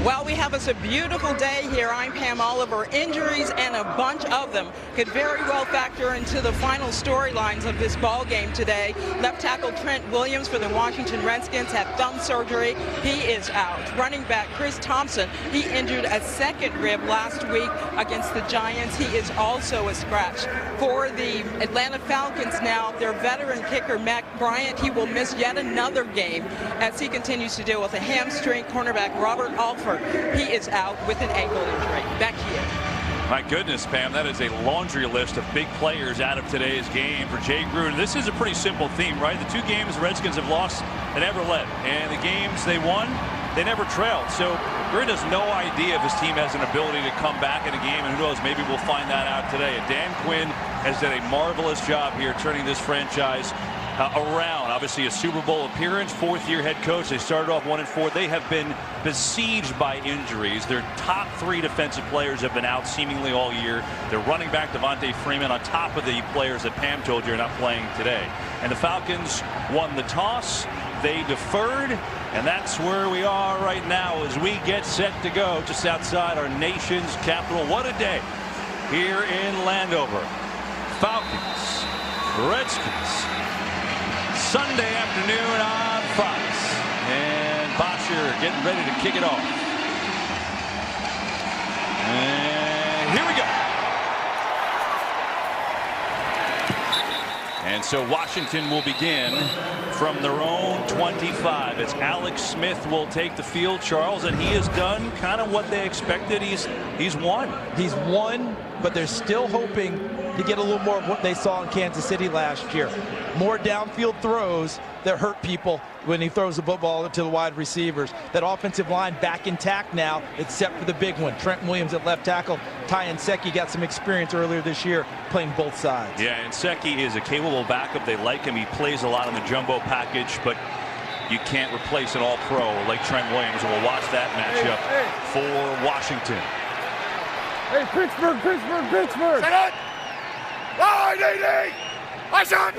Well, we have us a beautiful day here. I'm Pam Oliver. Injuries, and a bunch of them, could very well factor into the final storylines of this ball game today. Left tackle Trent Williams for the Washington Redskins had thumb surgery. He is out. Running back Chris Thompson, he injured a second rib last week against the Giants. He is also a scratch. For the Atlanta Falcons now, their veteran kicker Matt Bryant, he will miss yet another game as he continues to deal with a hamstring. Cornerback Robert Alford, he is out with an ankle injury. Back to you. My goodness, Pam, that is a laundry list of big players out of today's game for Jay Gruden. This is a pretty simple theme, right? The two games the Redskins have lost, they never led. And the games they won, they never trailed. So Gruden has no idea if his team has an ability to come back in a game. And who knows, maybe we'll find that out today. And Dan Quinn has done a marvelous job here turning this franchise around. Obviously a Super Bowl appearance, fourth-year head coach. They started off 1-4. They have been besieged by injuries. Their top three defensive players have been out seemingly all year. Their running back Devontae Freeman on top of the players that Pam told you are not playing today. And the Falcons won the toss. They deferred, and that's where we are right now as we get set to go just outside our nation's capital. What a day here in Landover. Falcons, Redskins, Sunday afternoon on Fox, and Bosher getting ready to kick it off. And here we go. And so Washington will begin from their own 25. It's Alex Smith will take the field, Charles, and he has done kind of what they expected. He's won. He's won, but they're still hoping to get a little more of what they saw in Kansas City last year. More downfield throws that hurt people when he throws the football to the wide receivers. That offensive line back intact now, except for the big one. Trent Williams at left tackle. Ty Nsekhe got some experience earlier this year playing both sides. Yeah, Nsekhe is a capable backup. They like him. He plays a lot in the jumbo package, but you can't replace an all-pro like Trent Williams. And we'll watch that matchup for Washington. Hey, Pittsburgh, Pittsburgh, Pittsburgh. Set it! Line, AD! I shot!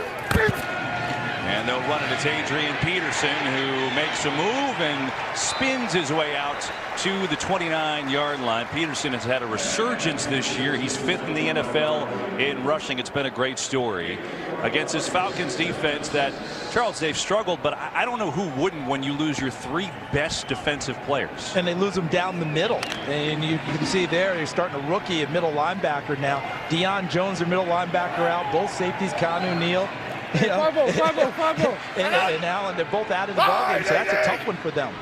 And they'll run it. It's Adrian Peterson who makes a move and spins his way out to the 29-yard line. Peterson has had a resurgence this year. He's fifth in the NFL in rushing. It's been a great story against this Falcons defense that, Charles, they've struggled, but I don't know who wouldn't when you lose your three best defensive players. And they lose them down the middle. And you can see there, you're starting a rookie at middle linebacker now. Deion Jones, their middle linebacker, out. Both safeties, Kanu Neal. Hey, Fabo. And Allen, they're both out of the ballgame, so that's a tough one for them.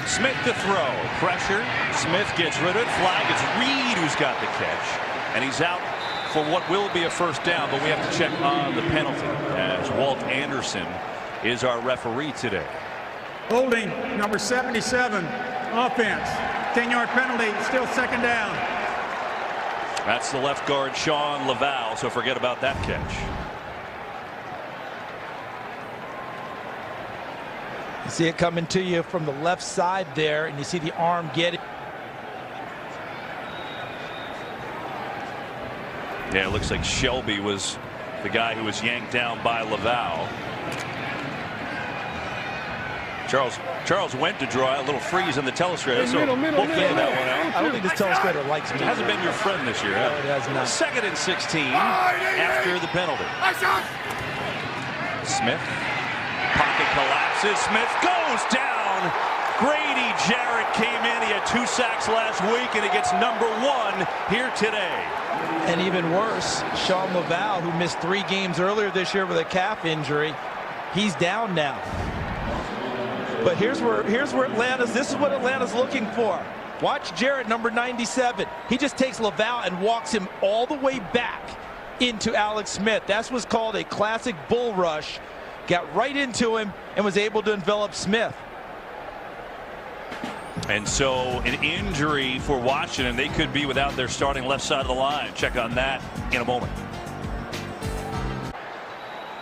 Smith to throw. Pressure. Smith gets rid of it. Flag. It's Reed who's got the catch. And he's out for what will be a first down, but we have to check on the penalty as Walt Anderson is our referee today. Holding, number 77, offense. 10-yard penalty, still second down. That's the left guard, Sean Laval, so forget about that catch. You see it coming to you from the left side there, and you see the arm get it. Yeah, it looks like Shelby was the guy who was yanked down by Laval. Charles went to draw a little freeze in the telestrator, so we'll figure that one out. I don't think this telestrator likes me. It hasn't been your friend this year, huh? No, it has not. Second and 16 after the penalty. Smith. Pocket collapses. Smith goes down. Grady Jarrett came in. He had 2 sacks last week, and he gets number 1 here today. And even worse, Sean Laval, who missed 3 games earlier this year with a calf injury, he's down now. But here's where this is what Atlanta's looking for. Watch Jarrett, number 97. He just takes Laval and walks him all the way back into Alex Smith. That's what's called a classic bull rush. Got right into him and was able to envelop Smith. And so an injury for Washington. They could be without their starting left side of the line. Check on that in a moment.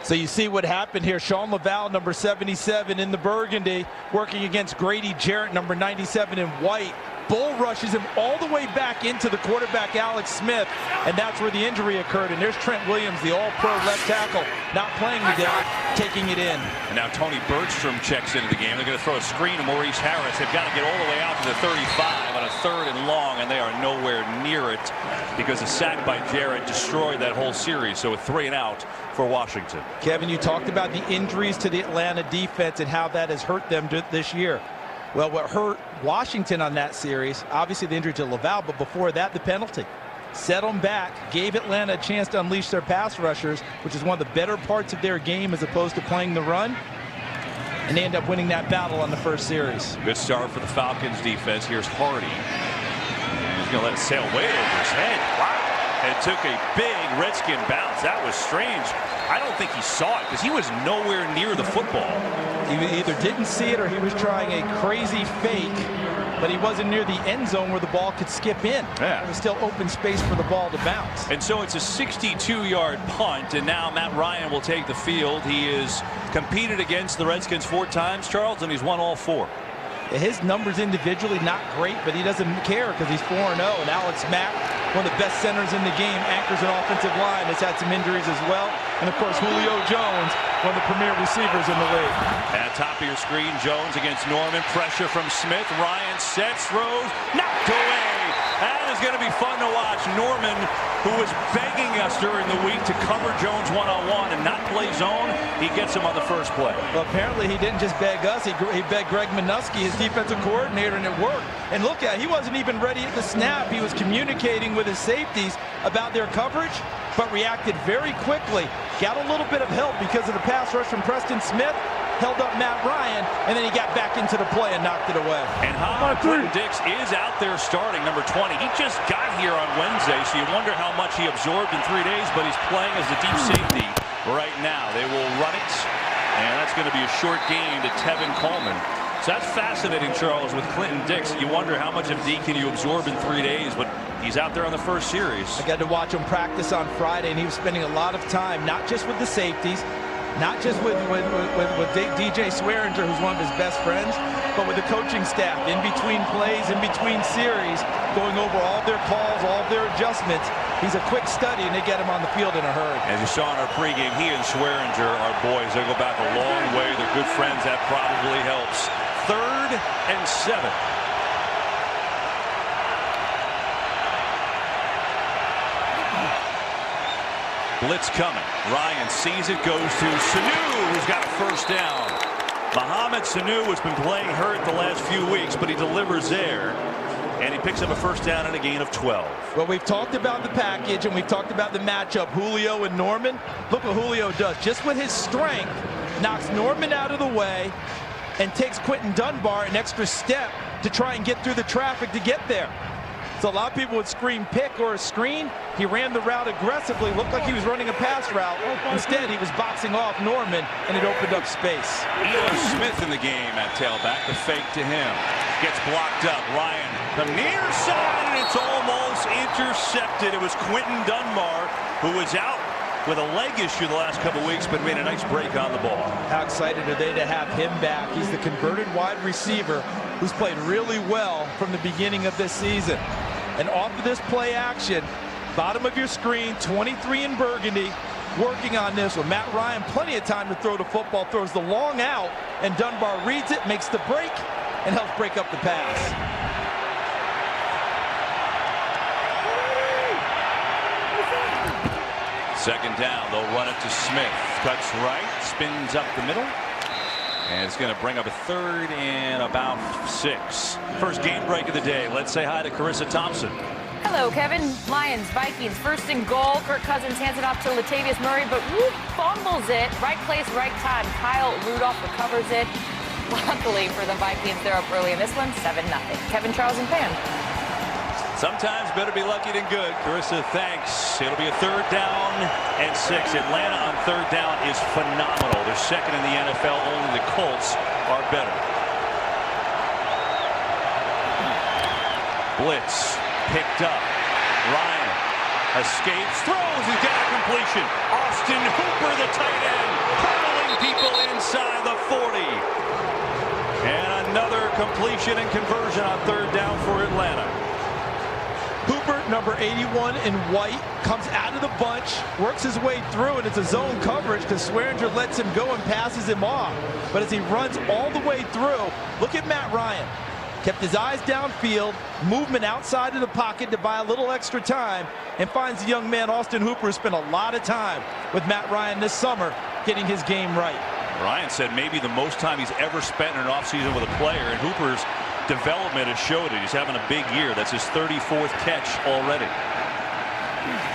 So you see what happened here. Sean Laval, number 77 in the burgundy, working against Grady Jarrett, number 97 in white. bull rushes him all the way back into the quarterback, Alex Smith, and that's where the injury occurred. And there's Trent Williams, the all-pro left tackle, not playing today, taking it in. And now Tony Bergstrom checks into the game. They're going to throw a screen to Maurice Harris. They've got to get all the way out to the 35 on a 3rd and long, and they are nowhere near it because a sack by Jarrett destroyed that whole series. So a 3 and out for Washington. Kevin, you talked about the injuries to the Atlanta defense and how that has hurt them this year. Well, what hurt Washington on that series, obviously the injury to Laval, but before that, the penalty. Set them back, gave Atlanta a chance to unleash their pass rushers, which is one of the better parts of their game as opposed to playing the run. And they end up winning that battle on the first series. Good start for the Falcons defense. Here's Hardy. And he's going to let it sail way over his head. Wow. And it took a big Redskin bounce. That was strange. I don't think he saw it because he was nowhere near the football. He either didn't see it or he was trying a crazy fake, but he wasn't near the end zone where the ball could skip in. Yeah. There was still open space for the ball to bounce. And so it's a 62-yard punt, and now Matt Ryan will take the field. He has competed against the Redskins 4 times, Charles, and he's won all 4. His numbers individually not great, but he doesn't care because he's 4-0. And Alex Mack, one of the best centers in the game, anchors an offensive line, has had some injuries as well. And of course, Julio Jones, one of the premier receivers in the league. At top of your screen, Jones against Norman. Pressure from Smith. Ryan sets, throws, knocked away. That is going to be fun to watch. Norman, who was begging us during the week to cover Jones one-on-one and not play zone, he gets him on the first play. Well, apparently he didn't just beg us. He begged Greg Minuski, his defensive coordinator, and it worked. And look at it, he wasn't even ready at the snap. He was communicating with his safeties about their coverage, but reacted very quickly. Got a little bit of help because of the pass rush from Preston Smith. Held up Matt Ryan, and then he got back into the play and knocked it away. And Quentin Dix is out there starting, number 20. He just got here on Wednesday, so you wonder how much he absorbed in 3 days, but he's playing as the deep safety right now. They will run it, and that's going to be a short gain to Tevin Coleman. So that's fascinating, Charles, with Clinton Dix. You wonder how much of D can you absorb in 3 days, but he's out there on the first series. I got to watch him practice on Friday, and he was spending a lot of time, not just with the safeties, not just with DJ Swearinger, who's one of his best friends, but with the coaching staff in between plays, in between series, going over all their calls, all their adjustments. He's a quick study, and they get him on the field in a hurry. As you saw in our pregame, he and Swearinger are boys. They go back a long way. They're good friends. That probably helps. 3rd and 7. Blitz coming. Ryan sees it, goes to Sanu, who's got a first down. Mohamed Sanu has been playing hurt the last few weeks, but he delivers there. And he picks up a first down and a gain of 12. Well, we've talked about the package, and we've talked about the matchup, Julio and Norman. Look what Julio does. Just with his strength, knocks Norman out of the way and takes Quinton Dunbar an extra step to try and get through the traffic to get there. So a lot of people would scream pick or a screen. He ran the route aggressively, looked like he was running a pass route. Instead, he was boxing off Norman, and it opened up space. Elo Smith in the game at tailback. The fake to him. Gets blocked up. Ryan, the near side, and it's almost intercepted. It was Quinton Dunbar, who was out with a leg issue the last couple weeks, but made a nice break on the ball. How excited are they to have him back? He's the converted wide receiver who's played really well from the beginning of this season. And off of this play action, bottom of your screen, 23 in burgundy, working on this with Matt Ryan. Plenty of time to throw the football, throws the long out, and Dunbar reads it, makes the break, and helps break up the pass. Second down, they'll run it to Smith. Cuts right, spins up the middle. And it's going to bring up a 3rd and about 6. First game break of the day. Let's say hi to Carissa Thompson. Hello, Kevin. Lions, Vikings, 1st and goal. Kirk Cousins hands it off to Latavius Murray, but whoop, fumbles it. Right place, right time. Kyle Rudolph recovers it. Luckily for the Vikings, they're up early in this one, 7-0. Kevin, Charles, and Pam. Sometimes better be lucky than good. Carissa, thanks. It'll be a 3rd down and 6. Atlanta on 3rd down is phenomenal. They're 2nd in the NFL. Only the Colts are better. Blitz picked up. Ryan escapes, throws, he's got a completion. Austin Hooper, the tight end, hurdling people inside the 40. And a another completion and conversion on third down for Atlanta. Hooper, number 81 in white, comes out of the bunch, works his way through, and it's a zone coverage because Swearinger lets him go and passes him off. But as he runs all the way through, look at Matt Ryan. Kept his eyes downfield, movement outside of the pocket to buy a little extra time, and finds the young man, Austin Hooper, who spent a lot of time with Matt Ryan this summer getting his game right. Ryan said maybe the most time he's ever spent in an offseason with a player, and Hooper's development has showed it. He's having a big year. That's his 34th catch already.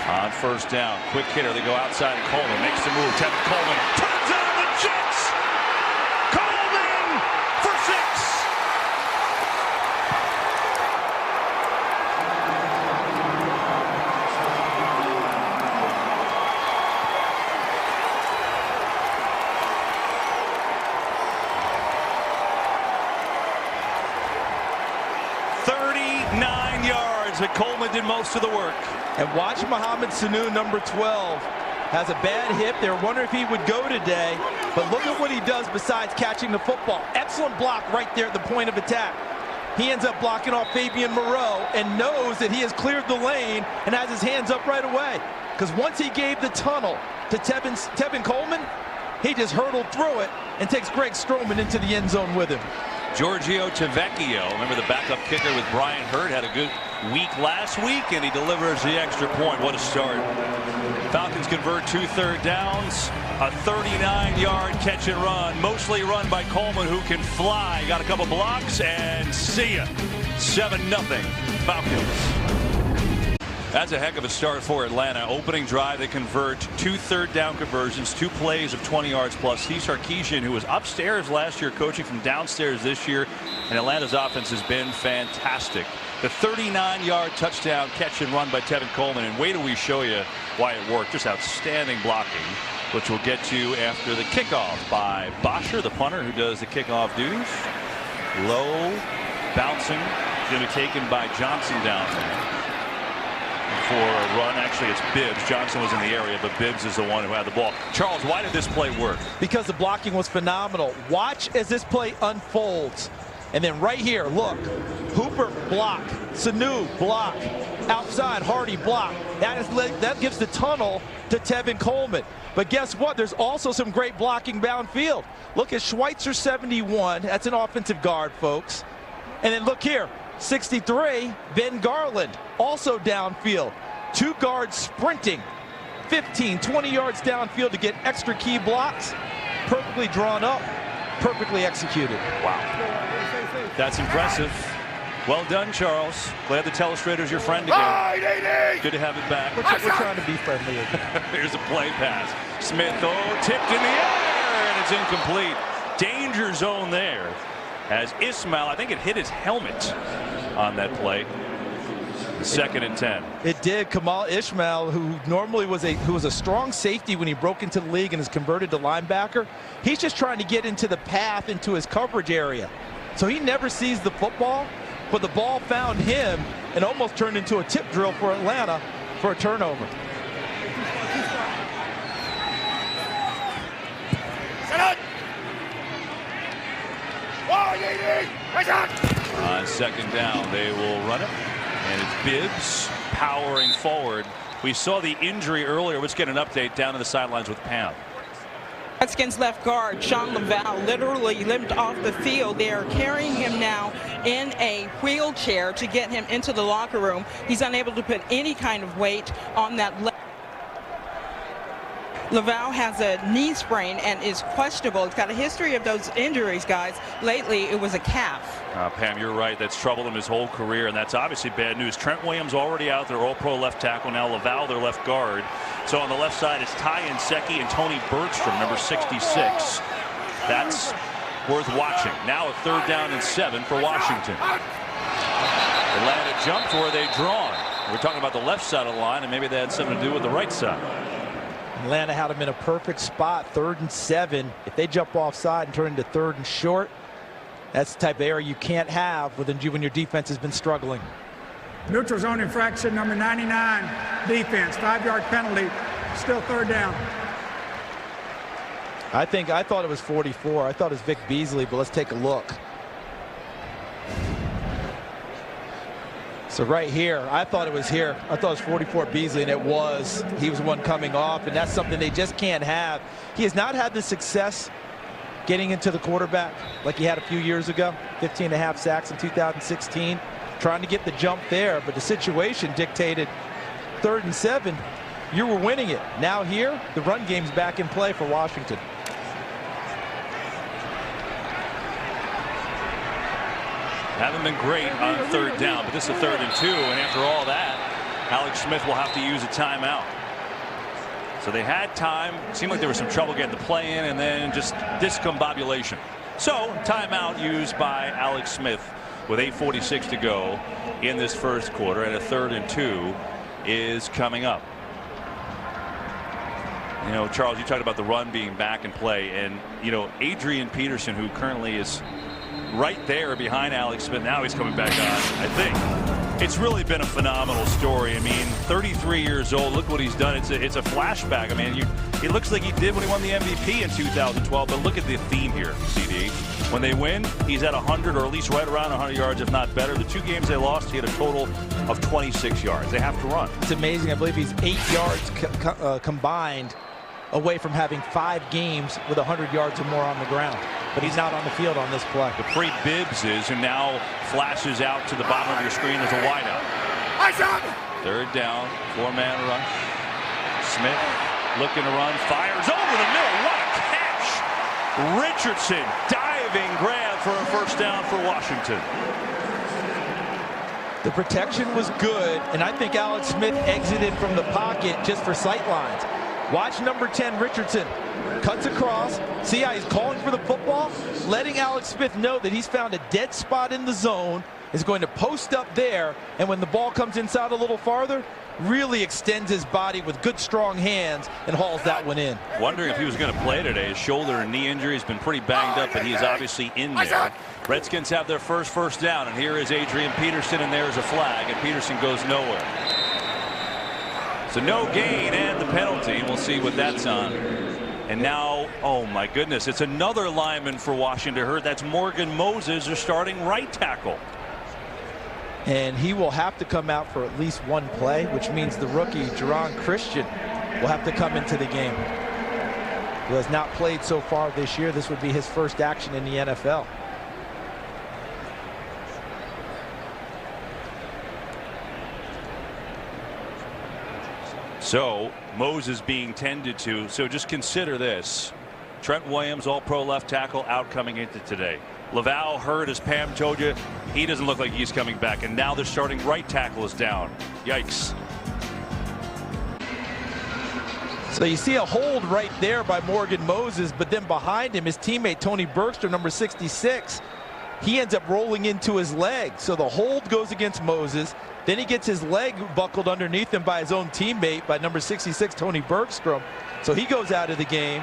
On first down, quick hitter. They go outside. Coleman makes the move. Tevin Coleman turns on the Jets. Coleman for 6. But Coleman did most of the work. And watch Mohamed Sanu, number 12, has a bad hip. They were wondering if he would go today, but look at what he does besides catching the football. Excellent block right there at the point of attack. He ends up blocking off Fabian Moreau and knows that he has cleared the lane and has his hands up right away. Because once he gave the tunnel to Tevin Coleman, he just hurtled through it and takes Greg Stroman into the end zone with him. Giorgio Tavecchio, remember the backup kicker with Brian Hurt, had a good week last week, and he delivers the extra point. What a start. Falcons convert 2 third downs, a 39-yard catch and run, mostly run by Coleman, who can fly. Got a couple blocks, and see ya. 7-0 Falcons. That's a heck of a start for Atlanta. Opening drive, they convert 2 third down conversions, 2 plays of 20 yards plus. Steve Sarkisian, who was upstairs last year, coaching from downstairs this year, and Atlanta's offense has been fantastic. The 39-yard touchdown catch and run by Tevin Coleman, and wait till we show you why it worked. Just outstanding blocking, which we'll get to after the kickoff by Bosher, the punter who does the kickoff duties. Low, bouncing, going to be taken by Johnson down there for a run. Actually, it's Bibbs. Johnson was in the area, but Bibbs is the one who had the ball. Charles, why did this play work? Because the blocking was phenomenal. Watch as this play unfolds. And then right here, look, Hooper block, Sanu block, outside Hardy block. That gives the tunnel to Tevin Coleman. But guess what? There's also some great blocking downfield. Look at Schweitzer, 71. That's an offensive guard, folks. And then look here, 63, Ben Garland, also downfield. 2 guards sprinting, 15, 20 yards downfield to get extra key blocks. Perfectly drawn up, perfectly executed. Wow. That's impressive. Well done, Charles. Glad the telestrator's your friend again. Good to have it back. We're trying to be friendly again. Here's a play pass. Smith, tipped in the air, and it's incomplete. Danger zone there. As Ismail, I think it hit his helmet on that play. 2nd and 10. It did. Kamal Ishmael, who normally was a strong safety when he broke into the league and is converted to linebacker, he's just trying to get into the path into his coverage area. So he never sees the football, but the ball found him and almost turned into a tip drill for Atlanta for a turnover. On 2nd down, they will run it, and it's Bibbs powering forward. We saw the injury earlier. Let's get an update down to the sidelines with Pam. Redskins left guard Sean Laval literally limped off the field. They are carrying him now in a wheelchair to get him into the locker room. He's unable to put any kind of weight on that leg. Laval has a knee sprain and is questionable. It's got a history of those injuries, guys. Lately, it was a calf. Pam, you're right. That's troubled him his whole career, and that's obviously bad news. Trent Williams already out there, all-pro left tackle. Now Laval, their left guard. So on the left side, it's Ty Nsekhe and Tony Bergstrom, number 66. That's worth watching. Now a 3rd down and 7 for Washington. Atlanta jumped where they drawn. We're talking about the left side of the line, and maybe that had something to do with the right side. Atlanta had him in a perfect spot, 3rd and 7. If they jump offside and turn into 3rd and short, that's the type of error you can't have when your defense has been struggling. Neutral zone infraction, number 99, defense, 5-yard penalty, still 3rd down. I thought it was 44. I thought it was Vic Beasley, but let's take a look. So right here, I thought it was here. I thought it was 44 Beasley, and it was. He was the one coming off, and that's something they just can't have. He has not had the success getting into the quarterback like he had a few years ago. 15.5 sacks in 2016. Trying to get the jump there, but the situation dictated 3rd and 7. You were winning it. Now here, the run game's back in play for Washington. Haven't been great on 3rd down, but this is a 3rd and 2, and after all that, Alex Smith will have to use a timeout. So they had time. Seemed like there was some trouble getting the play in, and then just discombobulation. So timeout used by Alex Smith with 8:46 to go in this first quarter, and a 3rd and 2 is coming up. You know, Charles, you talked about the run being back in play, and you know, Adrian Peterson, who currently is right there behind Alex Smith, now he's coming back on. I think it's really been a phenomenal story. I mean, 33 years old. Look what he's done. It's a flashback. I mean, it looks like he did when he won the MVP in 2012. But look at the theme here, CD. When they win, he's at 100, or at least right around 100 yards, if not better. The 2 games they lost, he had a total of 26 yards. They have to run. It's amazing. I believe he's 8 yards combined away from having 5 games with 100 yards or more on the ground. But he's not on the field on this play. Capri Bibbs is, who now flashes out to the bottom of your screen as a wideout. 3rd down, 4-man rush. Smith looking to run, fires over the middle. What a catch! Richardson diving grab for a 1st down for Washington. The protection was good, and I think Alex Smith exited from the pocket just for sight lines. Watch number 10, Richardson. Cuts across. See how he's calling for the football? Letting Alex Smith know that he's found a dead spot in the zone, is going to post up there, and when the ball comes inside a little farther, really extends his body with good, strong hands and hauls that one in. Wondering if he was going to play today. His shoulder and knee injury has been pretty banged up, but he is obviously in there. Redskins have their first down, and here is Adrian Peterson, and there's a flag, and Peterson goes nowhere. So no gain and the penalty. We'll see what that's on. And now, oh my goodness, it's another lineman for Washington. Heard that's Morgan Moses, their starting right tackle. And he will have to come out for at least 1 play, which means the rookie, Geron Christian, will have to come into the game. Who has not played so far this year. This would be his first action in the NFL. So Moses being tended to. So just consider this. Trent Williams, all-pro left tackle, out coming into today. Laval hurt, as Pam told you. He doesn't look like he's coming back. And now their starting right tackle is down. Yikes. So you see a hold right there by Morgan Moses, but then behind him, his teammate Tony Bergstrom, number 66, he ends up rolling into his leg. So the hold goes against Moses. Then he gets his leg buckled underneath him by his own teammate, by number 66, Tony Bergstrom. So he goes out of the game.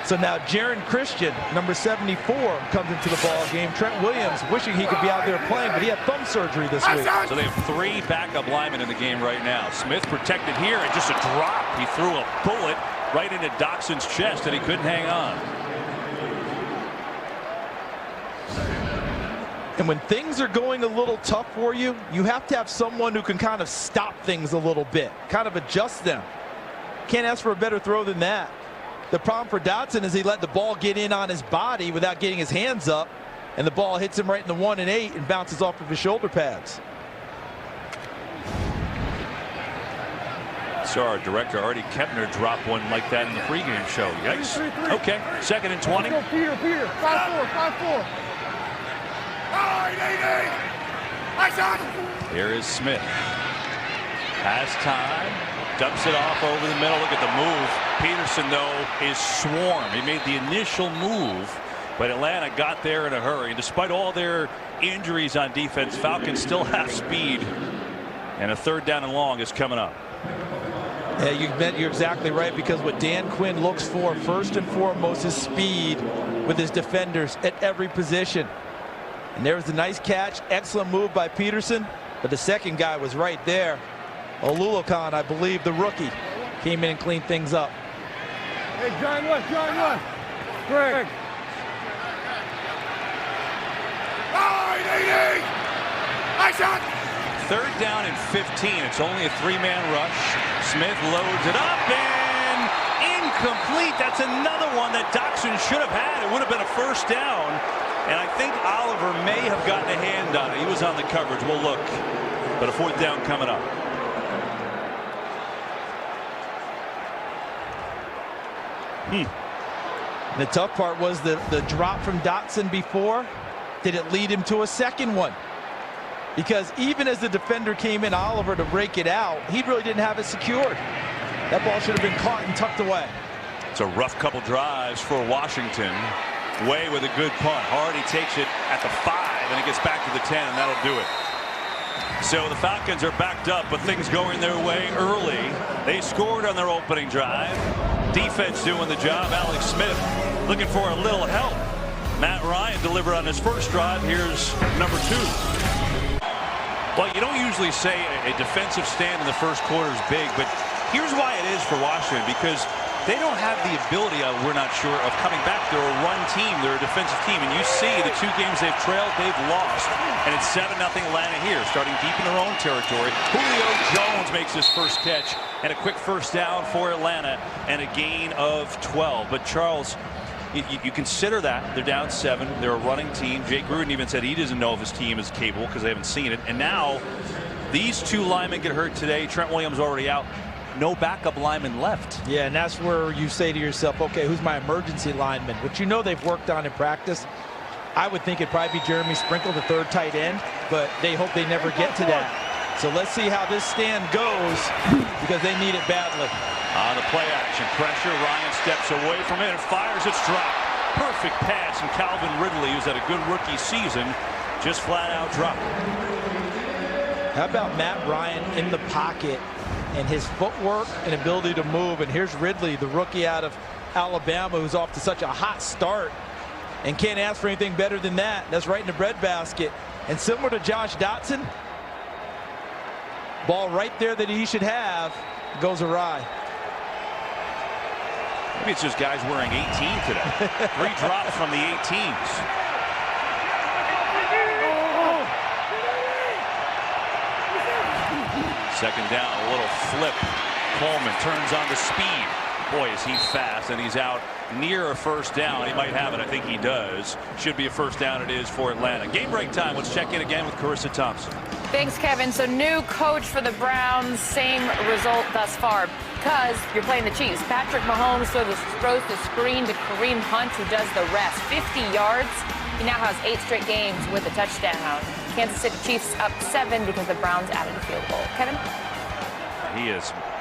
So now Geron Christian, number 74, comes into the ball game. Trent Williams wishing he could be out there playing, but he had thumb surgery this week. So they have 3 backup linemen in the game right now. Smith protected here, and just a drop. He threw a bullet right into Doxson's chest, and he couldn't hang on. And when things are going a little tough for you, you have to have someone who can kind of stop things a little bit, kind of adjust them. Can't ask for a better throw than that. The problem for Dotson is he let the ball get in on his body without getting his hands up, and the ball hits him right in the 1 and 8 and bounces off of his shoulder pads. So our director, Artie Kepner, dropped one like that in the pregame show. Yikes. Okay, 2nd and 20. Peter, 5-4. Here is Smith. Has time. Dumps it off over the middle. Look at the move. Peterson, though, is swarmed. He made the initial move, but Atlanta got there in a hurry. And despite all their injuries on defense, Falcons still have speed. And a 3rd down and long is coming up. Yeah, you're exactly right, because what Dan Quinn looks for first and foremost is speed with his defenders at every position. And there was a nice catch. Excellent move by Peterson, but the second guy was right there. Olulukan, I believe, the rookie, came in and cleaned things up. Hey, John West. Greg. 3rd down and 15. It's only a 3-man rush. Smith loads it up and incomplete. That's another one that Doctson should have had. It would have been a 1st down. And I think Oliver may have gotten a hand on it. He was on the coverage. We'll look. But a 4th down coming up. The tough part was the drop from Doctson before. Did it lead him to a 2nd one? Because even as the defender came in, Oliver, to break it out, he really didn't have it secured. That ball should have been caught and tucked away. It's a rough couple drives for Washington. Way with a good punt. Hardy takes it at the 5, and it gets back to the 10, and that'll do it. So the Falcons are backed up, but things going their way early. They scored on their opening drive. Defense doing the job. Alex Smith looking for a little help. Matt Ryan delivered on his first drive. Here's number 2. Well, you don't usually say a defensive stand in the first quarter is big, but here's why it is for Washington, because they don't have the ability, we're not sure, of coming back. They're a run team. They're a defensive team. And you see the 2 games they've trailed, they've lost. And it's 7-0 Atlanta here, starting deep in their own territory. Julio Jones makes his first catch, and a quick 1st down for Atlanta, and a gain of 12. But Charles, you consider that they're down 7. They're a running team. Jay Gruden even said he doesn't know if his team is capable because they haven't seen it. And now these 2 linemen get hurt today. Trent Williams already out. No backup lineman left. Yeah, and that's where you say to yourself, okay, who's my emergency lineman? Which you know they've worked on in practice. I would think it'd probably be Jeremy Sprinkle, the 3rd tight end, but they hope they never get to that. So let's see how this stand goes, because they need it badly. On the play action pressure, Ryan steps away from it and fires. It's dropped. Perfect pass, and Calvin Ridley, who's had a good rookie season, just flat out dropped. How about Matt Ryan in the pocket and his footwork and ability to move? And here's Ridley, the rookie out of Alabama, who's off to such a hot start and can't ask for anything better than that. That's right in the breadbasket. And similar to Josh Doctson, ball right there that he should have goes awry. Maybe it's just guys wearing 18 today. 3 drops from the 18s. Second down, a little flip. Coleman turns on the speed. Boy, is he fast, and he's out near a 1st down. He might have it. I think he does. Should be a 1st down. It is for Atlanta. Game break time. Let's check in again with Carissa Thompson. Thanks, Kevin. So new coach for the Browns. Same result thus far, because you're playing the Chiefs. Patrick Mahomes throws the screen to Kareem Hunt, who does the rest. 50 yards. He now has 8 straight games with a touchdown. Kansas City Chiefs up 7 because the Browns added a field goal. Kevin?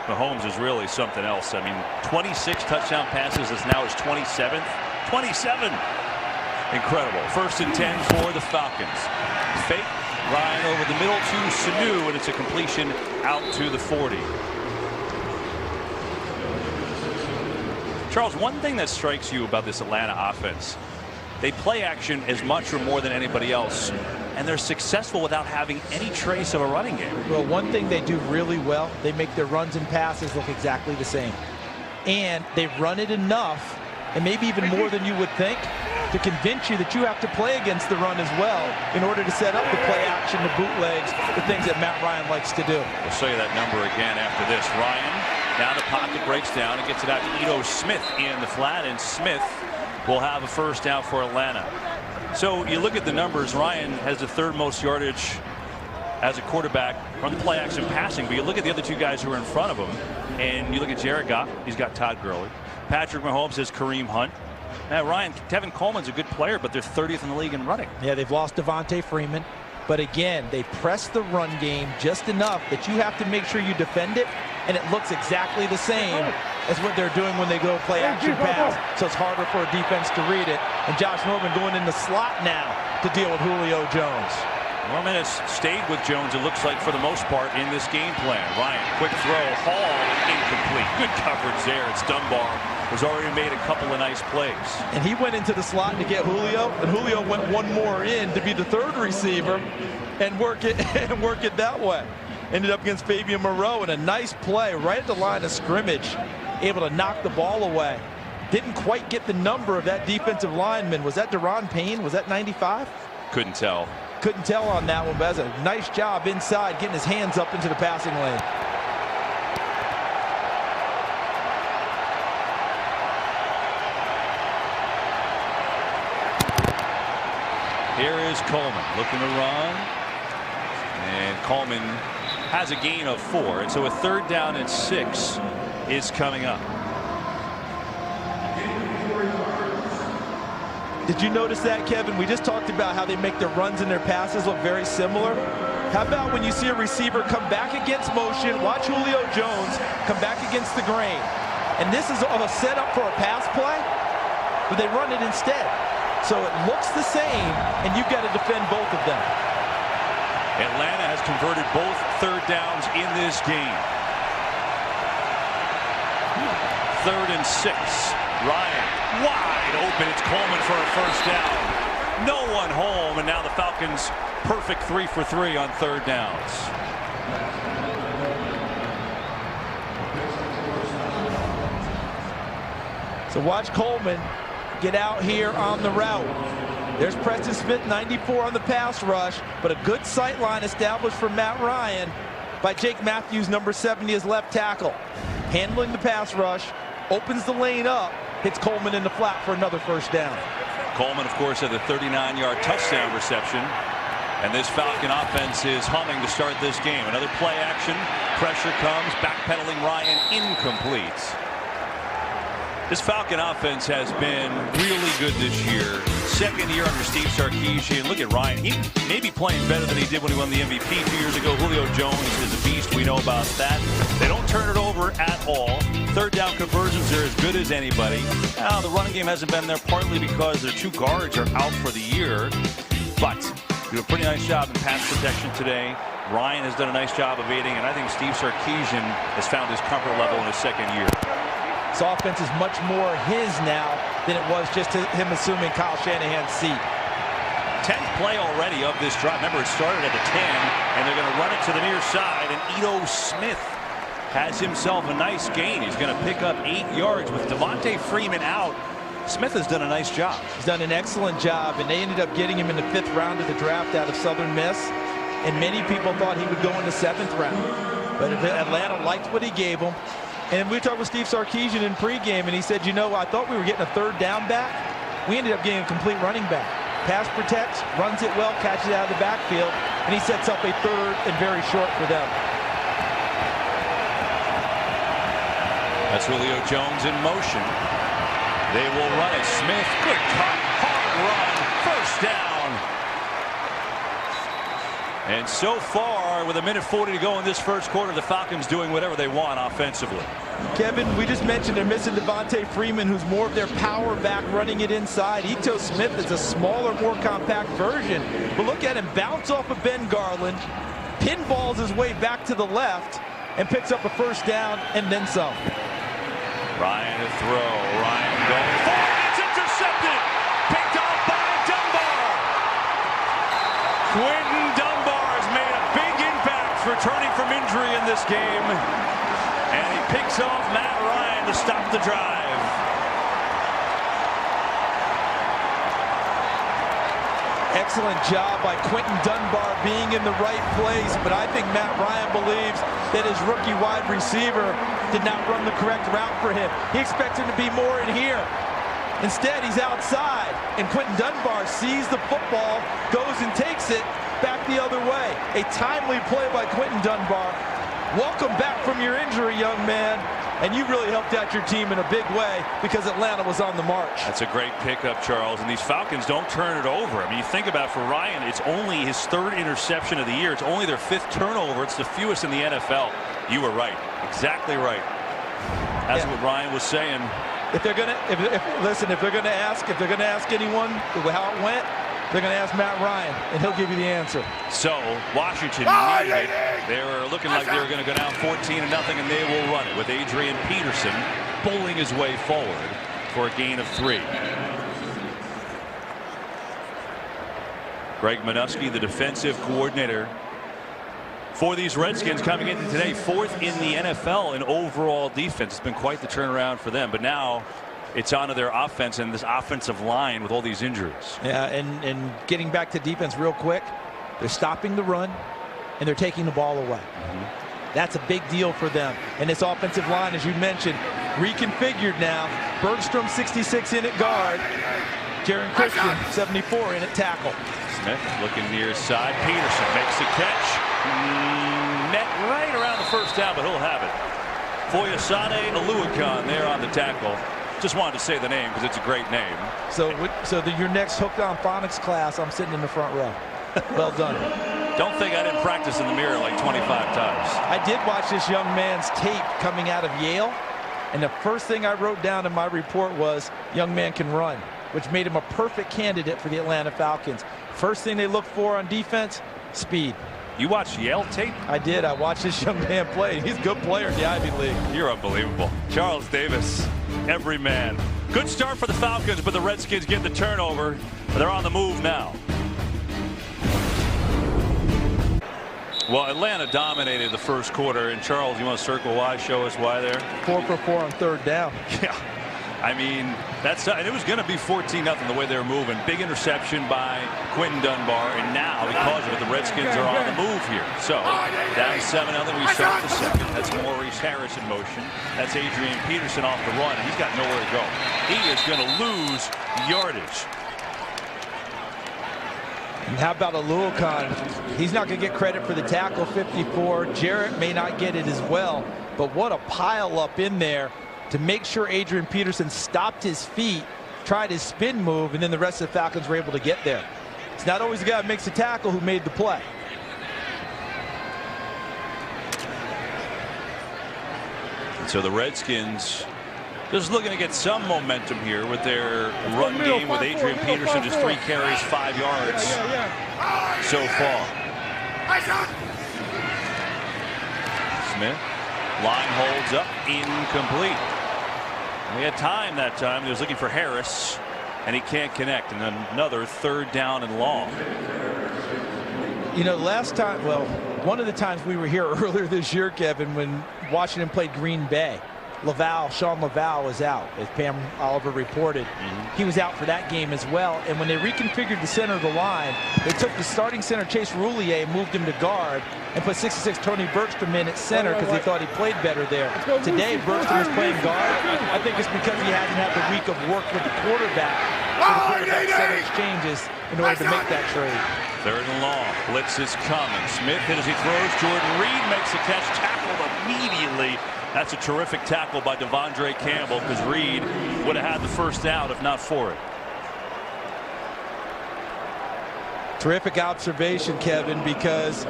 Mahomes is really something else. I mean, 26 touchdown passes is now his 27th. 27! Incredible. 1st and 10 for the Falcons. Fake. Ryan over the middle to Sanu, and it's a completion out to the 40. Charles, one thing that strikes you about this Atlanta offense, they play action as much or more than anybody else, and they're successful without having any trace of a running game. Well, one thing they do really well, they make their runs and passes look exactly the same. And they run it enough, and maybe even more than you would think, to convince you that you have to play against the run as well in order to set up the play action, the bootlegs, the things that Matt Ryan likes to do. We'll show you that number again after this. Ryan down the pocket, breaks down and gets it out to Ito Smith in the flat, and Smith will have a 1st down for Atlanta. So you look at the numbers. Ryan has the 3rd most yardage as a quarterback from the play action passing, but you look at the other 2 guys who are in front of him, and you look at Jared Goff, he's got Todd Gurley. Patrick Mahomes has Kareem Hunt. Now Ryan, Tevin Coleman's a good player, but they're 30th in the league in running. Yeah, they've lost Devontae Freeman, but again, they press the run game just enough that you have to make sure you defend it, and it looks exactly the same as what they're doing when they go play action pass. So it's harder for a defense to read it. And Josh Norman going in the slot now to deal with Julio Jones. Norman has stayed with Jones, it looks like, for the most part in this game plan. Ryan, quick throw, Hall, incomplete. Good coverage there. It's Dunbar, who's already made a couple of nice plays. And he went into the slot to get Julio, and Julio went one more in to be the 3rd receiver and work it that way. Ended up against Fabian Moreau, and a nice play right at the line of scrimmage, able to knock the ball away. Didn't quite get the number of that defensive lineman. Was that Deron Payne? Was that 95? Couldn't tell. couldn't tell on that one, but that's a nice job inside, getting his hands up into the passing lane. Here is Coleman looking to run. And Coleman has a gain of 4. And so a 3rd down and 6 is coming up. Did you notice that, Kevin? We just talked about how they make their runs and their passes look very similar. How about when you see a receiver come back against motion, watch Julio Jones come back against the grain. And this is a setup for a pass play, but they run it instead. So it looks the same, and you've got to defend both of them. Atlanta has converted both 3rd downs in this game. 3rd and 6. Ryan wide open. It's Coleman for a 1st down. No one home, and now the Falcons perfect 3 for 3 on 3rd downs. So watch Coleman get out here on the route. There's Preston Smith, 94 on the pass rush, but a good sight line established for Matt Ryan by Jake Matthews, number 70, as left tackle. Handling the pass rush, opens the lane up, hits Coleman in the flat for another 1st down. Coleman, of course, had the 39-yard touchdown reception. And this Falcon offense is humming to start this game. Another play action. Pressure comes. Backpedaling Ryan, incomplete. This Falcon offense has been really good this year. 2nd year under Steve Sarkisian. Look at Ryan. He may be playing better than he did when he won the MVP 2 years ago. Julio Jones is a beast. We know about that. They don't turn it over at all. 3rd down conversions are as good as anybody. Now, the running game hasn't been there partly because their 2 guards are out for the year. But do a pretty nice job in pass protection today. Ryan has done a nice job evading, and I think Steve Sarkisian has found his comfort level in his 2nd year. This offense is much more his now than it was just him assuming Kyle Shanahan's seat. 10th play already of this drive. Remember, it started at the 10, and they're going to run it to the near side, and Ito Smith has himself a nice gain. He's going to pick up 8 yards with Devontae Freeman out. Smith has done a nice job. He's done an excellent job, and they ended up getting him in the 5th round of the draft out of Southern Miss, and many people thought he would go in the 7th round. But Atlanta liked what he gave them. And we talked with Steve Sarkisian in pregame, and he said, you know, I thought we were getting a 3rd down back. We ended up getting a complete running back. Pass protects, runs it well, catches it out of the backfield, and he sets up a 3rd and very short for them. That's Julio Jones in motion. They will run it. Smith, good cut, hard run, 1st down. And so far, with 1:40 to go in this 1st quarter, the Falcons doing whatever they want offensively. Kevin, we just mentioned they're missing Devontae Freeman, who's more of their power back running it inside. Ito Smith is a smaller, more compact version. But look at him bounce off of Ben Garland, pinballs his way back to the left, and picks up a 1st down and then some. Ryan to throw. Ryan going for it. It's intercepted. Picked off by Dunbar. Quentin Dunbar has made a big impact returning from injury in this game. And he picks off Matt Ryan to stop the drive. Excellent job by Quentin Dunbar being in the right place, but I think Matt Ryan believes that his rookie wide receiver did not run the correct route for him. He expected to be more in here. Instead, he's outside, and Quentin Dunbar sees the football, goes and takes it back the other way. A timely play by Quentin Dunbar. Welcome back from your injury, young man. And you really helped out your team in a big way because Atlanta was on the march. That's a great pickup, Charles. And these Falcons don't turn it over. I mean, you think about it, for Ryan, it's only his 3rd interception of the year. It's only their 5th turnover. It's the fewest in the NFL. You were right. Exactly right. That's what Ryan was saying. If they're gonna, listen, if they're gonna ask anyone how it went, they're going to ask Matt Ryan, and he'll give you the answer. So Washington needed it. They were looking like they were going to go down 14-0, and they will run it with Adrian Peterson bowling his way forward for a gain of 3. Greg Minuski, the defensive coordinator for these Redskins, coming into today 4th in the NFL in overall defense. It's been quite the turnaround for them, but now it's onto their offense and this offensive line with all these injuries. Yeah, and getting back to defense real quick, They're stopping the run, and they're taking the ball away. That's a big deal for them. And this offensive line, as you mentioned, reconfigured now. Bergstrom, 66 in at guard. Jaron Christian, 74 in at tackle. Smith looking near side. Peterson makes the catch. Met right around the first down, but he'll have it. Foyesade Oluokun there on the tackle. Just wanted to say the name because it's a great name. So your next Hooked on Phonics class, I'm sitting in the front row. Well done. Don't think I didn't practice in the mirror like 25 times. I did watch this young man's tape coming out of Yale, and the first thing I wrote down in my report was, young man can run, which made him a perfect candidate for the Atlanta Falcons. First thing they look for on defense, speed. You watched Yale tape? I did. I watched this young man play. He's a good player in the Ivy League. You're unbelievable. Charles Davis, every man. Good start for the Falcons, but the Redskins get the turnover. They're on the move now. Well, Atlanta dominated the first quarter, and Charles, you want to circle why? Show us why there. 4 for 4 on third down. Yeah, I mean, and it was going to be 14-0 the way they were moving. Big interception by Quinton Dunbar, and now because of it, the Redskins are on the move here. So down 7-0, we start the second. That's Maurice Harris in motion. That's Adrian Peterson off the run, and he's got nowhere to go. He is going to lose yardage. And how about Oluokun? He's not going to get credit for the tackle, 54. Jarrett may not get it as well, but what a pile up in there to make sure Adrian Peterson stopped his feet, tried his spin move, and then the rest of the Falcons were able to get there. It's not always the guy who makes the tackle who made the play. So the Redskins just looking to get some momentum here with their run game with Adrian Peterson, just 3 carries, 5 yards so far. Smith, line holds up, incomplete. He had time that time. He was looking for Harris, and he can't connect. And then another 3rd down and long. You know, last time, well, one of the times we were here earlier this year, Kevin, when Washington played Green Bay, Sean Laval was out, as Pam Oliver reported. He was out for that game as well. And when they reconfigured the center of the line, they took the starting center, Chase Roulier, and moved him to guard, and put 66 Tony Bergstrom in at center because they thought he played better there. Today, Bergstrom is playing guard. I think it's because he hasn't had the week of work with the quarterback. So the quarterback center exchanges in order to make that trade. 3rd and long. Blitz is coming. Smith hit as he throws. Jordan Reed makes the catch, tackled immediately. That's a terrific tackle by Devondre Campbell, because Reed would have had the first down if not for it. Terrific observation, Kevin, because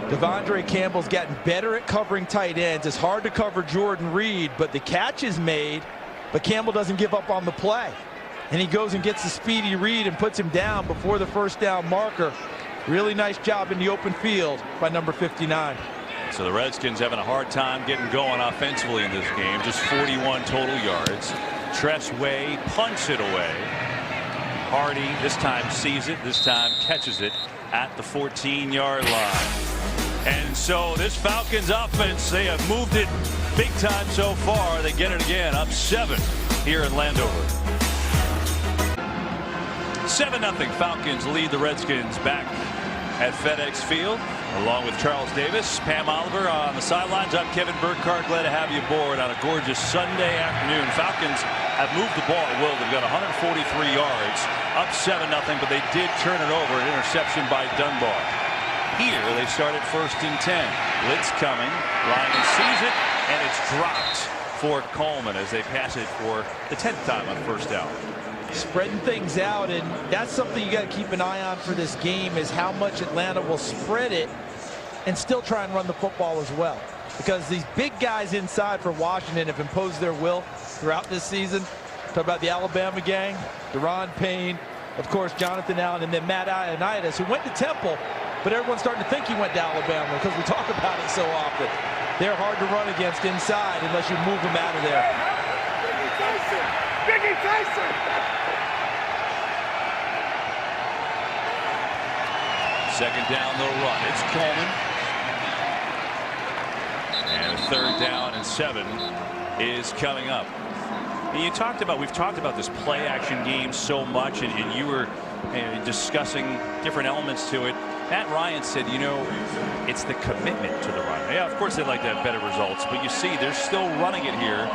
Devondre Campbell's gotten better at covering tight ends. It's hard to cover Jordan Reed, but the catch is made, but Campbell doesn't give up on the play. And he goes and gets the speedy Reed and puts him down before the first down marker. Really nice job in the open field by number 59. So the Redskins having a hard time getting going offensively in this game. Just 41 total yards. Tress Way punts it away. Hardy this time sees it, this time catches it at the 14-yard line. And so this Falcons offense, they have moved it big time so far. They get it again, up 7 here in Landover. 7-0 Falcons lead the Redskins back at FedEx Field, along with Charles Davis, Pam Oliver on the sidelines. I'm Kevin Burkhardt. Glad to have you aboard on a gorgeous Sunday afternoon. Falcons have moved the ball at will. They've got 143 yards, up 7-0, but they did turn it over. An interception by Dunbar. Here they start at 1st and 10. Blitz coming. Ryan sees it, and it's dropped for Coleman as they pass it for the 10th time on 1st down. Spreading things out, and that's something you got to keep an eye on for this game, is how much Atlanta will spread it and still try and run the football as well, because these big guys inside for Washington have imposed their will throughout this season. Talk about the Alabama gang, Deron Payne, of course Jonathan Allen, and then Matt Ioannidis, who went to Temple, but everyone's starting to think he went to Alabama because we talk about it so often. They're hard to run against inside unless you move them out of there. Biggie Tyson! Second down, they'll run. It's Coleman. And 3rd down and 7 is coming up. And we've talked about this play action game so much, and you were discussing different elements to it. Matt Ryan said, you know, it's the commitment to the run. Yeah, of course they'd like to have better results, but you see they're still running it here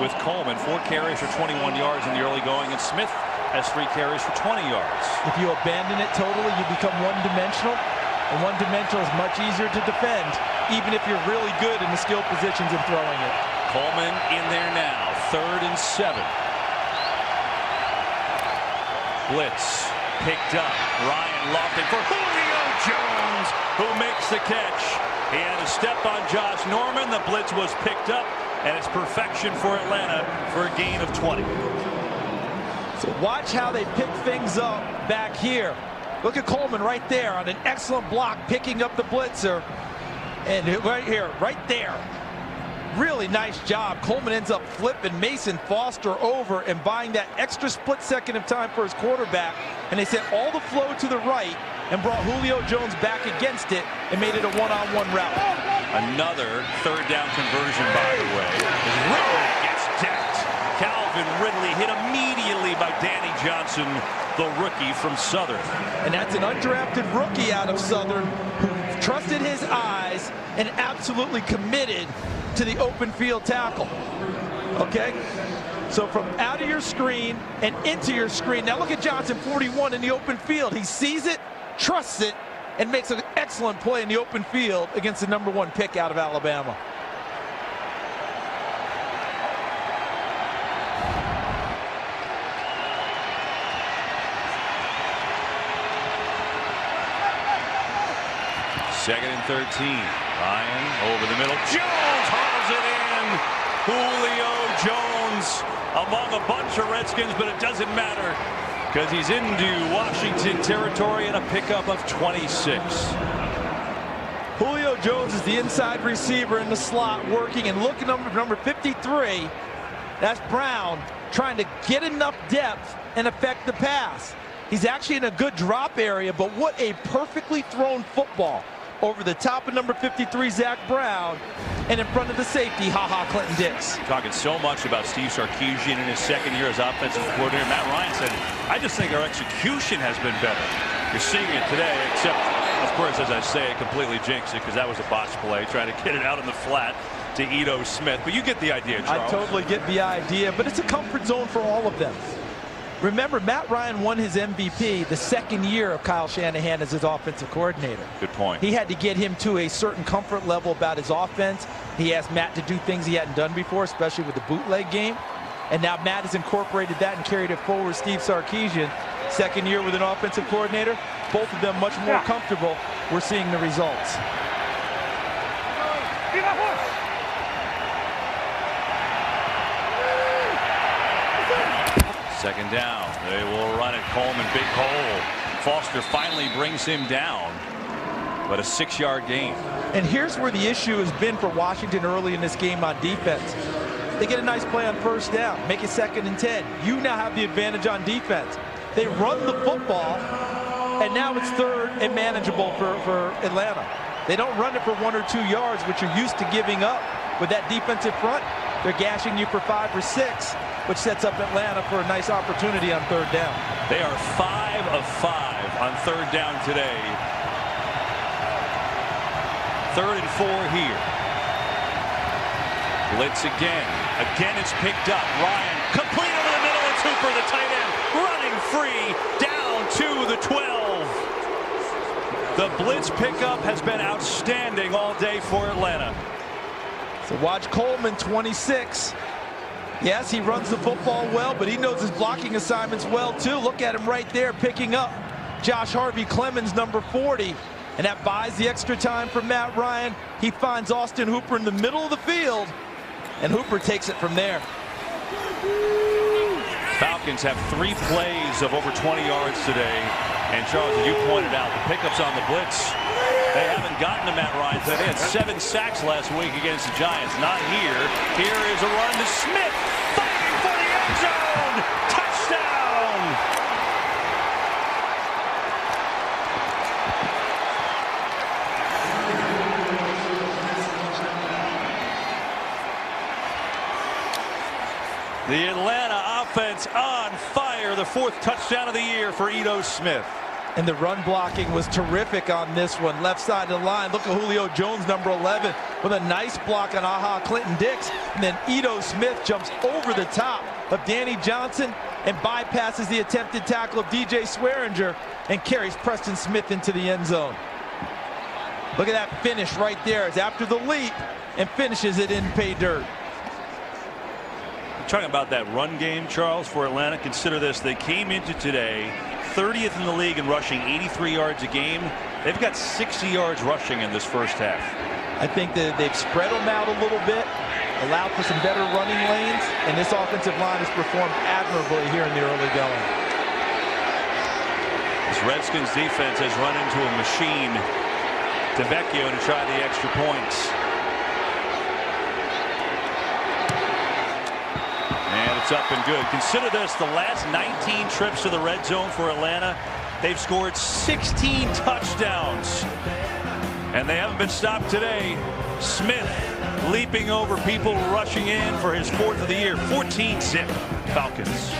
with Coleman. 4 carries for 21 yards in the early going, and Smith has 3 carries for 20 yards. If you abandon it totally, you become one-dimensional, and one-dimensional is much easier to defend, even if you're really good in the skill positions and throwing it. Coleman in there now, 3rd and 7. Blitz picked up. Ryan lofting for Julio Jones, who makes the catch. He had a step on Josh Norman. The blitz was picked up, and it's perfection for Atlanta for a gain of 20. So watch how they pick things up back here. Look at Coleman right there on an excellent block, picking up the blitzer. And right here, right there. Really nice job. Coleman ends up flipping Mason Foster over and buying that extra split second of time for his quarterback. And they sent all the flow to the right and brought Julio Jones back against it and made it a one-on-one route. Another 3rd down conversion, by the way. Ridley gets decked. Calvin Ridley hit immediately by Danny Johnson, the rookie from Southern. And that's an undrafted rookie out of Southern who trusted his eyes and absolutely committed to the open field tackle. Okay? So from out of your screen and into your screen. Now look at Johnson, 41 in the open field. He sees it, trusts it, and makes an excellent play in the open field against the #1 pick out of Alabama. Second and 13. Ryan over the middle. Jones hauls it in. Julio Jones among a bunch of Redskins, but it doesn't matter because he's into Washington territory and a pickup of 26. Julio Jones is the inside receiver in the slot working, and look at number 53. That's Brown trying to get enough depth and affect the pass. He's actually in a good drop area, but what a perfectly thrown football over the top of number 53, Zach Brown, and in front of the safety, Clinton Dix. Talking so much about Steve Sarkisian in his second year as offensive coordinator. Matt Ryan said, I just think our execution has been better. You're seeing it today, except, of course, as I say, completely jinxed it because that was a botch play, trying to get it out in the flat to Ito Smith. But you get the idea, Charles. I totally get the idea, but it's a comfort zone for all of them. Remember, Matt Ryan won his MVP the second year of Kyle Shanahan as his offensive coordinator. Good point. He had to get him to a certain comfort level about his offense. He asked Matt to do things he hadn't done before, especially with the bootleg game. And now Matt has incorporated that and carried it forward. Steve Sarkisian, second year with an offensive coordinator, both of them much more comfortable. We're seeing the results. Second down. They will run it. Coleman, big hole. Foster finally brings him down, but a 6-yard gain. And here's where the issue has been for Washington early in this game on defense. They get a nice play on first down, make it 2nd and 10. You now have the advantage on defense. They run the football, and now it's 3rd and manageable for Atlanta. They don't run it for 1 or 2 yards, which you're used to giving up. With that defensive front, they're gashing you for 5 or 6, which sets up Atlanta for a nice opportunity on 3rd down. They are 5 of 5 on 3rd down today. 3rd and 4 here. Blitz again. Again, it's picked up. Ryan complete over the middle. It's Hooper, the tight end, running free down to the 12. The blitz pickup has been outstanding all day for Atlanta. So watch Coleman, 26. Yes, he runs the football well, but he knows his blocking assignments well, too. Look at him right there picking up Josh Harvey-Clemens, number 40. And that buys the extra time for Matt Ryan. He finds Austin Hooper in the middle of the field, and Hooper takes it from there. Falcons have 3 plays of over 20 yards today. And Charles, as you pointed out, the pickups on the blitz, they haven't gotten to Matt Ryan. They had 7 sacks last week against the Giants. Not here. Here is a run to Smith, fighting for the end zone. Touchdown. The Atlanta offense on fire. The 4th touchdown of the year for Ito Smith. And the run blocking was terrific on this one. Left side of the line. Look at Julio Jones, number 11, with a nice block on Clinton Dix. And then Ito Smith jumps over the top of Danny Johnson and bypasses the attempted tackle of DJ Swearinger and carries Preston Smith into the end zone. Look at that finish right there. It's after the leap and finishes it in pay dirt. Talking about that run game, Charles, for Atlanta, consider this. They came into today 30th in the league in rushing, 83 yards a game. They've got 60 yards rushing in this first half. I think that they've spread them out a little bit, allowed for some better running lanes, and this offensive line has performed admirably here in the early going. This Redskins defense has run into a machine. DeVecchio to try the extra points. And it's up and good. Consider this, the last 19 trips to the red zone for Atlanta, they've scored 16 touchdowns. And they haven't been stopped today. Smith leaping over people rushing in for his 4th of the year. 14-zip Falcons.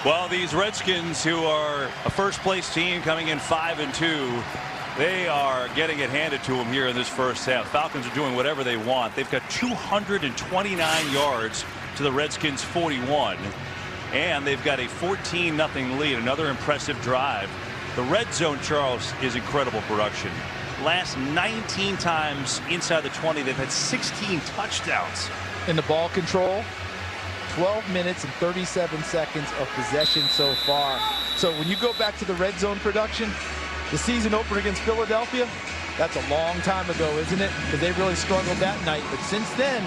Well, these Redskins, who are a first-place team coming in 5-2, they are getting it handed to them here in this first half. Falcons are doing whatever they want. They've got 229 yards to the Redskins 41. And they've got a 14-0 lead. Another impressive drive. The red zone, Charles, is incredible production. Last 19 times inside the 20, they've had 16 touchdowns. In the ball control, 12 minutes and 37 seconds of possession so far. So when you go back to the red zone production, the season opener against Philadelphia, that's a long time ago, isn't it? Because they really struggled that night. But since then,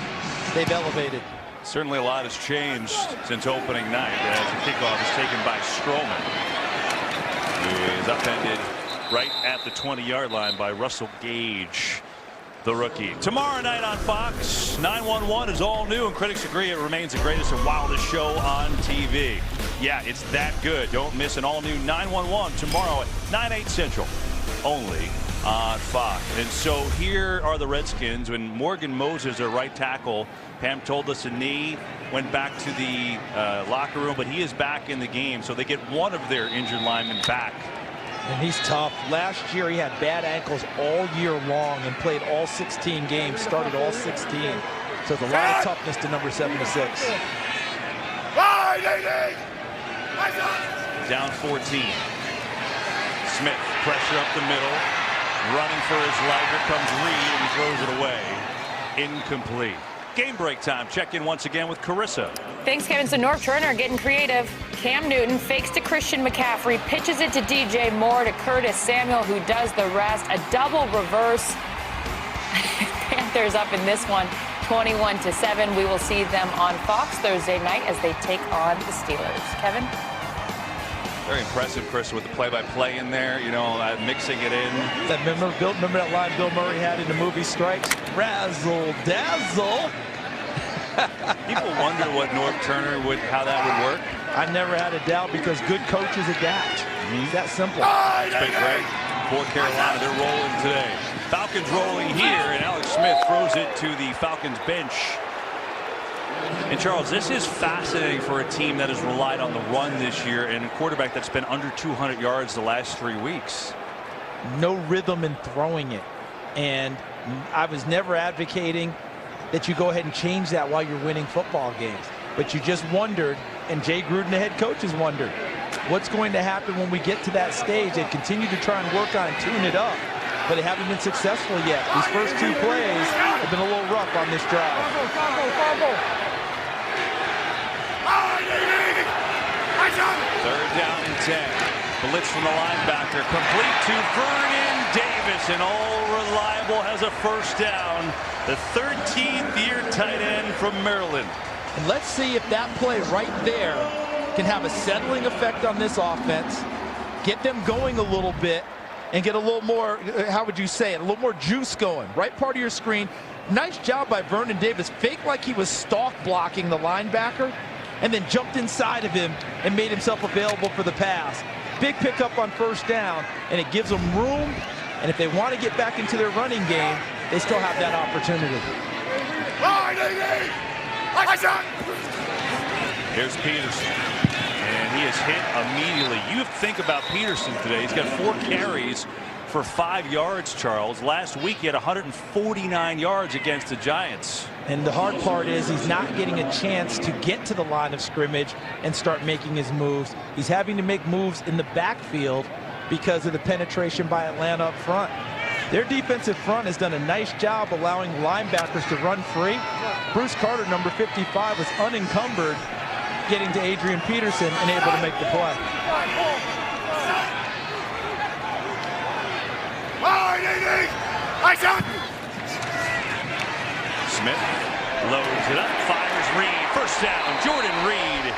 they've elevated. Certainly a lot has changed since opening night as the kickoff is taken by Strowman. He is upended right at the 20-yard line by Russell Gage, the rookie. Tomorrow night on Fox, 911 is all new, and critics agree it remains the greatest and wildest show on TV. Yeah, it's that good. Don't miss an all-new 911 tomorrow at 9/8 Central, only on Fox. And so here are the Redskins when Morgan Moses, their right tackle, Pam told us a knee, went back to the locker room, but he is back in the game. So they get one of their injured linemen back. And he's tough. Last year he had bad ankles all year long and played all 16 games, started all 16. So it's a lot of toughness to number 76. Down 14. Smith, pressure up the middle, running for his life. Here comes Reed, and he throws it away. Incomplete. Game break time. Check in once again with Carissa. Thanks, Kevin. So Norv Turner getting creative. Cam Newton fakes to Christian McCaffrey, pitches it to DJ Moore to Curtis Samuel, who does the rest. A double reverse. Panthers up in this one, 21-7. We will see them on Fox Thursday night as they take on the Steelers. Kevin? Very impressive, Chris, with the play-by-play in there, you know, mixing it in. Remember that line Bill Murray had in the movie Stripes? Razzle dazzle. People wonder what Norv Turner how that would work. I never had a doubt because good coaches adapt. It's that simple. It's been great for Carolina. They're rolling today. Falcons rolling here, and Alex Smith throws it to the Falcons bench. And Charles, this is fascinating for a team that has relied on the run this year and a quarterback that's been under 200 yards the last 3 weeks. No rhythm in throwing it. And I was never advocating that you go ahead and change that while you're winning football games. But you just wondered, and Jay Gruden, the head coach, has wondered, what's going to happen when we get to that stage? They continue to try and work on and tune it up, but they haven't been successful yet. These first 2 plays have been a little rough on this drive. Third down and 10. Blitz from the linebacker, complete to Vernon Davis, and all reliable has a first down. The 13th-year tight end from Maryland. And let's see if that play right there can have a settling effect on this offense, get them going a little bit, and get a little more, how would you say it, a little more juice going. Right part of your screen. Nice job by Vernon Davis. Faked like he was stalk blocking the linebacker, and then jumped inside of him and made himself available for the pass. Big pickup on first down, and it gives them room. And if they want to get back into their running game, they still have that opportunity. Here's Peterson. And and he is hit immediately. You think about Peterson today. He's got 4 carries for 5 yards, Charles. Last week he had 149 yards against the Giants. And the hard part is he's not getting a chance to get to the line of scrimmage and start making his moves. He's having to make moves in the backfield because of the penetration by Atlanta up front. Their defensive front has done a nice job allowing linebackers to run free. Bruce Carter, number 55, was unencumbered getting to Adrian Peterson and able to make the play. Smith loads it up, fires Reed. First down, Jordan Reed.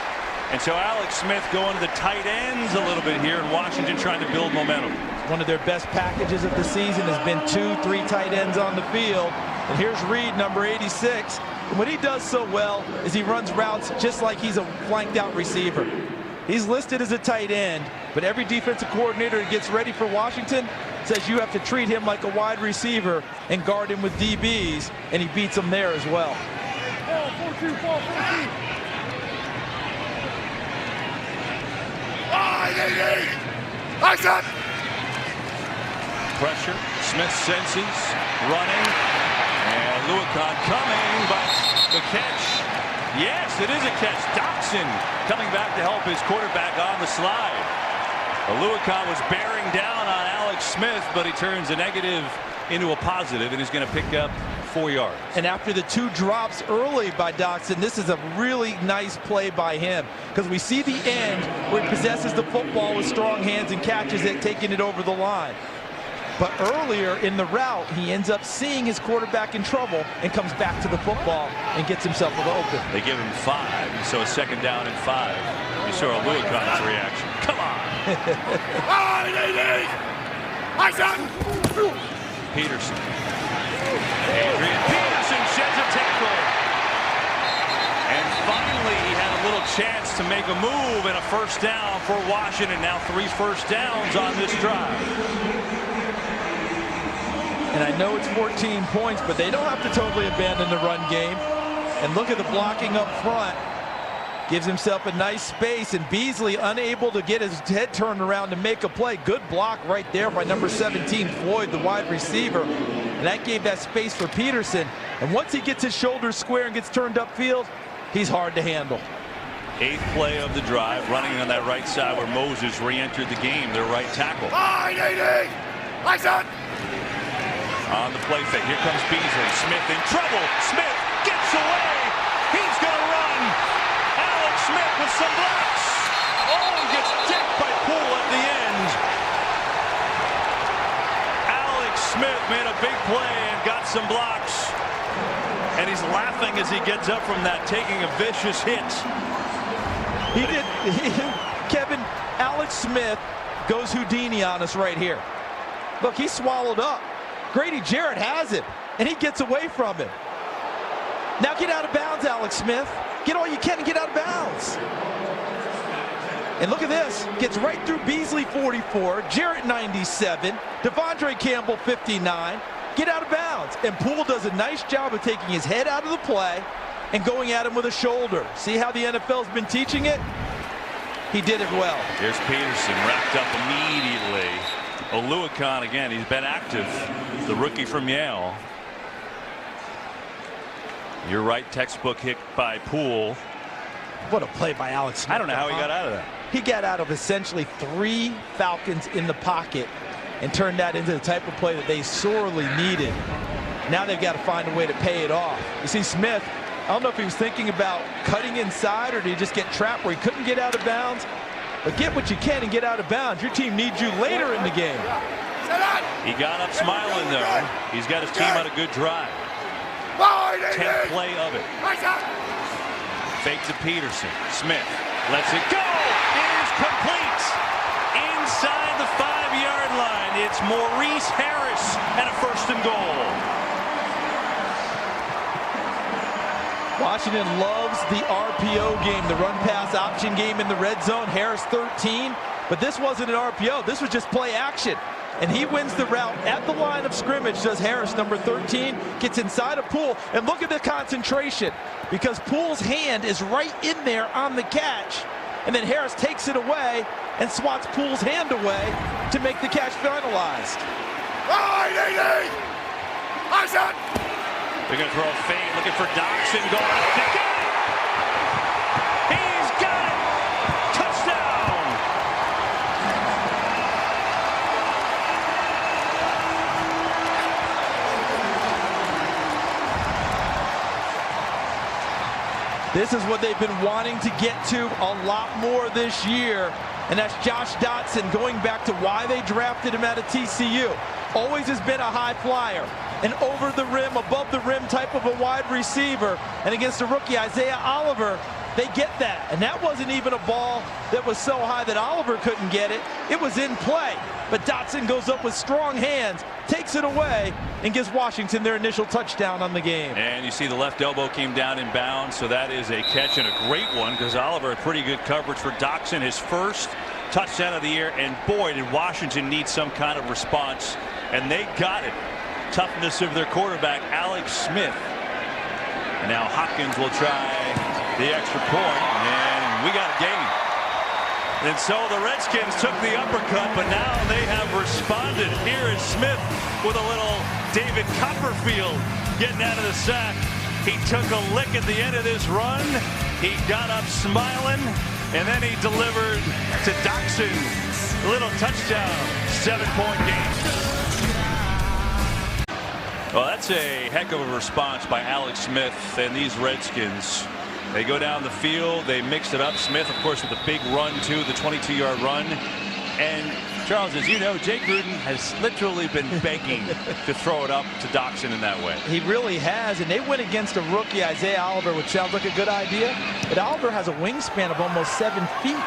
And so Alex Smith going to the tight ends a little bit here in Washington, trying to build momentum. One of their best packages of the season has been 2-3 tight ends on the field. And here's Reed, number 86. And what he does so well is he runs routes just like he's a flanked out receiver. He's listed as a tight end, but every defensive coordinator that gets ready for Washington says you have to treat him like a wide receiver and guard him with DBs, and he beats them there as well. Pressure. Smith senses, running, and Oluokun coming, but the catch. Yes, it is a catch. Doctson coming back to help his quarterback on the slide. Oluokun was bearing down on Alex Smith, but he turns a negative into a positive, and he's going to pick up 4 yards. And after the 2 drops early by Doctson, this is a really nice play by him, because we see the end where he possesses the football with strong hands and catches it, taking it over the line. But earlier in the route, he ends up seeing his quarterback in trouble and comes back to the football and gets himself open. They give him 5, so a 2nd down and 5. You saw Oluokun's reaction. Come on. Peterson. Adrian Peterson sheds a tackle. And finally, he had a little chance to make a move and a first down for Washington. Now 3 first downs on this drive. And I know it's 14 points, but they don't have to totally abandon the run game. And look at the blocking up front. Gives himself a nice space, and Beasley unable to get his head turned around to make a play. Good block right there by number 17, Floyd, the wide receiver. And that gave that space for Peterson. And once he gets his shoulders square and gets turned upfield, he's hard to handle. 8th play of the drive, running on that right side where Moses re-entered the game, their right tackle. On the play fake, here comes Beasley. Smith in trouble. Smith gets away. He's going to run. Alex Smith with some blocks. Oh, he gets decked by Poole at the end. Alex Smith made a big play and got some blocks. And he's laughing as he gets up from that, taking a vicious hit. He did. Kevin, Alex Smith goes Houdini on us right here. Look, he's swallowed up. Grady Jarrett has it, and he gets away from him. Now get out of bounds, Alex Smith. Get all you can and get out of bounds. And look at this. Gets right through Beasley, 44. Jarrett, 97. Devondre Campbell, 59. Get out of bounds. And Poole does a nice job of taking his head out of the play and going at him with a shoulder. See how the NFL's been teaching it? He did it well. Here's Peterson wrapped up immediately. Oluokun again, he's been active, the rookie from Yale. You're right, textbook hit by Poole. What a play by Alex Smith. I don't know how he got out of that. He got out of essentially 3 Falcons in the pocket and turned that into the type of play that they sorely needed. Now they've got to find a way to pay it off. You see Smith, I don't know if he was thinking about cutting inside or did he just get trapped where he couldn't get out of bounds. But get what you can and get out of bounds. Your team needs you later in the game. He got up smiling, though. He's got his team on a good drive. 10th play of it. Fake to Peterson. Smith lets it go. It is complete. Inside the 5-yard line. It's Maurice Harris and a 1st and goal. Washington loves the RPO game, the run-pass option game in the red zone. Harris 13, but this wasn't an RPO. This was just play action. And he wins the route at the line of scrimmage, does Harris, number 13, gets inside of Poole. And look at the concentration, because Poole's hand is right in there on the catch. and then Harris takes it away and swats Poole's hand away to make the catch finalized. They're going to throw a fade, looking for Doxson, going up to get it! He's got it! Touchdown! This is what they've been wanting to get to a lot more this year, and that's Josh Doctson, going back to why they drafted him out of TCU. Always has been a high flyer, an over the rim, above the rim type of a wide receiver, and against a rookie, Isaiah Oliver, they get that. And that wasn't even a ball that was so high that Oliver couldn't get it. It was in play, but Doctson goes up with strong hands, takes it away, and gives Washington their initial touchdown on the game. And you see the left elbow came down in bounds, so that is a catch, and a great one, because Oliver had pretty good coverage for Doctson, his first touchdown of the year, and boy, did Washington need some kind of response, and they got it. Toughness of their quarterback, Alex Smith. And now Hopkins will try the extra point, and we got a game. And so the Redskins took the uppercut, but now they have responded. Here is Smith with a little David Copperfield getting out of the sack. He took a lick at the end of this run. He got up smiling, and then he delivered to Doctson. A little touchdown, 7-point game. Well, that's a heck of a response by Alex Smith and these Redskins. They go down the field, they mix it up. Smith, of course, with a big run, too, the 22-yard run. And, Charles, as you know, Jay Gruden has literally been begging to throw it up to Doctson in that way. He really has, and they went against a rookie, Isaiah Oliver, which sounds like a good idea. But Oliver has a wingspan of almost 7 feet.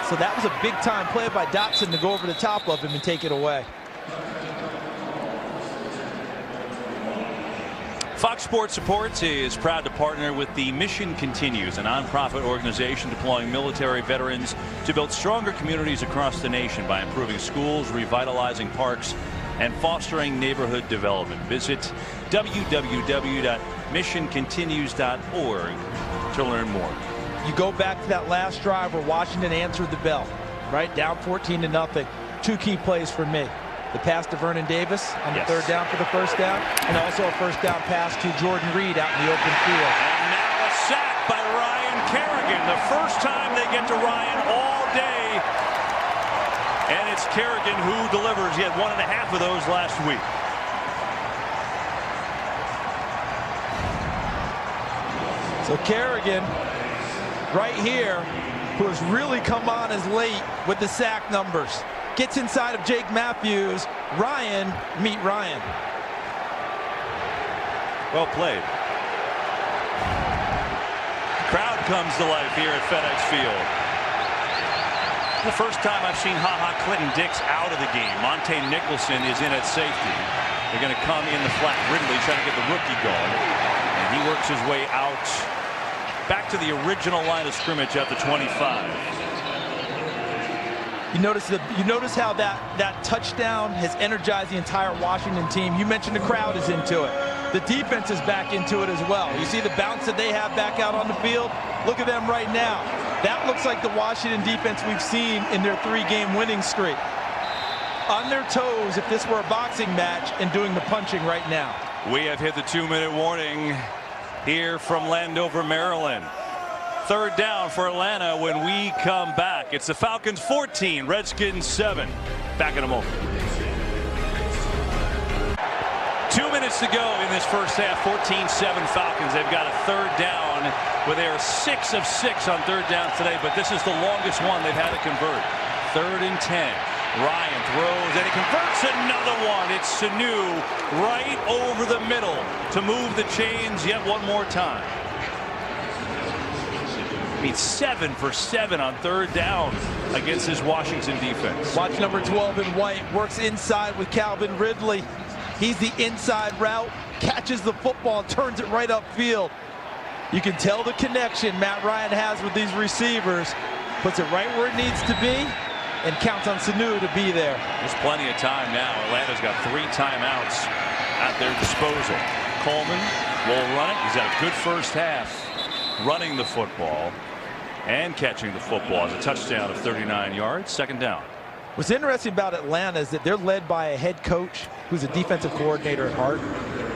So that was a big-time play by Doctson to go over the top of him and take it away. Fox Sports Supports is proud to partner with the Mission Continues, a nonprofit organization deploying military veterans to build stronger communities across the nation by improving schools, revitalizing parks, and fostering neighborhood development. Visit www.missioncontinues.org to learn more. You go back to that last drive where Washington answered the bell, right? Down 14-0. 2 key plays for me. The pass to Vernon Davis on the third down for the first down, and also a first down pass to Jordan Reed out in the open field. And now a sack by Ryan Kerrigan. The first time they get to Ryan all day. And it's Kerrigan who delivers. He had 1.5 of those last week. So Kerrigan, right here, who has really come on as late with the sack numbers. Gets inside of Jake Matthews. Ryan, meet Ryan. Well played. Crowd comes to life here at FedEx Field. The first time I've seen Clinton Dix out of the game. Monte Nicholson is in at safety. They're going to come in the flat. Ridley trying to get the rookie going. And he works his way out back to the original line of scrimmage at the 25. You notice how that touchdown has energized the entire Washington team. You mentioned the crowd is into it. The defense is back into it as well. You see the bounce that they have back out on the field? Look at them right now. That looks like the Washington defense we've seen in their 3-game winning streak. On their toes if this were a boxing match, and doing the punching right now. We have hit the 2-minute warning here from Landover, Maryland. Third down for Atlanta when we come back. It's the Falcons 14, Redskins 7. Back in a moment. 2 minutes to go in this first half. 14-7 Falcons. They've got a third down where they are 6 of 6 on third down today, but this is the longest one they've had to convert. 3rd and 10. Ryan throws and he converts another one. It's Sanu right over the middle to move the chains yet one more time. I mean, 7 for 7 on third down against this Washington defense. Watch number 12 in white. Works inside with Calvin Ridley. He's the inside route. Catches the football. Turns it right upfield. You can tell the connection Matt Ryan has with these receivers. Puts it right where it needs to be. And counts on Sanu to be there. There's plenty of time now. Atlanta's got 3 timeouts at their disposal. Coleman will run it. He's had a good first half running the football. and catching the football as a touchdown of 39 yards. Second down. What's interesting about Atlanta is that they're led by a head coach who's a defensive coordinator at heart.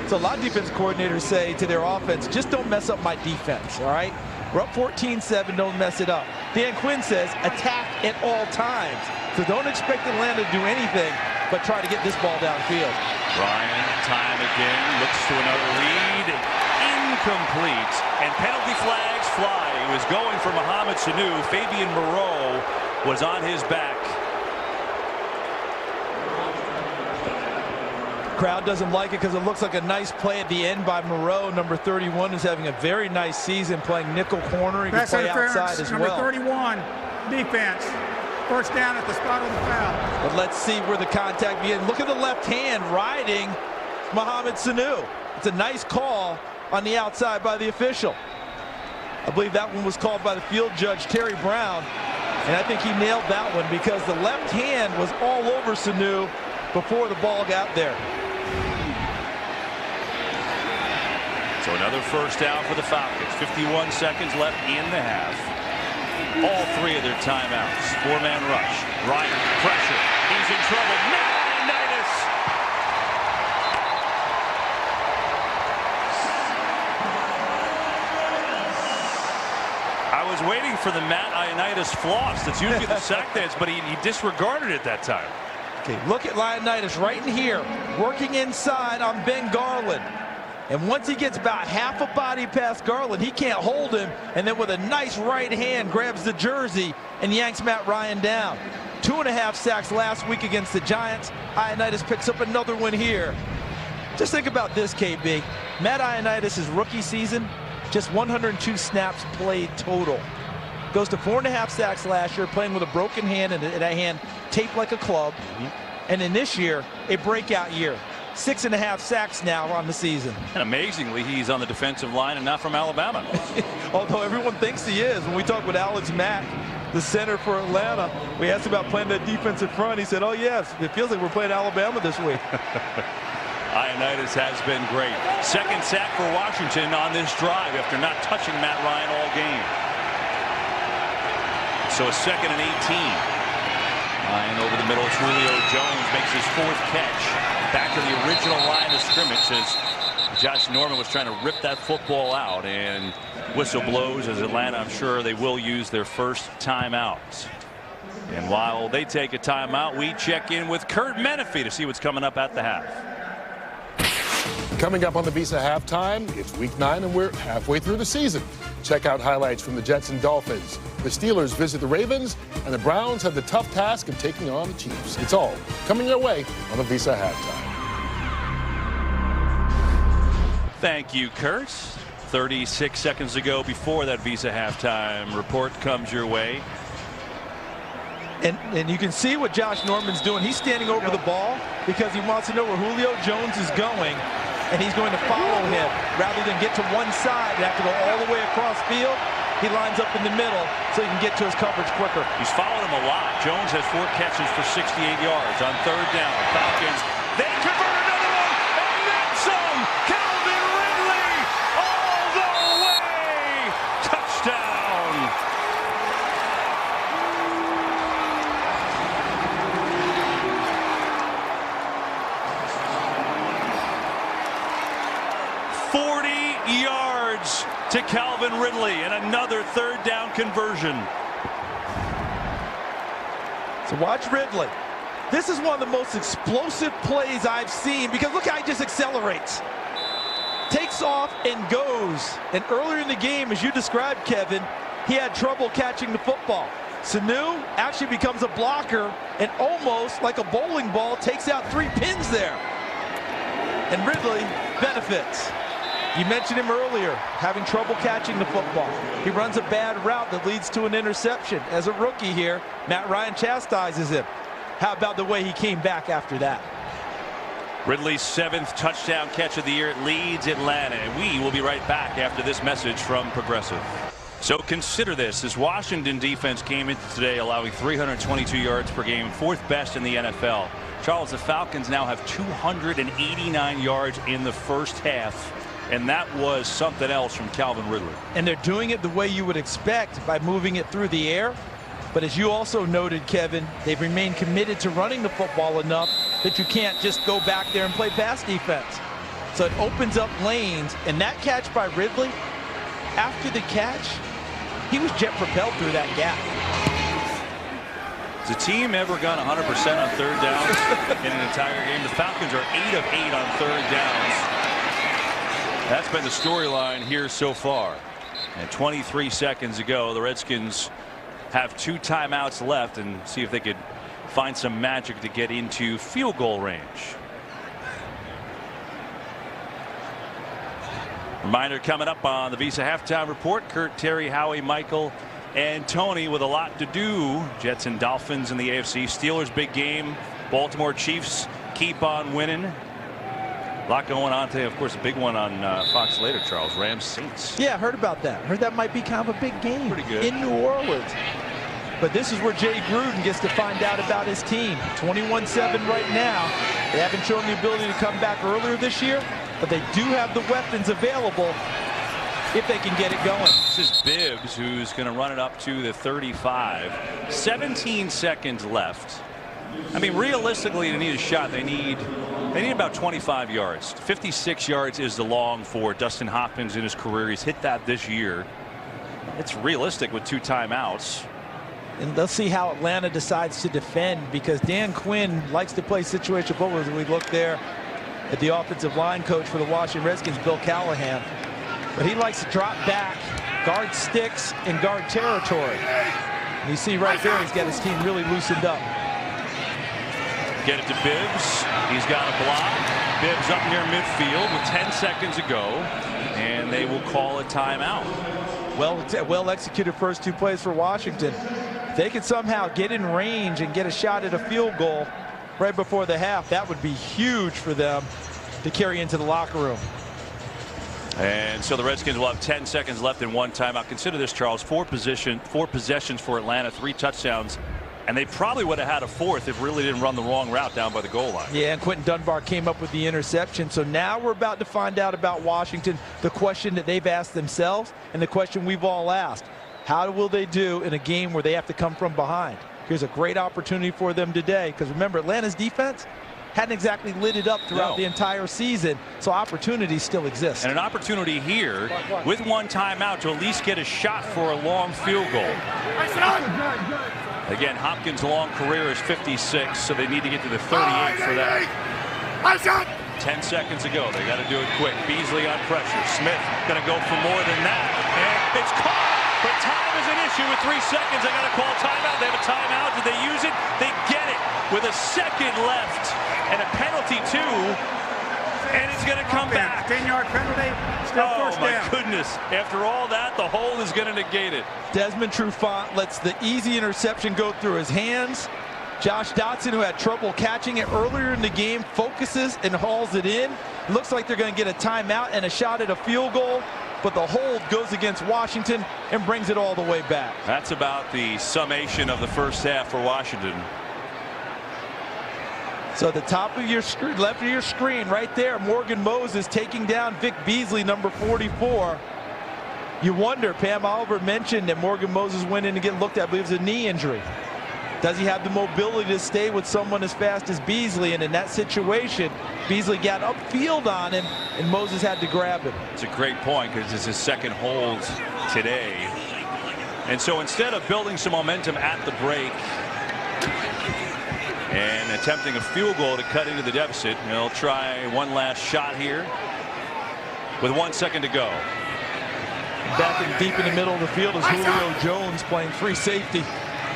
So a lot of defense coordinators say to their offense, just don't mess up my defense, all right? We're up 14-7, don't mess it up. Dan Quinn says attack at all times. So don't expect Atlanta to do anything but try to get this ball downfield. Ryan, time again, looks to another lead. Incomplete. And penalty flags fly. He was going for Mohamed Sanu. Fabian Moreau was on his back. Crowd doesn't like it because it looks like a nice play at the end by Moreau. Number 31 is having a very nice season playing nickel corner. He can play outside as number well. Number 31, defense. First down at the spot of the foul. But let's see where the contact begins. Look at the left hand riding Mohamed Sanu. It's a nice call on the outside by the official. I believe that one was called by the field judge, Terry Brown. And I think he nailed that one because the left hand was all over Sanu before the ball got there. So another first down for the Falcons. 51 seconds left in the half. All three of their timeouts. Four-man rush. Ryan, pressure. He's in trouble. Matt Ioannidis. I was waiting for the Matt Ioannidis floss. That's usually the sack dance, but he disregarded it that time. Okay, look at Ioannidis right in here, working inside on Ben Garland. And once he gets about half a body past Garland, he can't hold him. And then with a nice right hand, grabs the jersey and yanks Matt Ryan down. 2.5 sacks last week against the Giants. Ioannidis picks up another one here. Just think about this, KB. Matt Ioannidis' rookie season, just 102 snaps played total. Goes to 4.5 sacks last year, playing with a broken hand and a hand taped like a club. And in this year, a breakout year. 6.5 sacks now on the season. And amazingly, he's on the defensive line and not from Alabama. Although everyone thinks he is. When we talk with Alex Mack, the center for Atlanta, we asked about playing that defensive front. He said, oh, yes, it feels like we're playing Alabama this week. Ioannidis has been great. Second sack for Washington on this drive after not touching Matt Ryan all game. So a 2nd and 18. Ryan over the middle. It's Julio Jones makes his 4th catch. Back to the original line of scrimmage as Josh Norman was trying to rip that football out, and whistle blows as Atlanta, I'm sure they will use their first timeout. And while they take a timeout, we check in with Curt Menefee to see what's coming up at the half. Coming up on the Visa Halftime, it's week 9 and we're halfway through the season. Check out highlights from the Jets and Dolphins. The Steelers visit the Ravens, and the Browns have the tough task of taking on the Chiefs. It's all coming your way on the Visa Halftime. Thank you, Curt. 36 seconds to go before that Visa Halftime report comes your way. And you can see what Josh Norman's doing. He's standing over the ball because he wants to know where Julio Jones is going, and he's going to follow him rather than get to one side and have to go all the way across field. He lines up in the middle so he can get to his coverage quicker. He's followed him a lot. Jones has 4 catches for 68 yards on 3rd down. Falcons, they convert another one, and then some. Calvin Ridley all the way. Touchdown. Yards to Calvin Ridley and another 3rd down conversion. So watch Ridley. This is one of the most explosive plays I've seen because look how he just accelerates. Takes off and goes. And earlier in the game, as you described, Kevin, he had trouble catching the football. Sanu actually becomes a blocker and almost like a bowling ball takes out 3 pins there. And Ridley benefits. You mentioned him earlier, having trouble catching the football. He runs a bad route that leads to an interception. As a rookie here, Matt Ryan chastises him. How about the way he came back after that? Ridley's 7th touchdown catch of the year. It leads Atlanta. And we will be right back after this message from Progressive. So consider this Washington defense came into today allowing 322 yards per game, 4th best in the NFL. Charles, the Falcons now have 289 yards in the first half. and that was something else from Calvin Ridley. And they're doing it the way you would expect, by moving it through the air. But as you also noted, Kevin, they've remained committed to running the football enough that you can't just go back there and play pass defense. So it opens up lanes, and that catch by Ridley, after the catch, he was jet propelled through that gap. Has the team ever gone 100% on third downs in an entire game? The Falcons are 8 of 8 on third downs. That's been the storyline here so far. And 23 seconds ago, the Redskins have 2 timeouts left, and see if they could find some magic to get into field goal range. Reminder coming up on the Visa Halftime Report. Kurt, Terry, Howie, Michael, and Tony with a lot to do. Jets and Dolphins in the AFC. Steelers big game. Baltimore Chiefs keep on winning. A lot going on today. Of course, a big one on Fox later, Charles. Rams Saints. Yeah, I heard about that. Heard that might be kind of a big game. Pretty good. In New Orleans. But this is where Jay Gruden gets to find out about his team. 21-7 right now. They haven't shown the ability to come back earlier this year, but they do have the weapons available if they can get it going. This is Bibbs, who's going to run it up to the 35. 17 seconds left. I mean, realistically, to need a shot, they need about 25 yards. 56 yards is the long for Dustin Hopkins in his career. He's hit that this year. It's realistic with 2 timeouts. And let's see how Atlanta decides to defend, because Dan Quinn likes to play situational football. As we look there at the offensive line coach for the Washington Redskins, Bill Callahan. But he likes to drop back, guard sticks, and guard territory. And you see right there, he's got his team really loosened up. Get it to Bibbs. He's got a block. Bibbs up near midfield with 10 seconds to go, and they will call a timeout. Well executed first 2 plays for Washington. If they could somehow get in range and get a shot at a field goal right before the half, that would be huge for them to carry into the locker room. And so the Redskins will have 10 seconds left in 1 timeout. Consider this, Charles. 4 possessions for Atlanta, 3 touchdowns. And they probably would have had a 4th if really didn't run the wrong route down by the goal line. Yeah, and Quentin Dunbar came up with the interception. So now we're about to find out about Washington, the question that they've asked themselves and the question we've all asked. How will they do in a game where they have to come from behind? Here's a great opportunity for them today, because remember, Atlanta's defense hadn't exactly lit it up throughout the entire season, so opportunities still exist. And an opportunity here with 1 timeout to at least get a shot for a long field goal. Again, Hopkins' long career is 56, so they need to get to the 38 for that. 10 seconds to go. They got to do it quick. Beasley on pressure. Smith going to go for more than that. And it's caught. But time is an issue with 3 seconds. They got to call timeout. They have a timeout. Did they use it? They get it with a second left and a penalty too. And it's going to come back. 10-yard penalty. Still first down. Oh my goodness! After all that, the hold is going to negate it. Desmond Trufant lets the easy interception go through his hands. Josh Dotson, who had trouble catching it earlier in the game, focuses and hauls it in. Looks like they're going to get a timeout and a shot at a field goal, but the hold goes against Washington and brings it all the way back. That's about the summation of the first half for Washington. So the top of your screen, left of your screen right there, Morgan Moses taking down Vic Beasley, number 44. You wonder, Pam Oliver mentioned that Morgan Moses went in to get looked at, I believe it was a knee injury. Does he have the mobility to stay with someone as fast as Beasley? And in that situation, Beasley got upfield on him, and Moses had to grab him. It's a great point, because it's his second hold today. And so instead of building some momentum at the break and attempting a field goal to cut into the deficit, they'll try one last shot here with 1 second to go. Back in deep in the middle of the field is Julio Jones playing free safety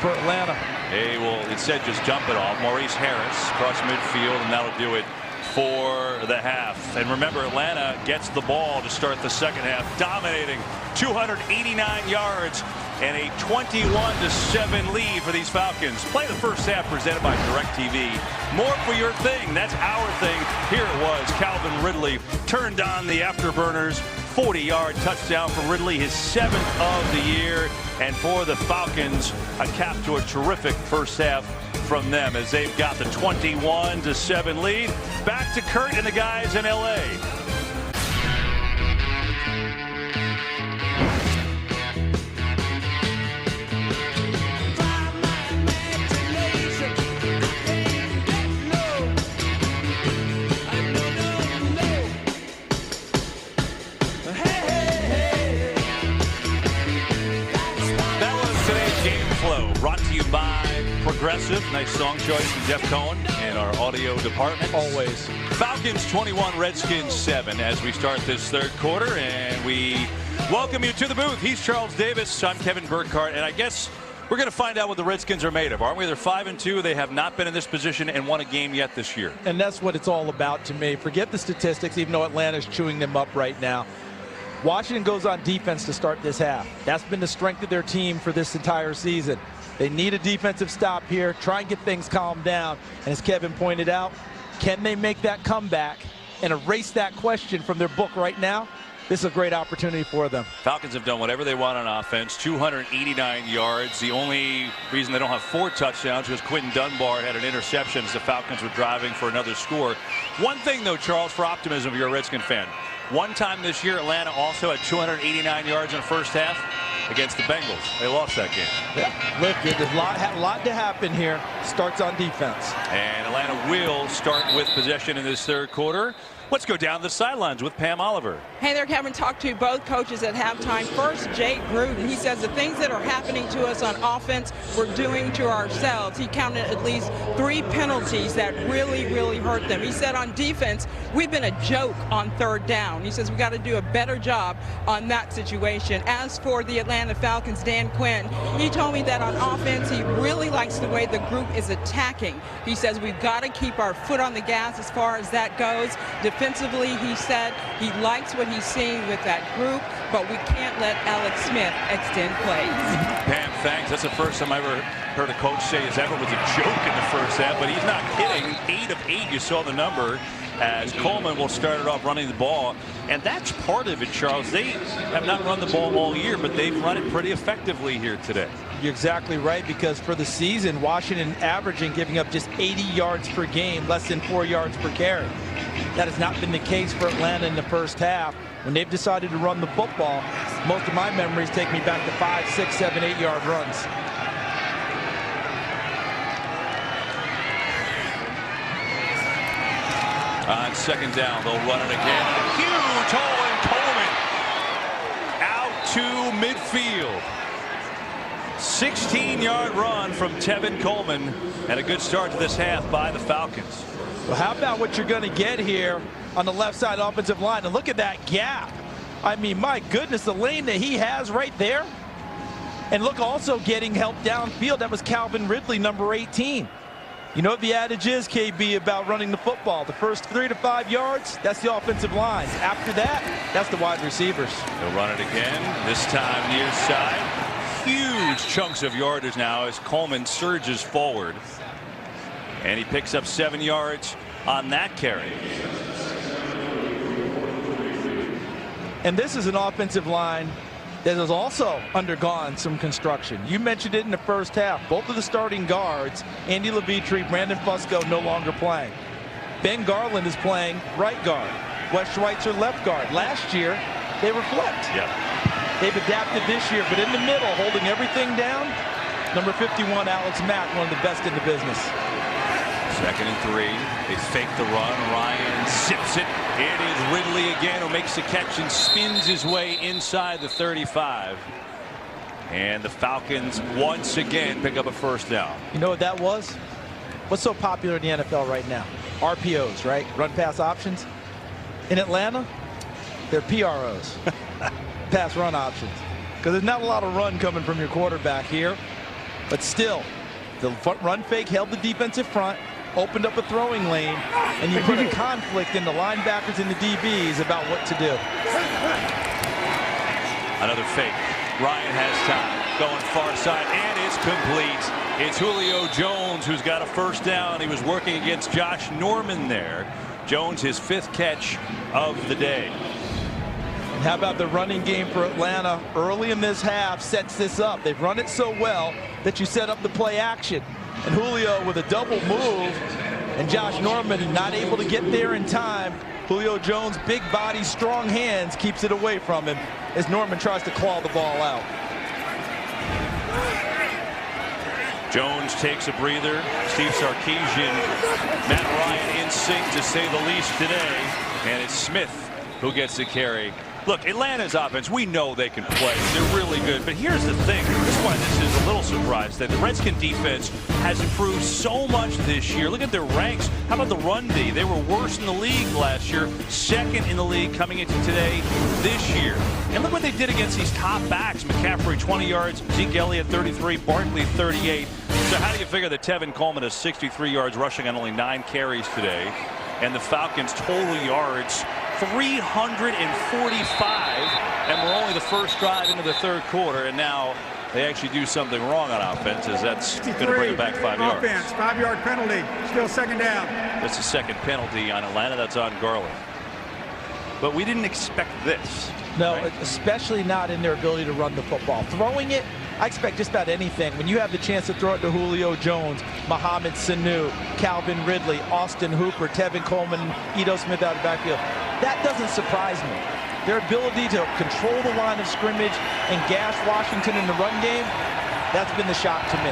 for Atlanta. They will instead just jump it off. Maurice Harris across midfield, and that'll do it for the half. And remember, Atlanta gets the ball to start the second half, dominating 289 yards and a 21-7 lead for these Falcons. Play the first half presented by DirecTV. More for your thing. That's our thing. Here it was. Calvin Ridley turned on the afterburners. 40-yard touchdown for Ridley, his 7th of the year. And for the Falcons, a cap to a terrific first half from them as they've got the 21-7 lead. Back to Kurt and the guys in L.A. Joseph. Nice song choice from Jeff Cohen in our audio department. Always. Falcons 21, Redskins 7 as we start this third quarter, and we welcome you to the booth. He's Charles Davis. I'm Kevin Burkhardt, and I guess we're going to find out what the Redskins are made of, aren't we? They're 5-2. They have not been in this position and won a game yet this year. And that's what it's all about to me. Forget the statistics, even though Atlanta's chewing them up right now. Washington goes on defense to start this half. That's been the strength of their team for this entire season. They need a defensive stop here, try and get things calmed down. And as Kevin pointed out, can they make that comeback and erase that question from their book right now? This is a great opportunity for them. Falcons have done whatever they want on offense. 289 yards. The only reason they don't have 4 touchdowns was Quinton Dunbar had an interception as the Falcons were driving for another score. One thing, though, Charles, for optimism, if you're a Redskin fan. One time this year, Atlanta also had 289 yards in the first half against the Bengals. They lost that game. Yeah, look, there's a lot to happen here. Starts on defense. And Atlanta will start with possession in this third quarter. Let's go down the sidelines with Pam Oliver. Hey there, Kevin. Talked to both coaches at halftime. First, Jay Gruden. He says the things that are happening to us on offense, we're doing to ourselves. He counted at least 3 penalties that really, really hurt them. He said on defense, we've been a joke on third down. He says we got to do a better job on that situation. As for the Atlanta Falcons, Dan Quinn, he told me that on offense, he really likes the way the group is attacking. He says we've got to keep our foot on the gas as far as that goes. Defensively, he said he likes what he's seeing with that group, but we can't let Alex Smith extend plays. Pam, thanks. That's the first time I ever heard a coach say his effort was a joke in the first half, but he's not kidding. 8 of 8, you saw the number, as Coleman will start it off running the ball. And that's part of it, Charles. They have not run the ball all year, but they've run it pretty effectively here today. You're exactly right, because for the season, Washington averaging giving up just 80 yards per game, less than 4 yards per carry. That has not been the case for Atlanta in the first half. When they've decided to run the football, most of my memories take me back to 5, 6, 7, 8 yard runs. On second down, they'll run it again. Huge hole in Coleman. Out to midfield. 16-yard run from Tevin Coleman, and a good start to this half by the Falcons. Well, how about what you're going to get here on the left side offensive line? And look at that gap. I mean, my goodness, the lane that he has right there. And look, also getting help downfield. That was Calvin Ridley, number 18. You know what the adage is, KB, about running the football? The first 3 to 5 yards, that's the offensive line. After that, that's the wide receivers. They'll run it again, this time near side. Huge chunks of yardage now as Coleman surges forward. And he picks up 7 yards on that carry. And this is an offensive line that has also undergone some construction. You mentioned it in the first half. Both of the starting guards, Andy Levitre, Brandon Fusco, no longer playing. Ben Garland is playing right guard. Wes Schweitzer left guard. Last year, they were flipped. Yep. They've adapted this year, but in the middle, holding everything down, number 51, Alex Mack, one of the best in the business. 2nd and 3. They fake the run. Ryan zips it. It is Ridley again who makes the catch and spins his way inside the 35. And the Falcons once again pick up a first down. You know what that was? What's so popular in the NFL right now? RPOs, right? Run pass options. In Atlanta, they're PROs. Pass run options. Because there's not a lot of run coming from your quarterback here. But still, the run fake held the defensive front, opened up a throwing lane, and you put a conflict in the linebackers and the DBs about what to do. Another fake. Ryan has time. Going far side, and it's complete. It's Julio Jones who's got a first down. He was working against Josh Norman there. Jones, his 5th catch of the day. And how about the running game for Atlanta early in this half sets this up. They've run it so well that you set up the play action. And Julio with a double move, and Josh Norman not able to get there in time. Julio Jones, big body, strong hands, keeps it away from him as Norman tries to claw the ball out. Jones takes a breather. Steve Sarkisian, Matt Ryan in sync to say the least today. And it's Smith who gets the carry. Look, Atlanta's offense, we know they can play. They're really good. But here's the thing. This is why this is a little surprised that the Redskin defense has improved so much this year. Look at their ranks. How about the run D? They were worse in the league last year, second in the league coming into today this year. And look what they did against these top backs. McCaffrey, 20 yards. Zeke Elliott, 33. Barkley, 38. So how do you figure that Tevin Coleman has 63 yards rushing on only 9 carries today? And the Falcons' total yards, 345, and we're only the first drive into the third quarter, and now they actually do something wrong on offense, as that's going to bring it back 5 yards. Offense, 5-yard penalty, still second down. That's the second penalty on Atlanta. That's on Garland. But we didn't expect this. No, right? Especially not in their ability to run the football. Throwing it, I expect just about anything. When you have the chance to throw it to Julio Jones, Mohamed Sanu, Calvin Ridley, Austin Hooper, Tevin Coleman, Ito Smith out of the backfield, that doesn't surprise me. Their ability to control the line of scrimmage and gash Washington in the run game, that's been the shock to me.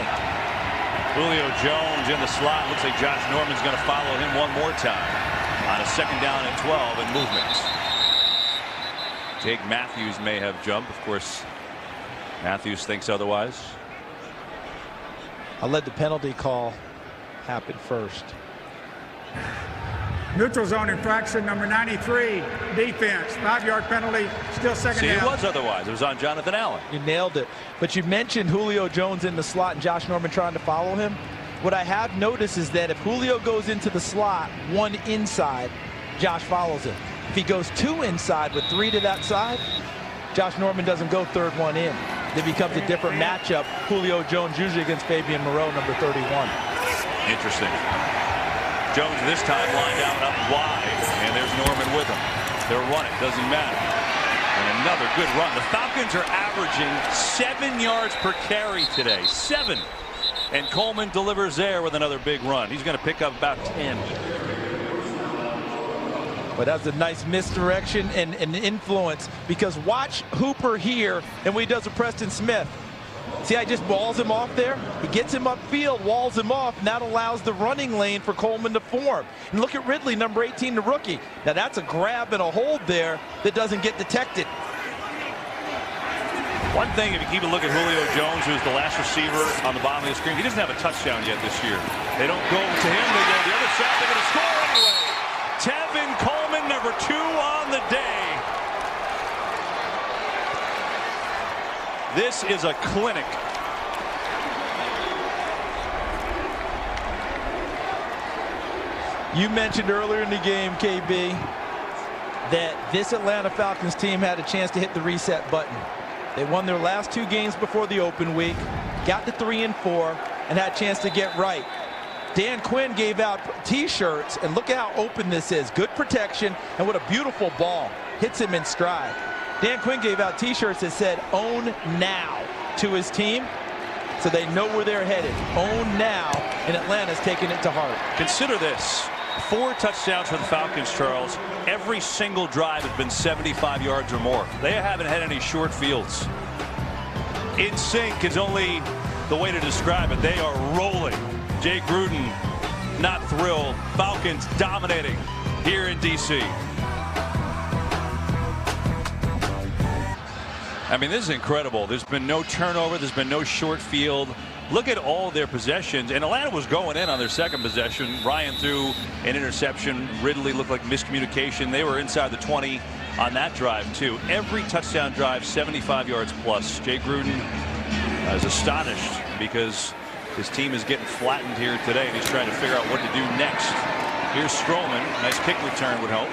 Julio Jones in the slot. Looks like Josh Norman's going to follow him one more time on a second down and 12 in movements. Jake Matthews may have jumped. Of course, Matthews thinks otherwise. I'll let the penalty call happen first. Neutral zone infraction, number 93, defense. 5-yard penalty, still second See, down. it was otherwise. It was on Jonathan Allen. You nailed it. But you mentioned Julio Jones in the slot and Josh Norman trying to follow him. What I have noticed is that if Julio goes into the slot, 1 inside, Josh follows him. If he goes 2 inside with 3 to that side, Josh Norman doesn't go third one in. It becomes a different matchup. Julio Jones usually against Fabian Moreau, number 31. Interesting. Jones this time lined out up wide, and there's Norman with him. They'll run it, doesn't matter. And another good run. The Falcons are averaging 7 yards per carry today. 7. And Coleman delivers there with another big run. He's going to pick up about 10. But that's a nice misdirection and influence, because watch Hooper here and what he does with Preston Smith. See, I just walls him off there. He gets him upfield, walls him off, and that allows the running lane for Coleman to form. And look at Ridley, number 18, the rookie. Now that's a grab and a hold there that doesn't get detected. One thing, if you keep a look at Julio Jones, who's the last receiver on the bottom of the screen, he doesn't have a touchdown yet this year. They don't go to him, they go to the other side, they're going to score anyway. Tevin Coleman, number 2 on the day. This is a clinic. You mentioned earlier in the game, KB, that this Atlanta Falcons team had a chance to hit the reset button. They won their last 2 games before the open week, got to 3 and 4, and had a chance to get right. Dan Quinn gave out T-shirts, and look at how open this is. Good protection, and what a beautiful ball. Hits him in stride. Dan Quinn gave out T-shirts that said, "Own now," to his team, so they know where they're headed. Own now, and Atlanta's taking it to heart. Consider this. 4 touchdowns for the Falcons, Charles. Every single drive has been 75 yards or more. They haven't had any short fields. In sync is only the way to describe it. They are rolling. Jay Gruden not thrilled. Falcons dominating here in D.C. I mean, this is incredible. There's been no turnover. There's been no short field. Look at all their possessions. And Atlanta was going in on their second possession. Ryan threw an interception. Ridley looked like miscommunication. They were inside the 20 on that drive, too. Every touchdown drive, 75 yards plus. Jay Gruden is astonished because his team is getting flattened here today, and he's trying to figure out what to do next. Here's Strowman. Nice kick return would help.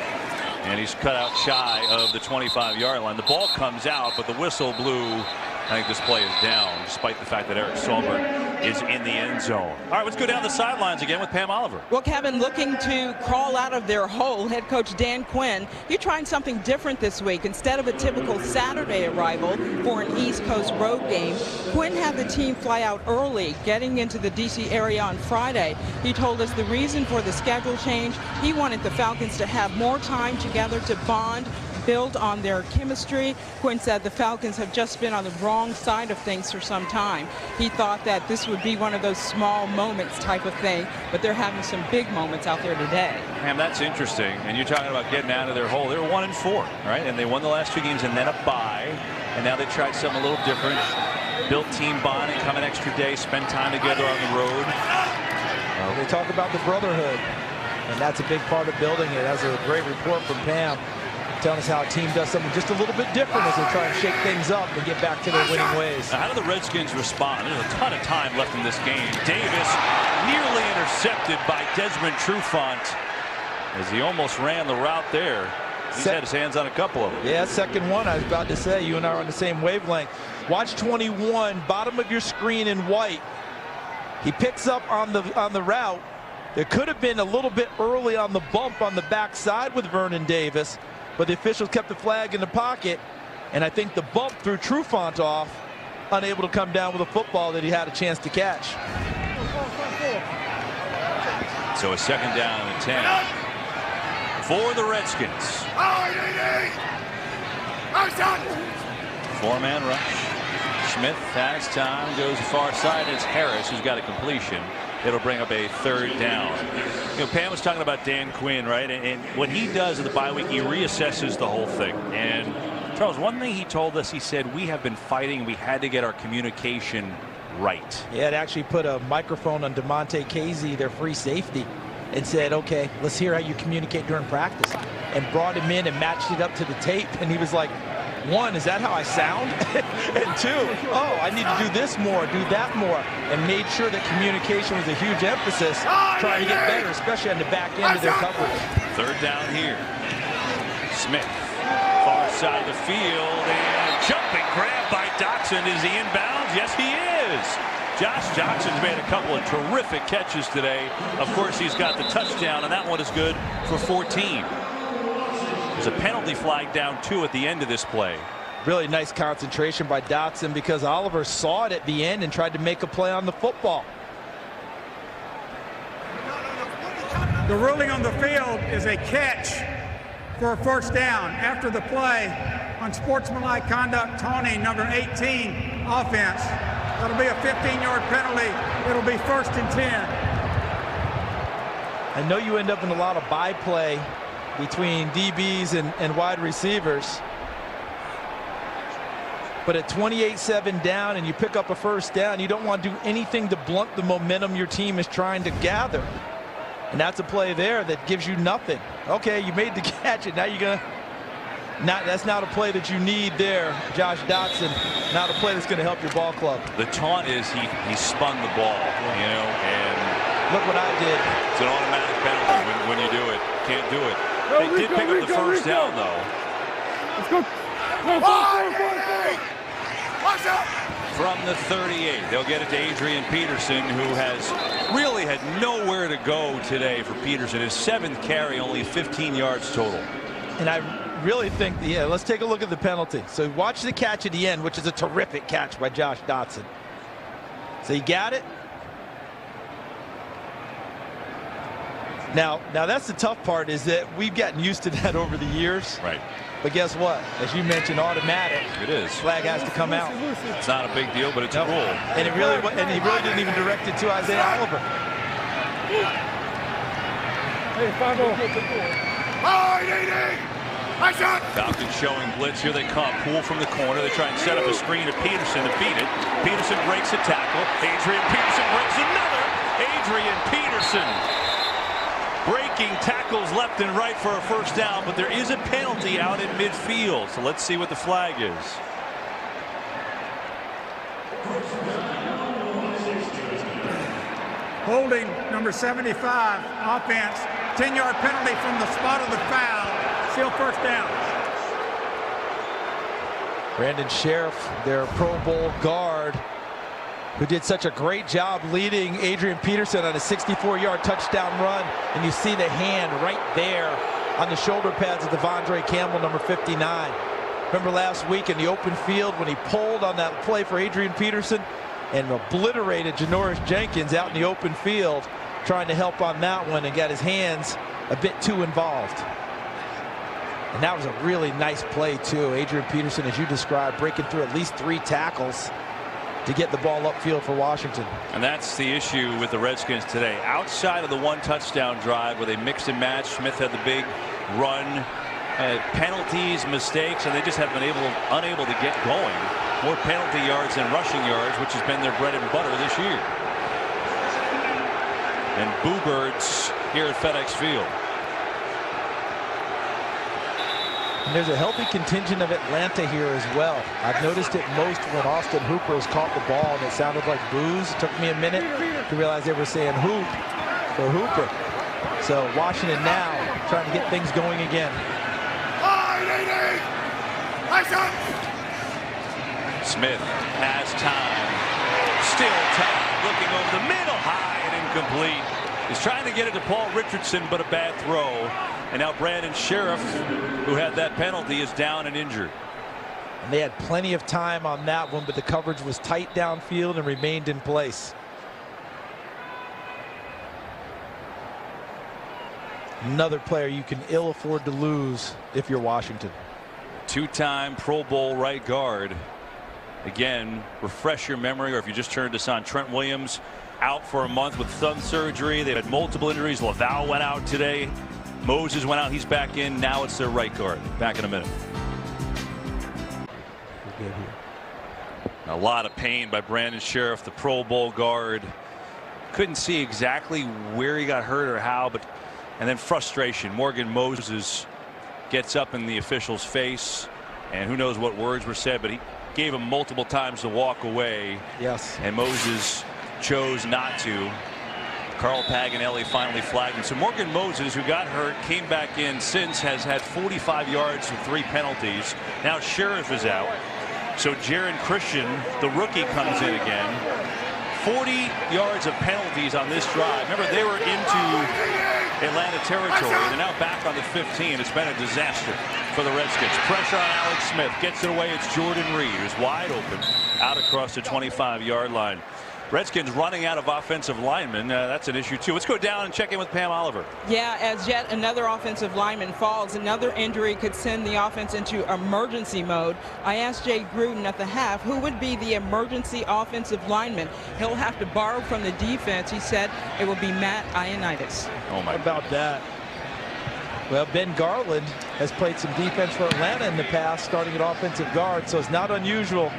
And he's cut out shy of the 25-yard line. The ball comes out, but the whistle blew. I think this play is down, despite the fact that Eric Saulberg is in the end zone. All right, let's go down the sidelines again with Pam Oliver. Well, Kevin, looking to crawl out of their hole, head coach Dan Quinn, you're trying something different this week. Instead of a typical Saturday arrival for an East Coast road game, Quinn had the team fly out early, getting into the D.C. area on Friday. He told us the reason for the schedule change, he wanted the Falcons to have more time together to bond, build on their chemistry. Quinn said the Falcons have just been on the wrong side of things for some time. He thought that this would be one of those small moments type of thing, but they're having some big moments out there today. Man, that's interesting. And you're talking about getting out of their hole. They were 1-4, right? And they won the last 2 games and then a bye. And now they tried something a little different. Built team bonding, come an extra day, spend time together on the road. They talk about the brotherhood, and that's a big part of building it. That's a great report from Pam, telling us how a team does something just a little bit different as they try and shake things up and get back to their winning ways. Now, how do the Redskins respond? There's a ton of time left in this game. Davis nearly intercepted by Desmond Trufant as he almost ran the route there. He's had his hands on a couple of them. Yeah, second one. I was about to say, you and I are on the same wavelength. Watch 21, bottom of your screen in white. He picks up on the route. There could have been a little bit early on the bump on the backside with Vernon Davis, but the officials kept the flag in the pocket, and I think the bump threw Trufant off, unable to come down with a football that he had a chance to catch. So a second down and 10 for the Redskins. 4-man rush. Smith has time, goes far side. It's Harris who's got a completion. It'll bring up a third down. You know, Pam was talking about Dan Quinn, right? And what he does in the bye week, he reassesses the whole thing. And Charles, one thing he told us, he said, we have been fighting. We had to get our communication right. Yeah, it actually put a microphone on DeMonte Casey, their free safety, and said, okay, let's hear how you communicate during practice. And brought him in and matched it up to the tape. And he was like, 1, is that how I sound? And 2, oh, I need to do this more, do that more, and made sure that communication was a huge emphasis, trying to get better, especially on the back end of their coverage. Third down here. Smith, far side of the field, and jumping grab by Dotson. Is he inbounds? Yes, he is. Josh Jackson's made a couple of terrific catches today. Of course, he's got the touchdown, and that one is good for 14. There's a penalty flag down 2 at the end of this play. Really nice concentration by Dotson, because Oliver saw it at the end and tried to make a play on the football. The ruling on the field is a catch for a first down. After the play, unsportsmanlike conduct, taunting, number 18, offense. That'll be a 15-yard penalty. It'll be 1st and 10. I know you end up in a lot of byplay between DBs and wide receivers, but at 28-7 down and you pick up a first down, you don't want to do anything to blunt the momentum your team is trying to gather. And that's a play there that gives you nothing. Okay, you made the catch, and now you're gonna that's not a play that you need there, Josh Dotson. Not a play that's going to help your ball club. The taunt is he spun the ball, you know, and look what I did. It's an automatic penalty when you do it. Can't do it. They did pick up the first down, though. Let's go. Watch out! From the 38, they'll get it to Adrian Peterson, who has really had nowhere to go today for Peterson. His 7th carry, only 15 yards total. And I really think, yeah, let's take a look at the penalty. So watch the catch at the end, which is a terrific catch by Josh Dotson. So he got it. Now that's the tough part, is that we've gotten used to that over the years. Right. But guess what? As you mentioned, automatic. It is. Flag has to come out. It's not a big deal, but it's a rule. And he really didn't even direct it to Isaiah Oliver. Hey, 5-0. Falcons showing blitz. Here they come. Poole from the corner. They try and set up a screen to Peterson to beat it. Peterson breaks a tackle. Adrian Peterson breaks another. Adrian Peterson breaking tackles left and right for a first down, but there is a penalty out in midfield. So let's see what the flag is. Holding, number 75, offense. 10-yard penalty from the spot of the foul. Still first down. Brandon Sheriff, their Pro Bowl guard, who did such a great job leading Adrian Peterson on a 64-yard touchdown run. And you see the hand right there on the shoulder pads of Devondre Campbell, number 59. Remember last week in the open field when he pulled on that play for Adrian Peterson and obliterated Janoris Jenkins out in the open field, trying to help on that one, and got his hands a bit too involved. And that was a really nice play, too. Adrian Peterson, as you described, breaking through at least 3 tackles to get the ball upfield for Washington. And that's the issue with the Redskins today. Outside of the 1 touchdown drive where they mixed and matched, Smith had the big run, penalties, mistakes, and they just have been unable to get going. More penalty yards than rushing yards, which has been their bread and butter this year. And Boo Birds here at FedEx Field. And there's a healthy contingent of Atlanta here as well. I've noticed it most when Austin Hooper has caught the ball and it sounded like boos. It took me a minute to realize they were saying hoop for Hooper. So Washington now trying to get things going again. Smith has time. Still tight. Looking over the middle. High and incomplete. He's trying to get it to Paul Richardson, but a bad throw. And now Brandon Sheriff, who had that penalty, is down and injured. And they had plenty of time on that one, but the coverage was tight downfield and remained in place. Another player you can ill afford to lose if you're Washington. 2-time Pro Bowl right guard. Again, refresh your memory, or if you just turned this on, Trent Williams out for a month with thumb surgery. They've had multiple injuries. Laval went out today. Moses went out. He's back in. Now it's their right guard. Back in a minute. A lot of pain by Brandon Sheriff, the Pro Bowl guard. Couldn't see exactly where he got hurt or how, and then frustration. Morgan Moses gets up in the official's face, and who knows what words were said, but he gave him multiple times to walk away. Yes. And Moses chose not to. Carl Paganelli finally flagged him. So Morgan Moses, who got hurt, came back in since, has had 45 yards with 3 penalties. Now Sheriff is out. So Jaron Christian, the rookie, comes in again. 40 yards of penalties on this drive. Remember, they were into Atlanta territory. They're now back on the 15. It's been a disaster for the Redskins. Pressure on Alex Smith. Gets it away. It's Jordan Reed, who's wide open out across the 25-yard line. Redskins running out of offensive linemen. That's an issue, too. Let's go down and check in with Pam Oliver. Yeah, as yet another offensive lineman falls, another injury could send the offense into emergency mode. I asked Jay Gruden at the half who would be the emergency offensive lineman. He'll have to borrow from the defense. He said it will be Matt Ioannidis. Oh, my. How about that? Well, Ben Garland has played some defense for Atlanta in the past, starting at offensive guard, so it's not unusual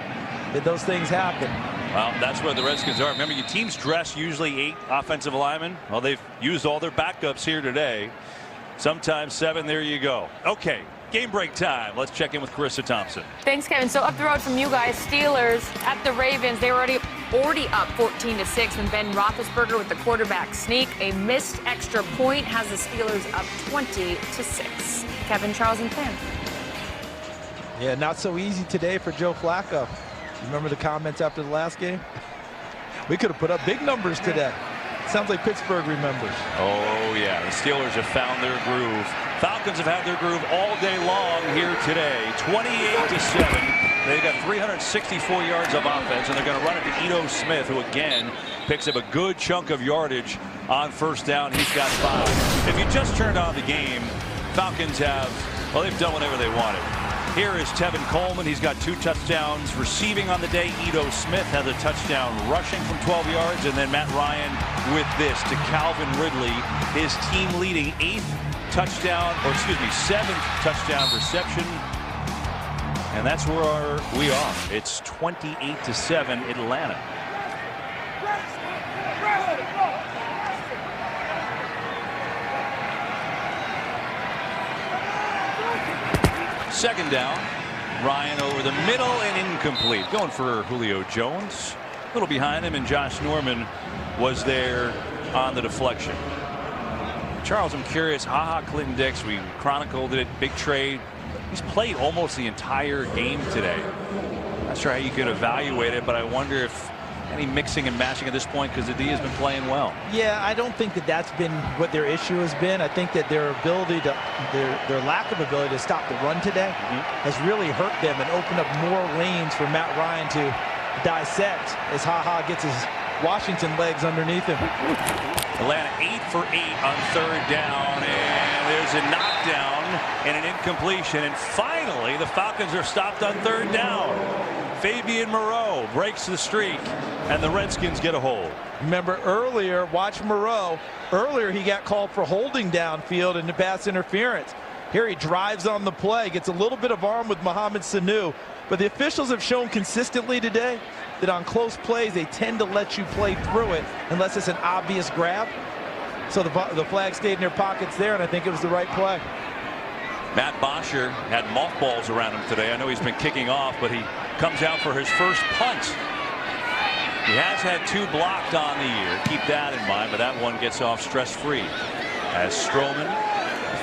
that those things happen. Well, that's where the Redskins are. Remember, your teams dress usually 8 offensive linemen. Well, they've used all their backups here today. Sometimes 7. There you go. Okay, game break time. Let's check in with Carissa Thompson. Thanks, Kevin. So up the road from you guys, Steelers at the Ravens. They were already up 14-6 when Ben Roethlisberger with the quarterback sneak. A missed extra point has the Steelers up 20-6. Kevin, Charles, and Pam. Yeah, not so easy today for Joe Flacco. Remember the comments after the last game? We could have put up big numbers today. Sounds like Pittsburgh remembers. Oh, yeah. The Steelers have found their groove. Falcons have had their groove all day long here today. 28-7. They've got 364 yards of offense, and they're going to run it to Ito Smith, who again picks up a good chunk of yardage on first down. He's got 5. If you just turned on the game, Falcons have, well, they've done whatever they wanted. Here is Tevin Coleman. He's got 2 touchdowns receiving on the day. Ito Smith has a touchdown rushing from 12 yards. And then Matt Ryan with this to Calvin Ridley, his team leading 7th touchdown reception. And that's where we are. It's 28-7 Atlanta. Second down. Ryan over the middle and incomplete. Going for Julio Jones. A little behind him, and Josh Norman was there on the deflection. Charles, I'm curious. Clinton Dix, we chronicled it. Big trade. He's played almost the entire game today. Not sure how you could evaluate it, but I wonder if any mixing and matching at this point, because the D has been playing well. Yeah, I don't think that that's been what their issue has been. I think that their ability to, their lack of ability to stop the run today has really hurt them and opened up more lanes for Matt Ryan to dissect as gets his Washington legs underneath him. Atlanta 8 for 8 on 3rd down, and And there's a knockdown and an incompletion. And finally, the Falcons are stopped on 3rd down. Fabian Moreau breaks the streak, and the Redskins get a hold. Remember earlier, watch Moreau. Earlier, he got called for holding downfield and the pass interference. Here he drives on the play, gets a little bit of arm with Mohamed Sanu. But the officials have shown consistently today that on close plays, they tend to let you play through it unless it's an obvious grab. So the flag stayed in their pockets there, and I think it was the right play. Matt Bosher had mothballs around him today. I know he's been kicking off, but he comes out for his first punt. He has had 2 blocked on the year. Keep that in mind, but that one gets off stress-free. As Stroman,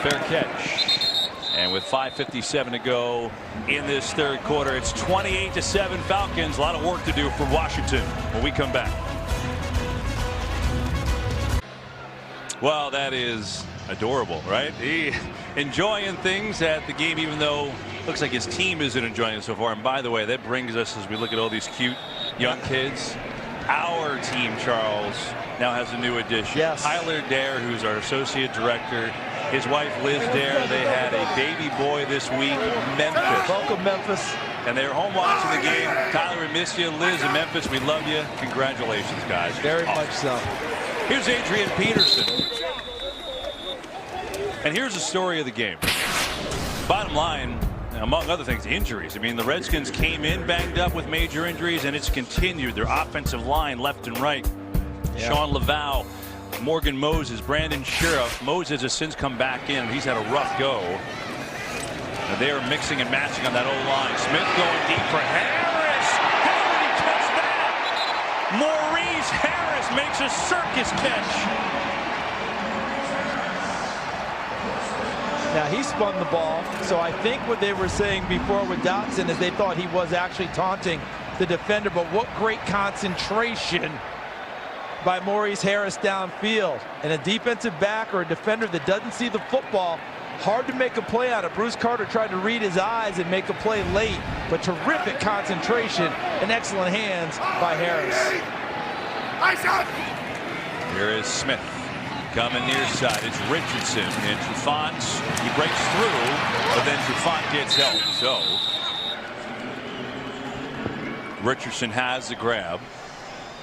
fair catch. And with 5:57 to go in this 3rd quarter, it's 28-7 Falcons. A lot of work to do for Washington when we come back. Well, that is adorable, right? He enjoying things at the game, even though looks like his team isn't enjoying it so far. And by the way, that brings us, as we look at all these cute young kids, our team, Charles, now has a new addition. Yes. Tyler Dare, who's our associate director, his wife Liz Dare. They had a baby boy this week, Memphis. Welcome, Memphis. And they're home watching the game. Tyler, we miss you. Liz in Memphis, we love you. Congratulations, guys. Very much so. Here's Adrian Peterson. And here's the story of the game. Bottom line, among other things, injuries. I mean, the Redskins came in banged up with major injuries, and it's continued. Their offensive line, left and right. Yeah. Sean Laval, Morgan Moses, Brandon Sheriff. Moses has since come back in. He's had a rough go. And they are mixing and matching on that O-line. Smith going deep for Harris. How did he catch that? Maurice Harris makes a circus catch. Now, he spun the ball, so I think what they were saying before with Dotson is they thought he was actually taunting the defender, but what great concentration by Maurice Harris downfield. And a defensive back or a defender that doesn't see the football, hard to make a play on it. Bruce Carter tried to read his eyes and make a play late, but terrific concentration and excellent hands by Harris. Here is Smith. Coming near side, it's Richardson, and Trufant, he breaks through, but then Trufant gets help. So Richardson has the grab.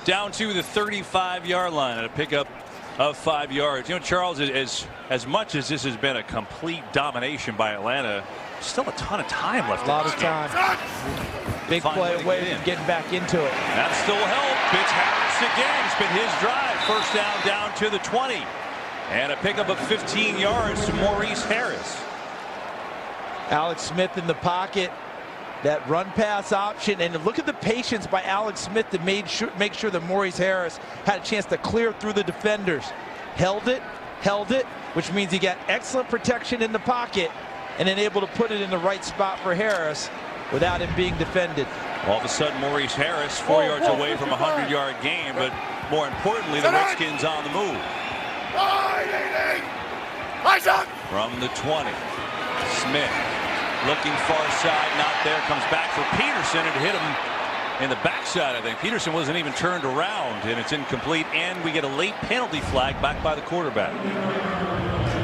Down to the 35-yard line and a pickup of 5 yards. You know, Charles, as much as this has been a complete domination by Atlanta, still a ton of time left. A lot of time. Big play away from getting back into it. That still helped. It's Harris again. It's been his drive. First down to the 20. And a pickup of 15 yards to Maurice Harris. Alex Smith in the pocket. That run pass option. And look at the patience by Alex Smith to make sure that Maurice Harris had a chance to clear through the defenders. Held it, which means he got excellent protection in the pocket and then able to put it in the right spot for Harris without him being defended. All of a sudden, Maurice Harris 4 yards away from a 100-yard gain, but more importantly, the Redskins on the move. From the 20, Smith looking far side, not there, comes back for Peterson and hit him in the backside. I think Peterson wasn't even turned around, and it's incomplete, and we get a late penalty flag back by the quarterback.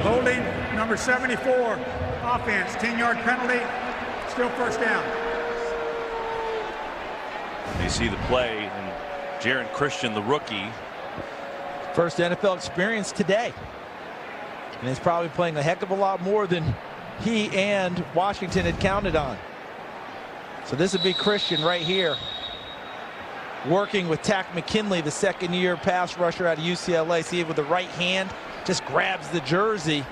Holding number 74, offense, 10-yard penalty, still first down. You see the play, and Jaron Christian, the rookie. First NFL experience today. And he's probably playing a heck of a lot more than he and Washington had counted on. So this would be Christian right here, working with Takk McKinley, the second-year pass rusher out of UCLA. See it with the right hand, just grabs the jersey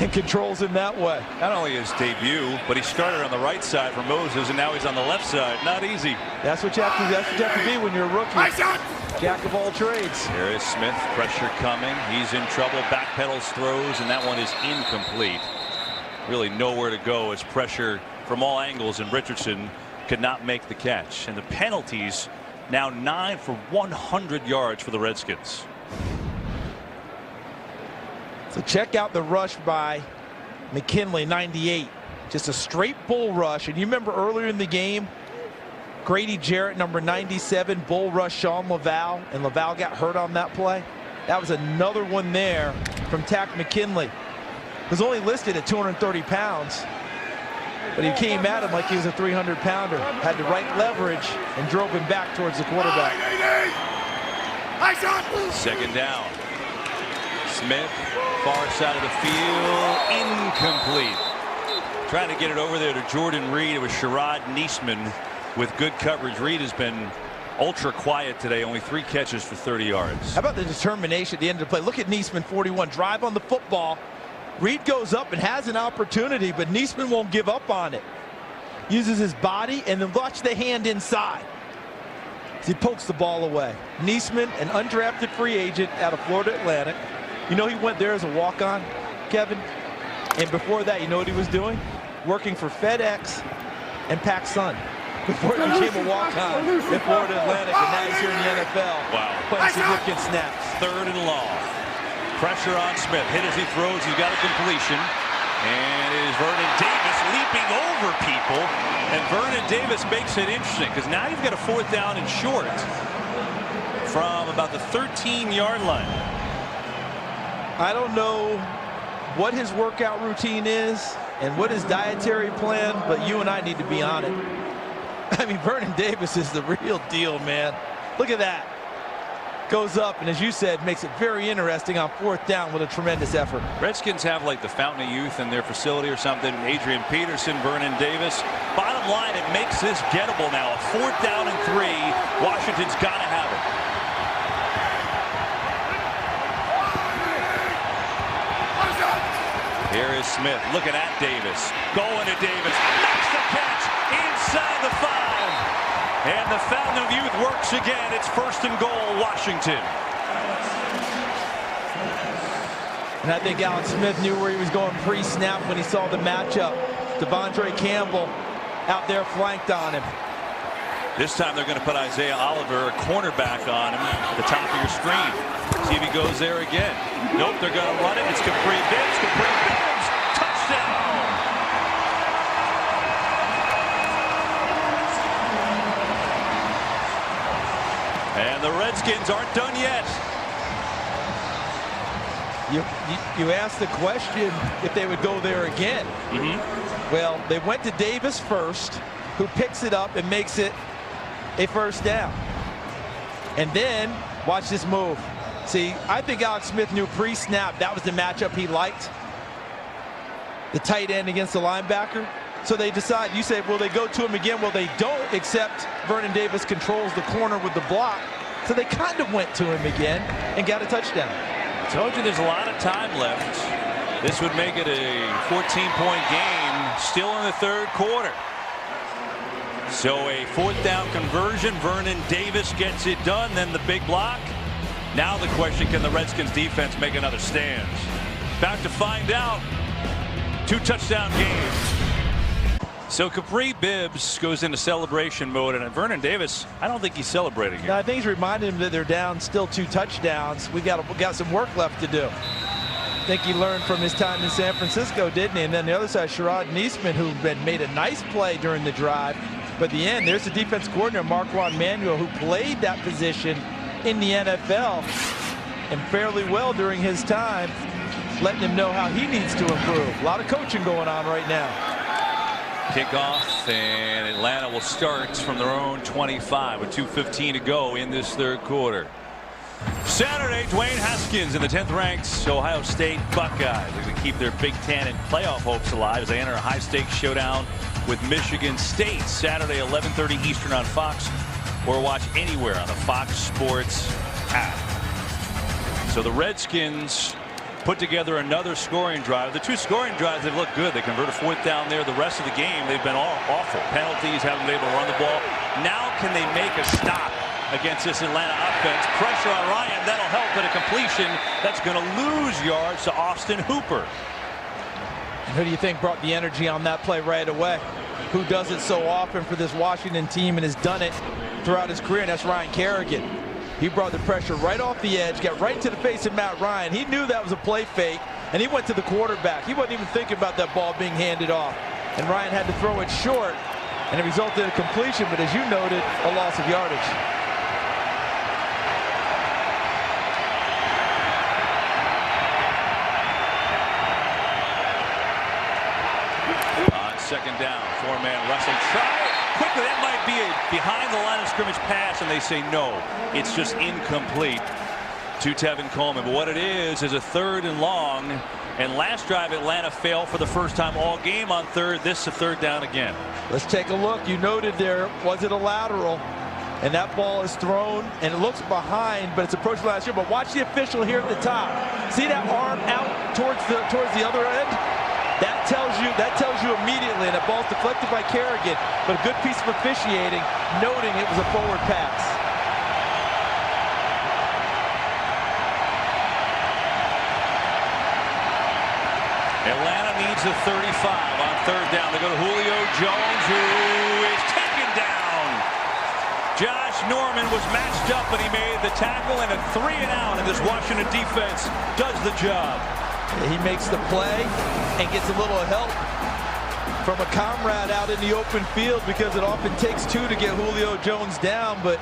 and controls him that way. Not only his debut, but he started on the right side for Moses, and now he's on the left side. Not easy. That's what you have to be when you're a rookie. Jack of all trades. Here is Smith, pressure coming. He's in trouble, backpedals, throws, and that one is incomplete. Really nowhere to go as pressure from all angles, and Richardson could not make the catch. And the penalties now 9 for 100 yards for the Redskins. So check out the rush by McKinley, 98. Just a straight bull rush. And you remember earlier in the game, Grady Jarrett, number 97, bull rush Sean Laval, and Laval got hurt on that play. That was another one there from Takk McKinley. was only listed at 230 pounds. But he came at him like he was a 300-pounder. Had the right leverage and drove him back towards the quarterback. Second down. Smith, far side of the field, incomplete. Trying to get it over there to Jordan Reed. It was Sherrod Niesman with good coverage. Reed has been ultra quiet today, only 3 catches for 30 yards. How about the determination at the end of the play? Look at Niesman, 41, drive on the football. Reed goes up and has an opportunity, but Niesman won't give up on it. Uses his body, and then watch the hand inside as he pokes the ball away. Niesman, an undrafted free agent out of Florida Atlantic. You know he went there as a walk-on, Kevin? And before that, you know what he was doing? Working for FedEx and PacSun before he became a walk-on in Florida Atlantic, and now he's here in the NFL. Wow. Playing significant snaps. 3rd and long. Pressure on Smith. Hit as he throws. He's got a completion. And it is Vernon Davis leaping over people. And Vernon Davis makes it interesting because now you've got a 4th down and short from about the 13-yard line. I don't know what his workout routine is and what his dietary plan, but you and I need to be on it. I mean, Vernon Davis is the real deal, man. Look at that. Goes up, and as you said, makes it very interesting on 4th down with a tremendous effort. Redskins have like the Fountain of Youth in their facility or something. Adrian Peterson, Vernon Davis. Bottom line, it makes this gettable now. A 4th down and 3. Washington's got to have it. Here is Smith looking at Davis. Going to Davis. Makes the catch inside the 5. And the Fountain of Youth works again. It's 1st and goal, Washington. And I think Alex Smith knew where he was going pre-snap when he saw the matchup. Devondre Campbell out there flanked on him. This time they're going to put Isaiah Oliver, a cornerback, on him at the top of your screen. See if he goes there again. Nope, they're going to run it. It's Kapri Bibbs. Kapri Bibbs, touchdown! And the Redskins aren't done yet. You asked the question if they would go there again. Well, they went to Davis first, who picks it up and makes it a 1st down. And then, watch this move. See, I think Alex Smith knew pre-snap that was the matchup he liked. The tight end against the linebacker. So they decide, you say, will they go to him again? Well, they don't, except Vernon Davis controls the corner with the block. So they kind of went to him again and got a touchdown. Told you there's a lot of time left. This would make it a 14-point game still in the 3rd quarter. So a 4th down conversion. Vernon Davis gets it done. Then the big block. Now the question, can the Redskins defense make another stand? About to find out. 2 touchdown games. So Kapri Bibbs goes into celebration mode, and Vernon Davis, I don't think he's celebrating here. No, I think he's reminding him that they're down still 2 touchdowns. We got some work left to do. I think he learned from his time in San Francisco, didn't he? And then the other side, Sherrod Niesman, who made a nice play during the drive. But at the end, there's the defense coordinator, Marquand Manuel, who played that position in the NFL and fairly well during his time, letting him know how he needs to improve. A lot of coaching going on right now. Kickoff, and Atlanta will start from their own 25 with 2:15 to go in this 3rd quarter. Saturday, Dwayne Haskins and the 10th-ranked Ohio State Buckeyes. They're going to keep their Big Ten and playoff hopes alive as they enter a high-stakes showdown with Michigan State. Saturday, 11:30 Eastern on Fox, or watch anywhere on the Fox Sports app. So the Redskins put together another scoring drive. The 2 scoring drives, they've looked good. They convert a 4th down there. The rest of the game, they've been all awful. Penalties, haven't been able to run the ball. Now can they make a stop against this Atlanta offense? Pressure on Ryan. That'll help at a completion. That's going to lose yards to Austin Hooper. And who do you think brought the energy on that play right away? Who does it so often for this Washington team and has done it throughout his career? And that's Ryan Kerrigan. He brought the pressure right off the edge, got right to the face of Matt Ryan. He knew that was a play fake, and he went to the quarterback. He wasn't even thinking about that ball being handed off. And Ryan had to throw it short, and it resulted in a completion, but as you noted, a loss of yardage. second down. Four-man wrestling. Try it quickly. That might be a behind the line of scrimmage pass, and they say no. It's just incomplete to Tevin Coleman. But what it is a 3rd and long. And last drive, Atlanta failed for the first time all game on 3rd. This is a 3rd down again. Let's take a look. You noted there, was it a lateral? And that ball is thrown, and it looks behind, but it's approaching last year. But watch the official here at the top. See that arm out towards the other end? That tells you immediately, and the ball's deflected by Kerrigan. But a good piece of officiating, noting it was a forward pass. Atlanta needs a 35 on 3rd down. They go to Julio Jones, who is taken down. Josh Norman was matched up, and he made the tackle, and a 3-and-out, and this Washington defense does the job. He makes the play and gets a little help from a comrade out in the open field, because it often takes 2 to get Julio Jones down. But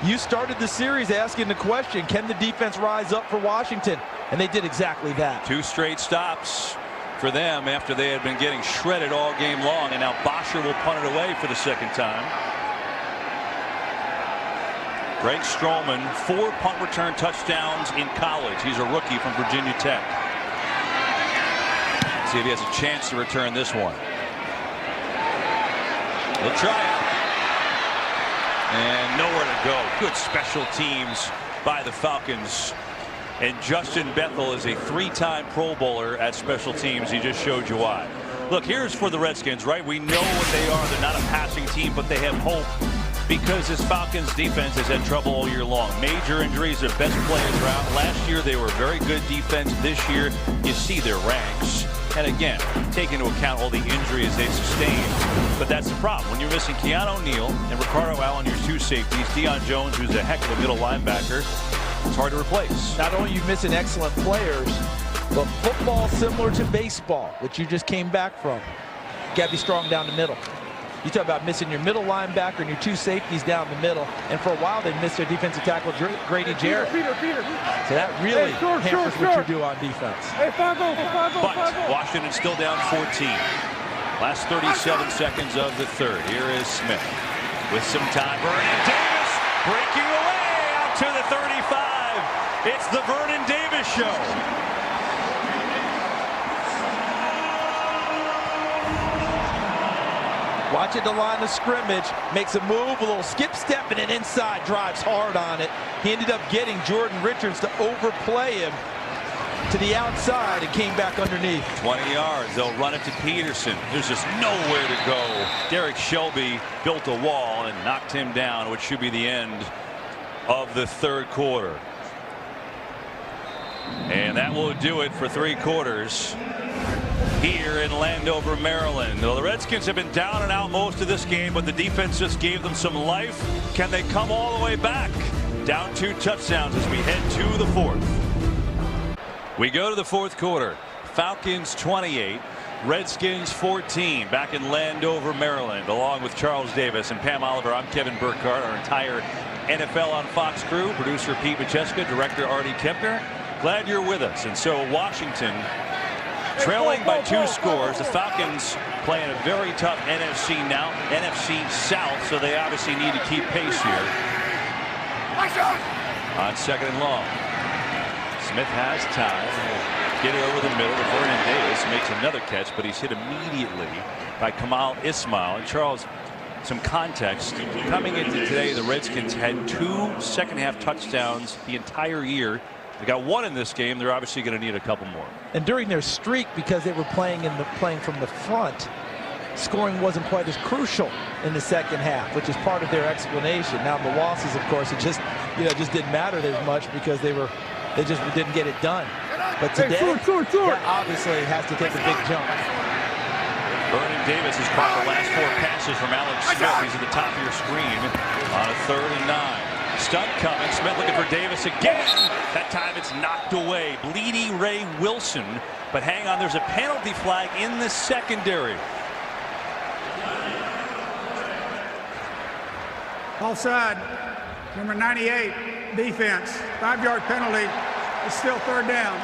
you started the series asking the question, can the defense rise up for Washington? And they did exactly that. 2 straight stops for them after they had been getting shredded all game long, and now Bosher will punt it away for the 2nd time. Greg Stroman, 4 punt return touchdowns in college. He's a rookie from Virginia Tech. See if he has a chance to return this one. He'll try it. And nowhere to go. Good special teams by the Falcons. And Justin Bethel is a 3-time Pro Bowler at special teams. He just showed you why. Look, here's for the Redskins, right? We know what they are. They're not a passing team, but they have hope, because this Falcons defense has had trouble all year long. Major injuries, their best players are out. Last year, they were very good defense. This year, you see their ranks. And again, take into account all the injuries they've sustained. But that's the problem. When you're missing Keanu O'Neal and Ricardo Allen, your 2 safeties, Deion Jones, who's a heck of a middle linebacker, it's hard to replace. Not only are you missing excellent players, but football similar to baseball, which you just came back from. You got to be strong down the middle. You talk about missing your middle linebacker and your 2 safeties down the middle. And for a while, they missed their defensive tackle, Grady Jarrett. So that really hampers what you do on defense. But Washington still down 14. Last 37 seconds of the 3rd. Here is Smith with some time. Vernon Davis breaking away out to the 35. It's the Vernon Davis show. Watch it, the line of scrimmage, makes a move, a little skip step, and an inside, drives hard on it. He ended up getting Jordan Richards to overplay him to the outside and came back underneath. 20 yards. They'll run it to Peterson. There's just nowhere to go. Derek Shelby built a wall and knocked him down, which should be the end of the 3rd quarter. And that will do it for 3 quarters here in Landover, Maryland. Well, the Redskins have been down and out most of this game, but the defense just gave them some life. Can they come all the way back? Down 2 touchdowns as we head to the 4th. We go to the 4th quarter. Falcons 28, Redskins 14, back in Landover, Maryland. Along with Charles Davis and Pam Oliver, I'm Kevin Burkhardt. Our entire NFL on Fox crew, producer Pete Macheska, director Artie Kempner. Glad you're with us. And so Washington trailing by 2 scores. The Falcons playing a very tough NFC South, so they obviously need to keep pace here. On 2nd and long. Smith has time. Get it over the middle to Vernon Davis. Makes another catch, but he's hit immediately by Kamal Ismail. And Charles, some context. Coming into today, the Redskins had 2 second-half touchdowns the entire year. They got 1 in this game. They're obviously going to need a couple more. And during their streak, because they were playing from the front, scoring wasn't quite as crucial in the second half, which is part of their explanation. Now the losses, of course, it just didn't matter as much because they just didn't get it done. But today, that obviously has to take a big jump. Vernon Davis has caught the last 4 passes from Alex Smith. He's at the top of your screen on a 3rd and 9. Stunt coming. Smith looking for Davis again. That time it's knocked away. Bleedy Ray Wilson. But hang on, there's a penalty flag in the secondary. Offside, number 98, defense. 5-yard penalty. It's still 3rd down.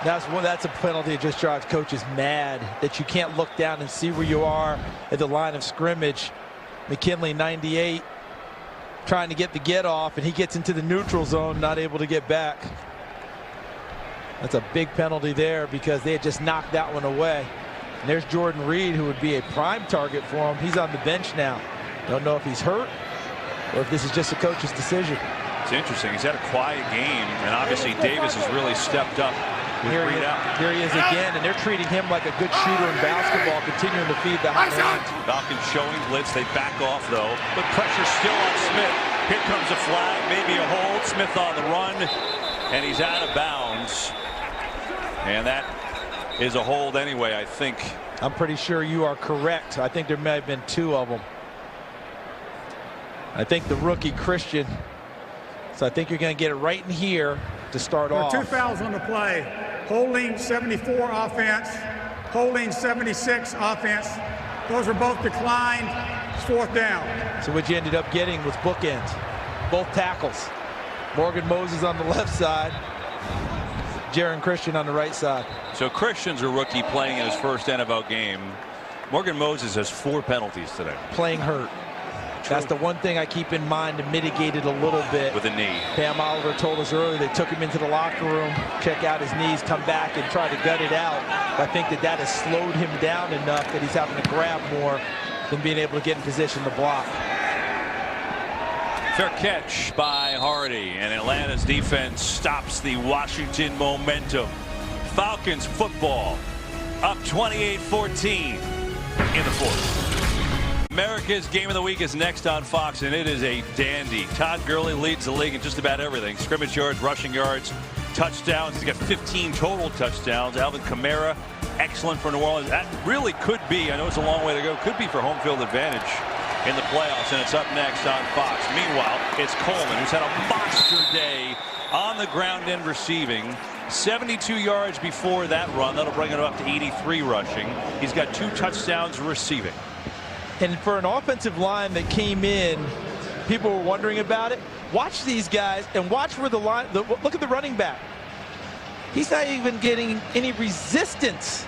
That's a penalty that just drives coaches mad, that you can't look down and see where you are at the line of scrimmage. McKinley, 98, trying to get the get off, and he gets into the neutral zone, not able to get back. That's a big penalty there because they had just knocked that one away. And there's Jordan Reed, who would be a prime target for him. He's on the bench now. Don't know if he's hurt or if this is just a coach's decision. It's interesting. He's had a quiet game, and obviously Davis has really stepped up. Here he is again, and they're treating him like a good shooter in basketball, continuing to feed the hot hand. Falcons showing blitz. They back off, though. But pressure still on Smith. Here comes a flag, maybe a hold. Smith on the run, and he's out of bounds. And that is a hold anyway, I think. I'm pretty sure you are correct. I think there may have been 2 of them. I think the rookie Christian. So I think you're going to get it right in here to start off. 2 fouls on the play. Holding 74 offense, holding 76 offense. Those are both declined. It's 4th down. So what you ended up getting was bookends, both tackles. Morgan Moses on the left side, Jaron Christian on the right side. So Christian's a rookie playing in his first NFL game. Morgan Moses has 4 penalties today. Playing hurt. That's the one thing I keep in mind to mitigate it a little bit. With a knee. Pam Oliver told us earlier they took him into the locker room, check out his knees, come back and try to gut it out. I think that has slowed him down enough that he's having to grab more than being able to get in position to block. Fair catch by Hardy, and Atlanta's defense stops the Washington momentum. Falcons football up 28-14 in the 4th. America's Game of the Week is next on Fox, and it is a dandy. Todd Gurley leads the league in just about everything. Scrimmage yards, rushing yards, touchdowns. He's got 15 total touchdowns. Alvin Kamara, excellent for New Orleans. That really could be, I know it's a long way to go, could be for home field advantage in the playoffs, and it's up next on Fox. Meanwhile, it's Coleman, who's had a monster day on the ground and receiving. 72 yards before that run. That'll bring it up to 83 rushing. He's got 2 touchdowns receiving. And for an offensive line that came in, people were wondering about it. Watch these guys and watch where the line, look at the running back. He's not even getting any resistance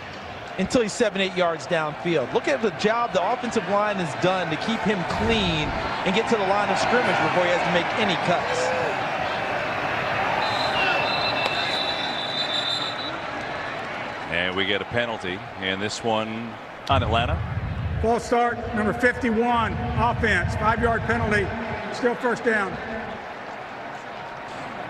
until he's 7-8 yards downfield. Look at the job the offensive line has done to keep him clean and get to the line of scrimmage before he has to make any cuts. And we get a penalty, and this one on Atlanta. False start, number 51, offense, 5-yard penalty, still 1st down.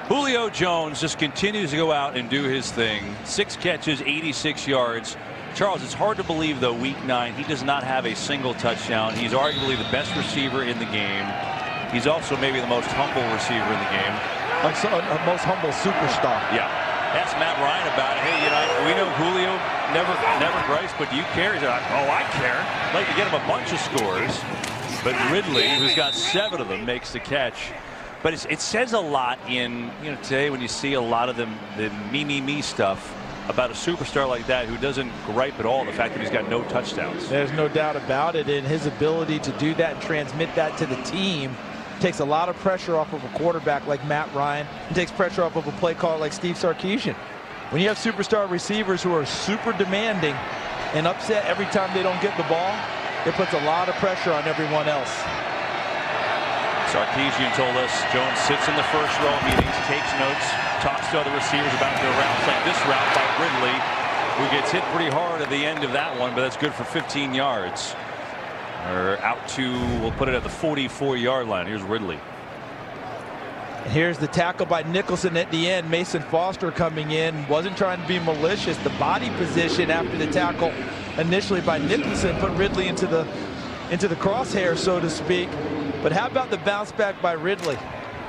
Julio Jones just continues to go out and do his thing. 6 catches, 86 yards. Charles, it's hard to believe, though, week 9, he does not have a single touchdown. He's arguably the best receiver in the game. He's also maybe the most humble receiver in the game. Most humble superstar. Yeah. Ask Matt Ryan about it. Hey, you know, we know Julio never gripes, but do you care? He's like, oh, I care. I'd like to get him a bunch of scores. But Ridley, who's got 7 of them, makes the catch. But it says a lot in, you know, today when you see a lot of the me stuff about a superstar like that who doesn't gripe at all the fact that he's got no touchdowns. There's no doubt about it, and his ability to do that and transmit that to the team takes a lot of pressure off of a quarterback like Matt Ryan. It takes pressure off of a play caller like Steve Sarkisian. When you have superstar receivers who are super demanding and upset every time they don't get the ball, it puts a lot of pressure on everyone else. Sarkisian told us Jones sits in the first row of meetings, takes notes, talks to other receivers about their routes, like this route by Ridley, who gets hit pretty hard at the end of that one, but that's good for 15 yards. Or out to, we'll put it at the 44-yard line. Here's Ridley. Here's the tackle by Nicholson at the end. Mason Foster coming in, wasn't trying to be malicious. The body position after the tackle initially by Nicholson put Ridley into the crosshair, so to speak. But how about the bounce back by Ridley?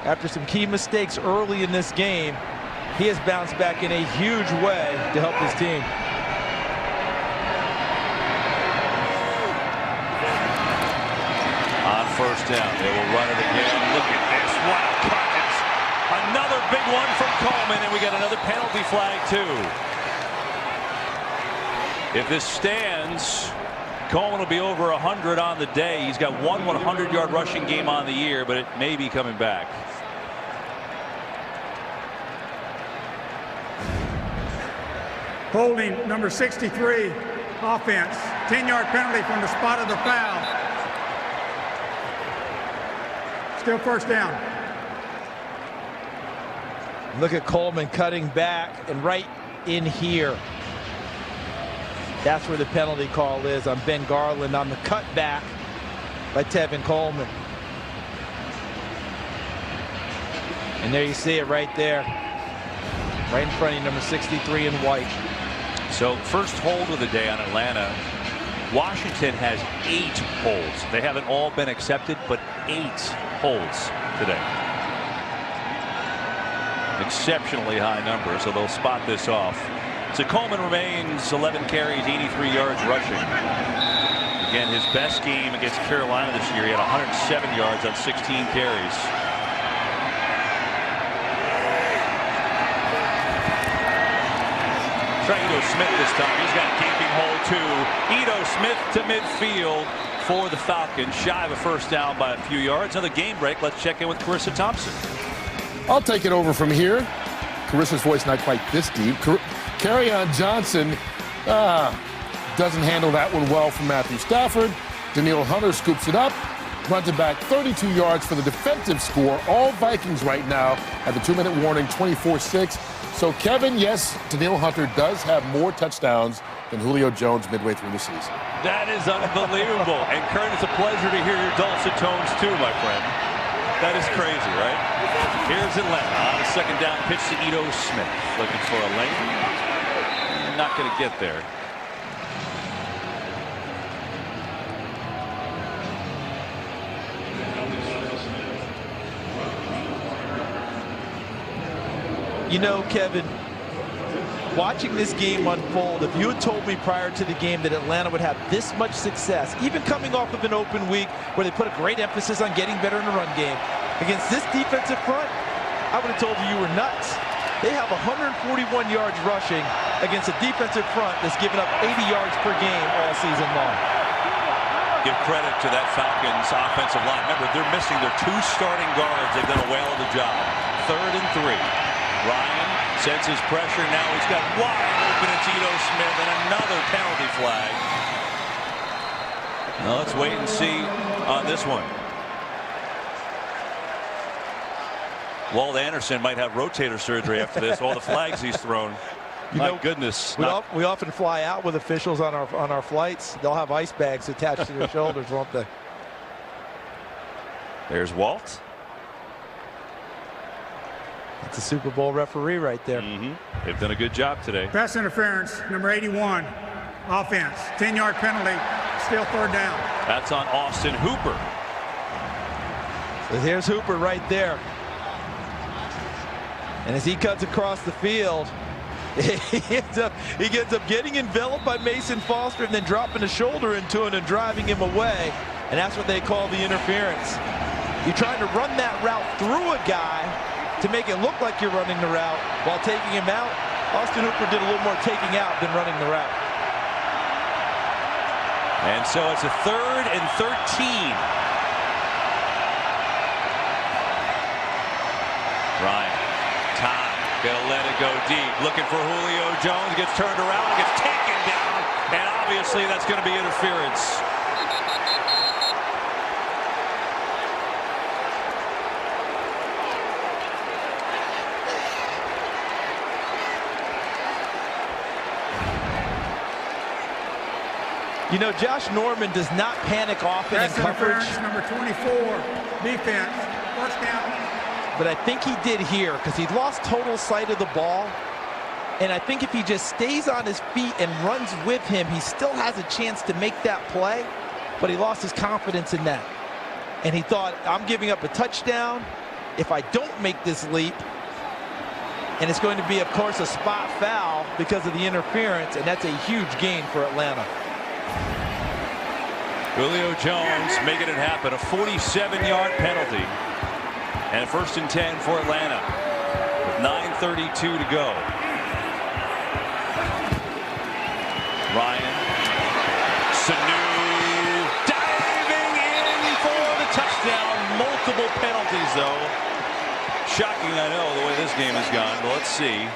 After some key mistakes early in this game, he has bounced back in a huge way to help his team. On 1st down, they will run it again. Look at this. Wow, Cousins. Another big one from Coleman, and we got another penalty flag, too. If this stands, Coleman will be over 100 on the day. He's got one 100-yard rushing game on the year, but it may be coming back. holding number 63 offense. 10-yard penalty from the spot of the foul. Still first down. Look at Coleman cutting back and right in here. That's where the penalty call is on Ben Garland on the cutback by Tevin Coleman. And there you see it right there. Right in front of you, number 63 in white. So first hold of the day on Atlanta. Washington has 8 holds. They haven't all been accepted, but 8 holds today. Exceptionally high number, so they'll spot this off. So Coleman remains 11 carries, 83 yards rushing. Again, his best game against Carolina this year. He had 107 yards on 16 carries. Try Ito Smith this time. He's got a gaping hole too. Ito Smith to midfield for the Falcons. Shy of a first down by a few yards. Another game break. Let's check in with Carissa Thompson. I'll take it over from here. Carissa's voice not quite this deep. Kerryon Johnson doesn't handle that one well from Matthew Stafford. Danielle Hunter scoops it up, runs it back 32 yards for the defensive score. All Vikings right now at the 2-minute warning, 24-6. So, Kevin, yes, Danielle Hunter does have more touchdowns than Julio Jones midway through the season. That is unbelievable. And, Kurt, it's a pleasure to hear your dulcet tones, too, my friend. That is crazy, right? Here's Atlanta on a second down pitch to Ito Smith. Looking for a lane. Not going to get there. You know, Kevin, watching this game unfold, if you had told me prior to the game that Atlanta would have this much success, even coming off of an open week where they put a great emphasis on getting better in the run game, against this defensive front, I would have told you were nuts. They have 141 yards rushing against a defensive front that's given up 80 yards per game all season long. Give credit to that Falcons offensive line. Remember, they're missing their 2 starting guards. They've done a whale of a job. 3rd and 3. Ryan senses pressure. Now he's got wide open. It's Ito Smith and another penalty flag. Now let's wait and see on this one. Walt Anderson might have rotator surgery after this. All the flags he's thrown. My goodness. We often fly out with officials on our flights. They'll have ice bags attached to their shoulders, won't they? There's Walt. It's a Super Bowl referee right there. They've done a good job today. Pass interference, number 81, offense. 10-yard penalty, still 3rd down. That's on Austin Hooper. So here's Hooper right there. And as he cuts across the field, he gets up getting enveloped by Mason Foster and then dropping a shoulder into him and driving him away. And that's what they call the interference. You're trying to run that route through a guy to make it look like you're running the route while taking him out. Austin Hooper did a little more taking out than running the route. And so it's a 3rd and 13. Ryan, time, gonna let it go deep. Looking for Julio Jones, gets turned around, gets taken down, and obviously that's gonna be interference. You know, Josh Norman does not panic often in coverage. Number 24, defense, first down. But I think he did here because he lost total sight of the ball. And I think if he just stays on his feet and runs with him, he still has a chance to make that play. But he lost his confidence in that. And he thought, I'm giving up a touchdown if I don't make this leap. And it's going to be, of course, a spot foul because of the interference. And that's a huge gain for Atlanta. Julio Jones making it happen. A 47-yard penalty. And 1st and 10 for Atlanta with 9:32 to go. Ryan. Sanu diving in for the touchdown. Multiple penalties, though. Shocking, I know, the way this game has gone. But let's see.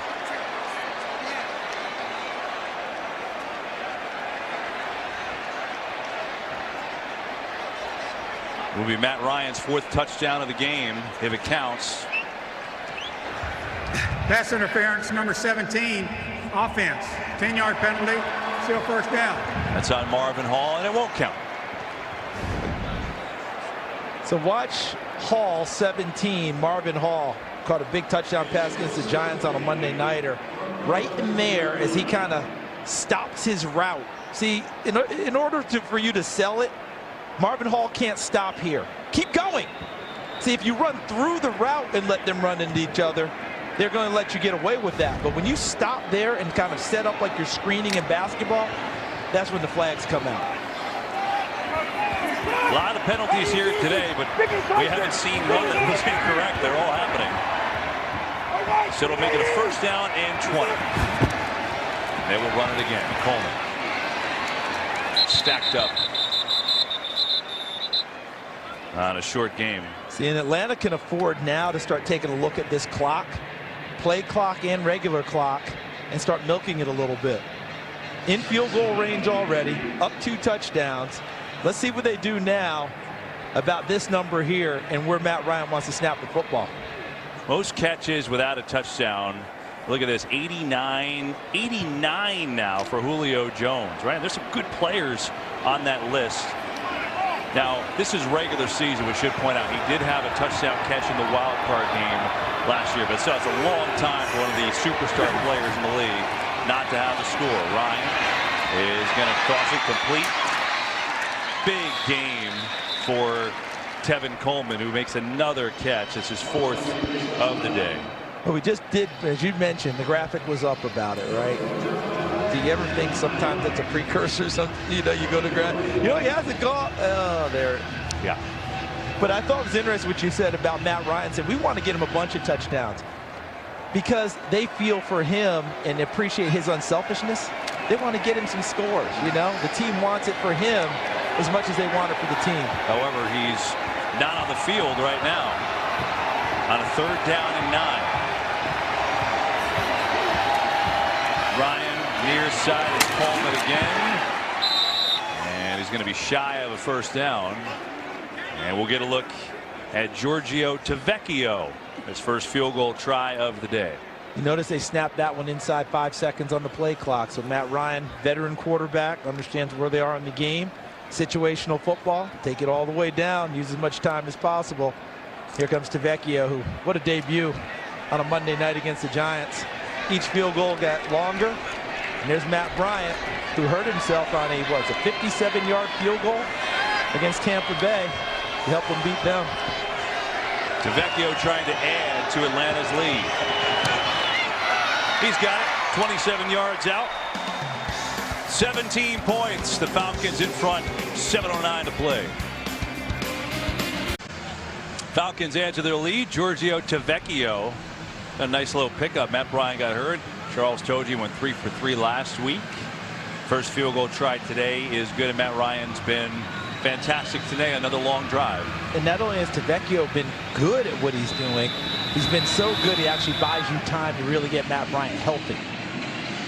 Will be Matt Ryan's 4th touchdown of the game if it counts. Pass interference, number 17, offense. 10-yard penalty, still first down. That's on Marvin Hall, and it won't count. So watch Hall, 17, Marvin Hall, caught a big touchdown pass against the Giants on a Monday nighter. Right in there as he kind of stops his route. See, in order for you to sell it, Marvin Hall can't stop here. Keep going. See, if you run through the route and let them run into each other, they're going to let you get away with that. But when you stop there and kind of set up like you're screening in basketball, that's when the flags come out. A lot of penalties here today, but we haven't seen one that was incorrect. They're all happening. So it'll make it a first down and 20. They will run it again. Coleman. Stacked up on a short game. See, and Atlanta can afford now to start taking a look at this clock, play clock and regular clock, and start milking it a little bit. In field goal range already, up 2 touchdowns. Let's see what they do now about this number here and where Matt Ryan wants to snap the football. Most catches without a touchdown. Look at this, 89 now for Julio Jones, right? There's some good players on that list. Now, this is regular season. We should point out he did have a touchdown catch in the wild card game last year, but still, it's a long time for one of the superstar players in the league not to have a score. Ryan is going to toss it complete. Big game for Tevin Coleman, who makes another catch. It's his 4th of the day. Well, we just did, as you mentioned, the graphic was up about it, right? Do you ever think sometimes that's a precursor? You go to he hasn't gone. Oh, there. Yeah. But I thought it was interesting what you said about Matt Ryan. Said we want to get him a bunch of touchdowns because they feel for him and appreciate his unselfishness. They want to get him some scores. The team wants it for him as much as they want it for the team. However, he's not on the field right now on a 3rd down and 9. Ryan near side is Coleman again, and he's going to be shy of a first down. And we'll get a look at Giorgio Tavecchio, his first field goal try of the day. You notice they snapped that one inside 5 seconds on the play clock. So Matt Ryan, veteran quarterback, understands where they are in the game. Situational football, take it all the way down, use as much time as possible. Here comes Tavecchio, who, what a debut on a Monday night against the Giants. Each field goal got longer. And there's Matt Bryant, who hurt himself on a 57-yard field goal against Tampa Bay to help them beat them. Tavecchio trying to add to Atlanta's lead. He's got it, 27 yards out. 17 points. The Falcons in front, 7:09 to play. Falcons add to their lead. Giorgio Tavecchio. A nice little pickup. Matt Bryant got hurt. Charles Toji went 3 for 3 last week. First field goal tried today is good, and Matt Ryan's been fantastic today. Another long drive. And not only has Tavecchio been good at what he's doing, he's been so good he actually buys you time to really get Matt Bryant healthy.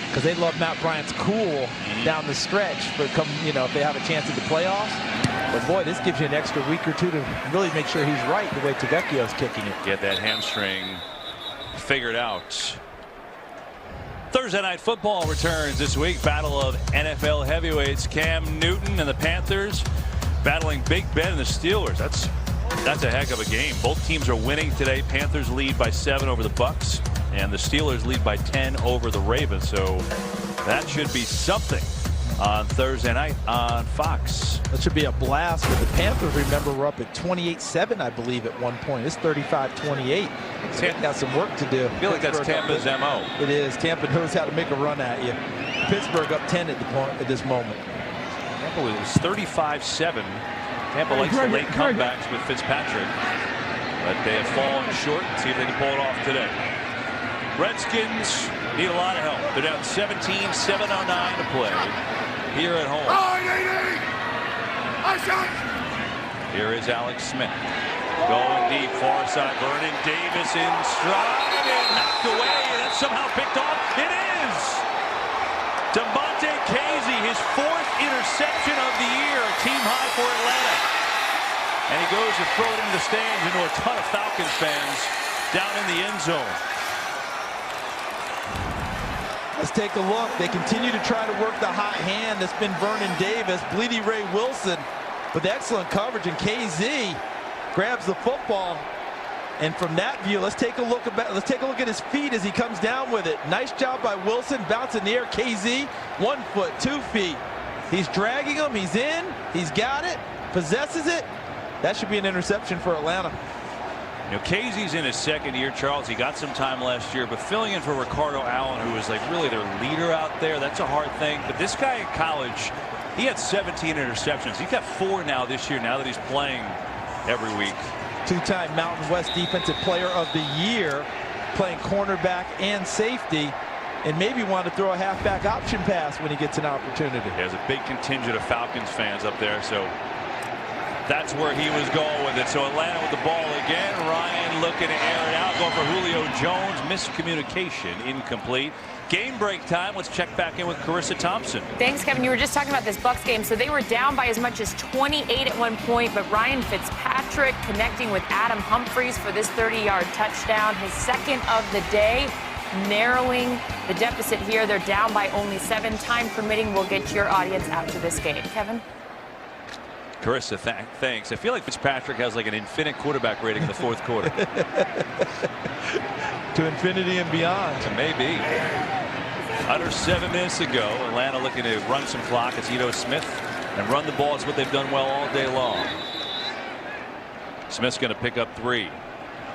Because they love Matt Bryant's cool down the stretch for if they have a chance at the playoffs. But boy, this gives you an extra week or two to really make sure he's right the way Tavecchio's kicking it. Get that hamstring figured out. Thursday Night Football returns this week. Battle of NFL heavyweights. Cam Newton and the Panthers battling Big Ben and the Steelers. That's a heck of a game. Both teams are winning today. Panthers lead by 7 over the Bucks, and the Steelers lead by 10 over the Ravens. So that should be something on Thursday night on Fox. That should be a blast. But the Panthers, remember, were up at 28-7, I believe, at one point. It's 35-28. So they've got some work to do. I feel like that's Tampa's MO. It is. Tampa knows how to make a run at you. Pittsburgh up 10 at this moment. Tampa was 35-7. Tampa likes the late comebacks with Fitzpatrick, but they have fallen short. See if they can pull it off today. Redskins need a lot of help. They're down 17, 7:09 to play here at home. Here is Alex Smith. Going deep, far side, Vernon Davis in stride and knocked away. That's somehow picked off. It is! Devontae Casey, his 4th interception of the year, a team high for Atlanta. And he goes to throw it into the stands into a ton of Falcons fans down in the end zone. Let's take a look. They continue to try to work the hot hand. That's been Vernon Davis. Bleedy Ray Wilson with excellent coverage. And KZ grabs the football. And from that view, let's take a look at his feet as he comes down with it. Nice job by Wilson. Bounce in the air. KZ, 1 foot, 2 feet. He's dragging him. He's in. He's got it. Possesses it. That should be an interception for Atlanta. You know, KZ's in his second year, Charles. He got some time last year, but filling in for Ricardo Allen, who was like really their leader out there, that's a hard thing. But this guy in college, he had 17 interceptions. He's got 4 now this year, now that he's playing every week. Two-time Mountain West Defensive Player of the Year, playing cornerback and safety, and maybe want to throw a halfback option pass when he gets an opportunity. There's a big contingent of Falcons fans up there, so that's where he was going with it. So Atlanta with the ball again. Ryan looking to air it out, going for Julio Jones. Miscommunication, incomplete. Game break time. Let's check back in with Carissa Thompson. Thanks, Kevin. You were just talking about this Bucs game. So they were down by as much as 28 at one point, but Ryan Fitzpatrick connecting with Adam Humphries for this 30-yard touchdown, his second of the day, narrowing the deficit here. They're down by only 7. Time permitting, we'll get your audience out to this game. Kevin? Carissa, thanks. I feel like Fitzpatrick has like an infinite quarterback rating in the fourth quarter. To infinity and beyond. Maybe. Under 7 minutes to go. Atlanta looking to run some clock. It's Ito Smith. And run the ball is what they've done well all day long. Smith's going to pick up 3.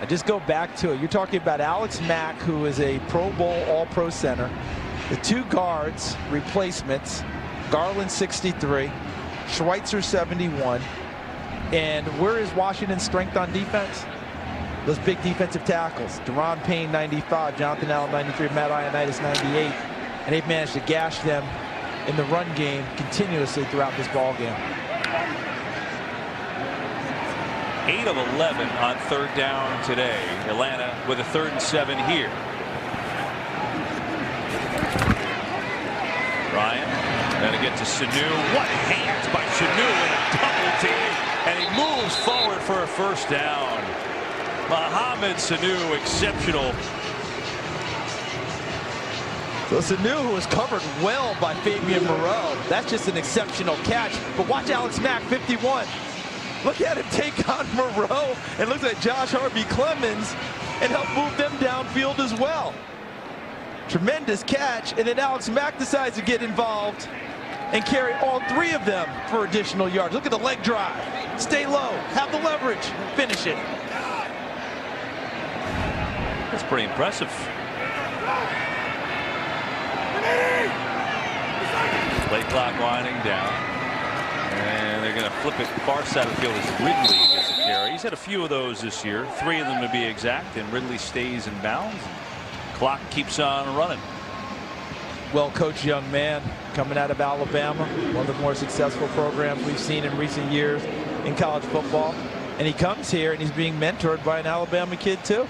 I just go back to it. You're talking about Alex Mack, who is a Pro Bowl All-Pro center. The 2 guards, replacements, Garland 63. Schweitzer 71. And where is Washington's strength on defense? Those big defensive tackles. Deron Payne 95, Jonathan Allen 93, Matt Ioannidis 98. And they've managed to gash them in the run game continuously throughout this ball game. 8 of 11 on 3rd down today. Atlanta with a 3rd and 7 here. Ryan going to get to Sanu. What hands by Sanu in a double team. And he moves forward for a 1st down. Mohamed Sanu, exceptional. So Sanu, who was covered well by Fabian Moreau. That's just an exceptional catch. But watch Alex Mack, 51. Look at him take on Moreau. And look at Josh Harvey-Clemens and help move them downfield as well. Tremendous catch. And then Alex Mack decides to get involved and carry all 3 of them for additional yards. Look at the leg drive. Stay low. Have the leverage. Finish it. That's pretty impressive. Play clock winding down. And they're going to flip it far side of the field as Ridley gets a carry. He's had a few of those this year. 3 of them to be exact. And Ridley stays in bounds. Clock keeps on running. Well-coached young man coming out of Alabama. One of the more successful programs we've seen in recent years in college football. And he comes here and he's being mentored by an Alabama kid too.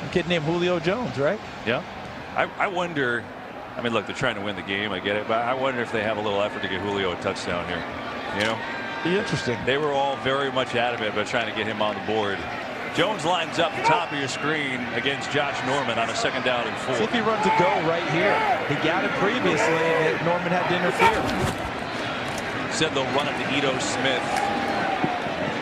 A kid named Julio Jones, right? Yeah. I wonder, I mean, look, they're trying to win the game. I get it. But I wonder if they have a little effort to get Julio a touchdown here. You know? Be interesting. They were all very much adamant about trying to get him on the board. Jones lines up the top of your screen against Josh Norman on a 2nd down and 4. See if he runs a go right here. He got it previously and Norman had to interfere. Said they'll run it to Ito Smith.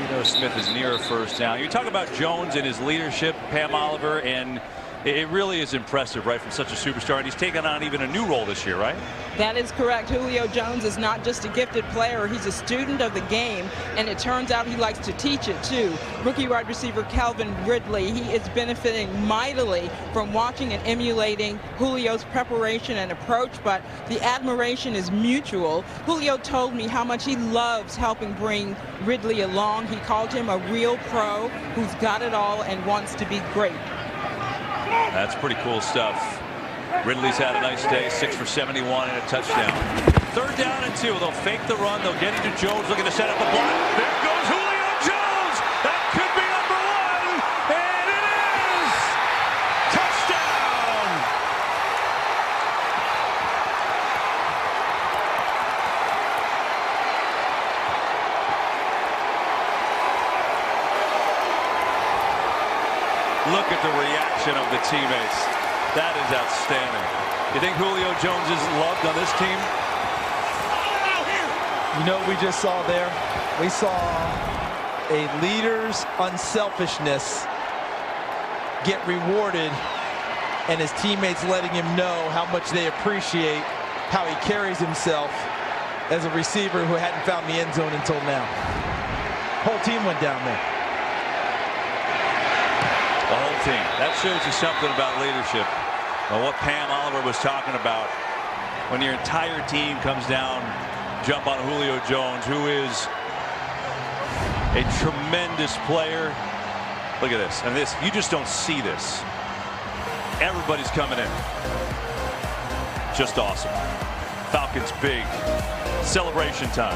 Ito Smith is near a 1st down. You talk about Jones and his leadership, Pam Oliver, and it really is impressive, right, from such a superstar. And he's taken on even a new role this year, right? That is correct. Julio Jones is not just a gifted player. He's a student of the game, and it turns out he likes to teach it, too. Rookie wide receiver Calvin Ridley, he is benefiting mightily from watching and emulating Julio's preparation and approach, but the admiration is mutual. Julio told me how much he loves helping bring Ridley along. He called him a real pro who's got it all and wants to be great. That's pretty cool stuff. Ridley's had a nice day, 6 for 71 and a touchdown. 3rd down and 2. They'll fake the run. They'll get into Jones, looking to set up the block. There goes Julio Jones. That could be number 1, and it is touchdown. Look at the reaction of the teammates. That is outstanding. You think Julio Jones is loved on this team? You know what we just saw there? We saw a leader's unselfishness get rewarded, and his teammates letting him know how much they appreciate how he carries himself as a receiver who hadn't found the end zone until now. Whole team went down there. The whole team. That shows you something about leadership. Well, what Pam Oliver was talking about, when your entire team comes down, jump on Julio Jones, who is a tremendous player. Look at this. And this, you just don't see this. Everybody's coming in. Just awesome. Falcons big. Celebration time.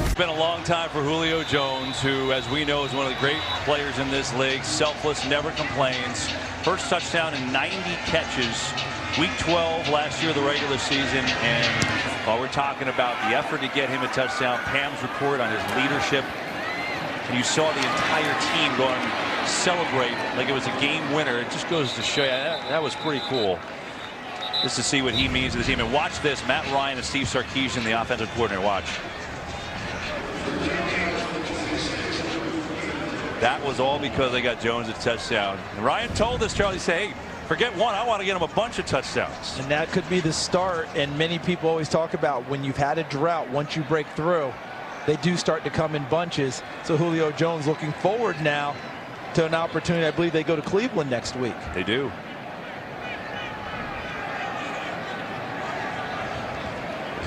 It's been a long time for Julio Jones, who, as we know, is one of the great players in this league. Selfless, never complains. First touchdown in 90 catches. Week 12 last year of the regular season. And while we're talking about the effort to get him a touchdown, Pam's report on his leadership. And you saw the entire team go and celebrate like it was a game winner. It just goes to show you that was pretty cool. Just to see what he means to the team. And watch this, Matt Ryan and Steve Sarkisian, the offensive coordinator. Watch. That was all because they got Jones a touchdown. And Ryan told us, Charlie, say, hey, forget one, I want to get him a bunch of touchdowns. And that could be the start. And many people always talk about when you've had a drought, once you break through, they do start to come in bunches. So Julio Jones looking forward now to an opportunity. I believe they go to Cleveland next week. They do.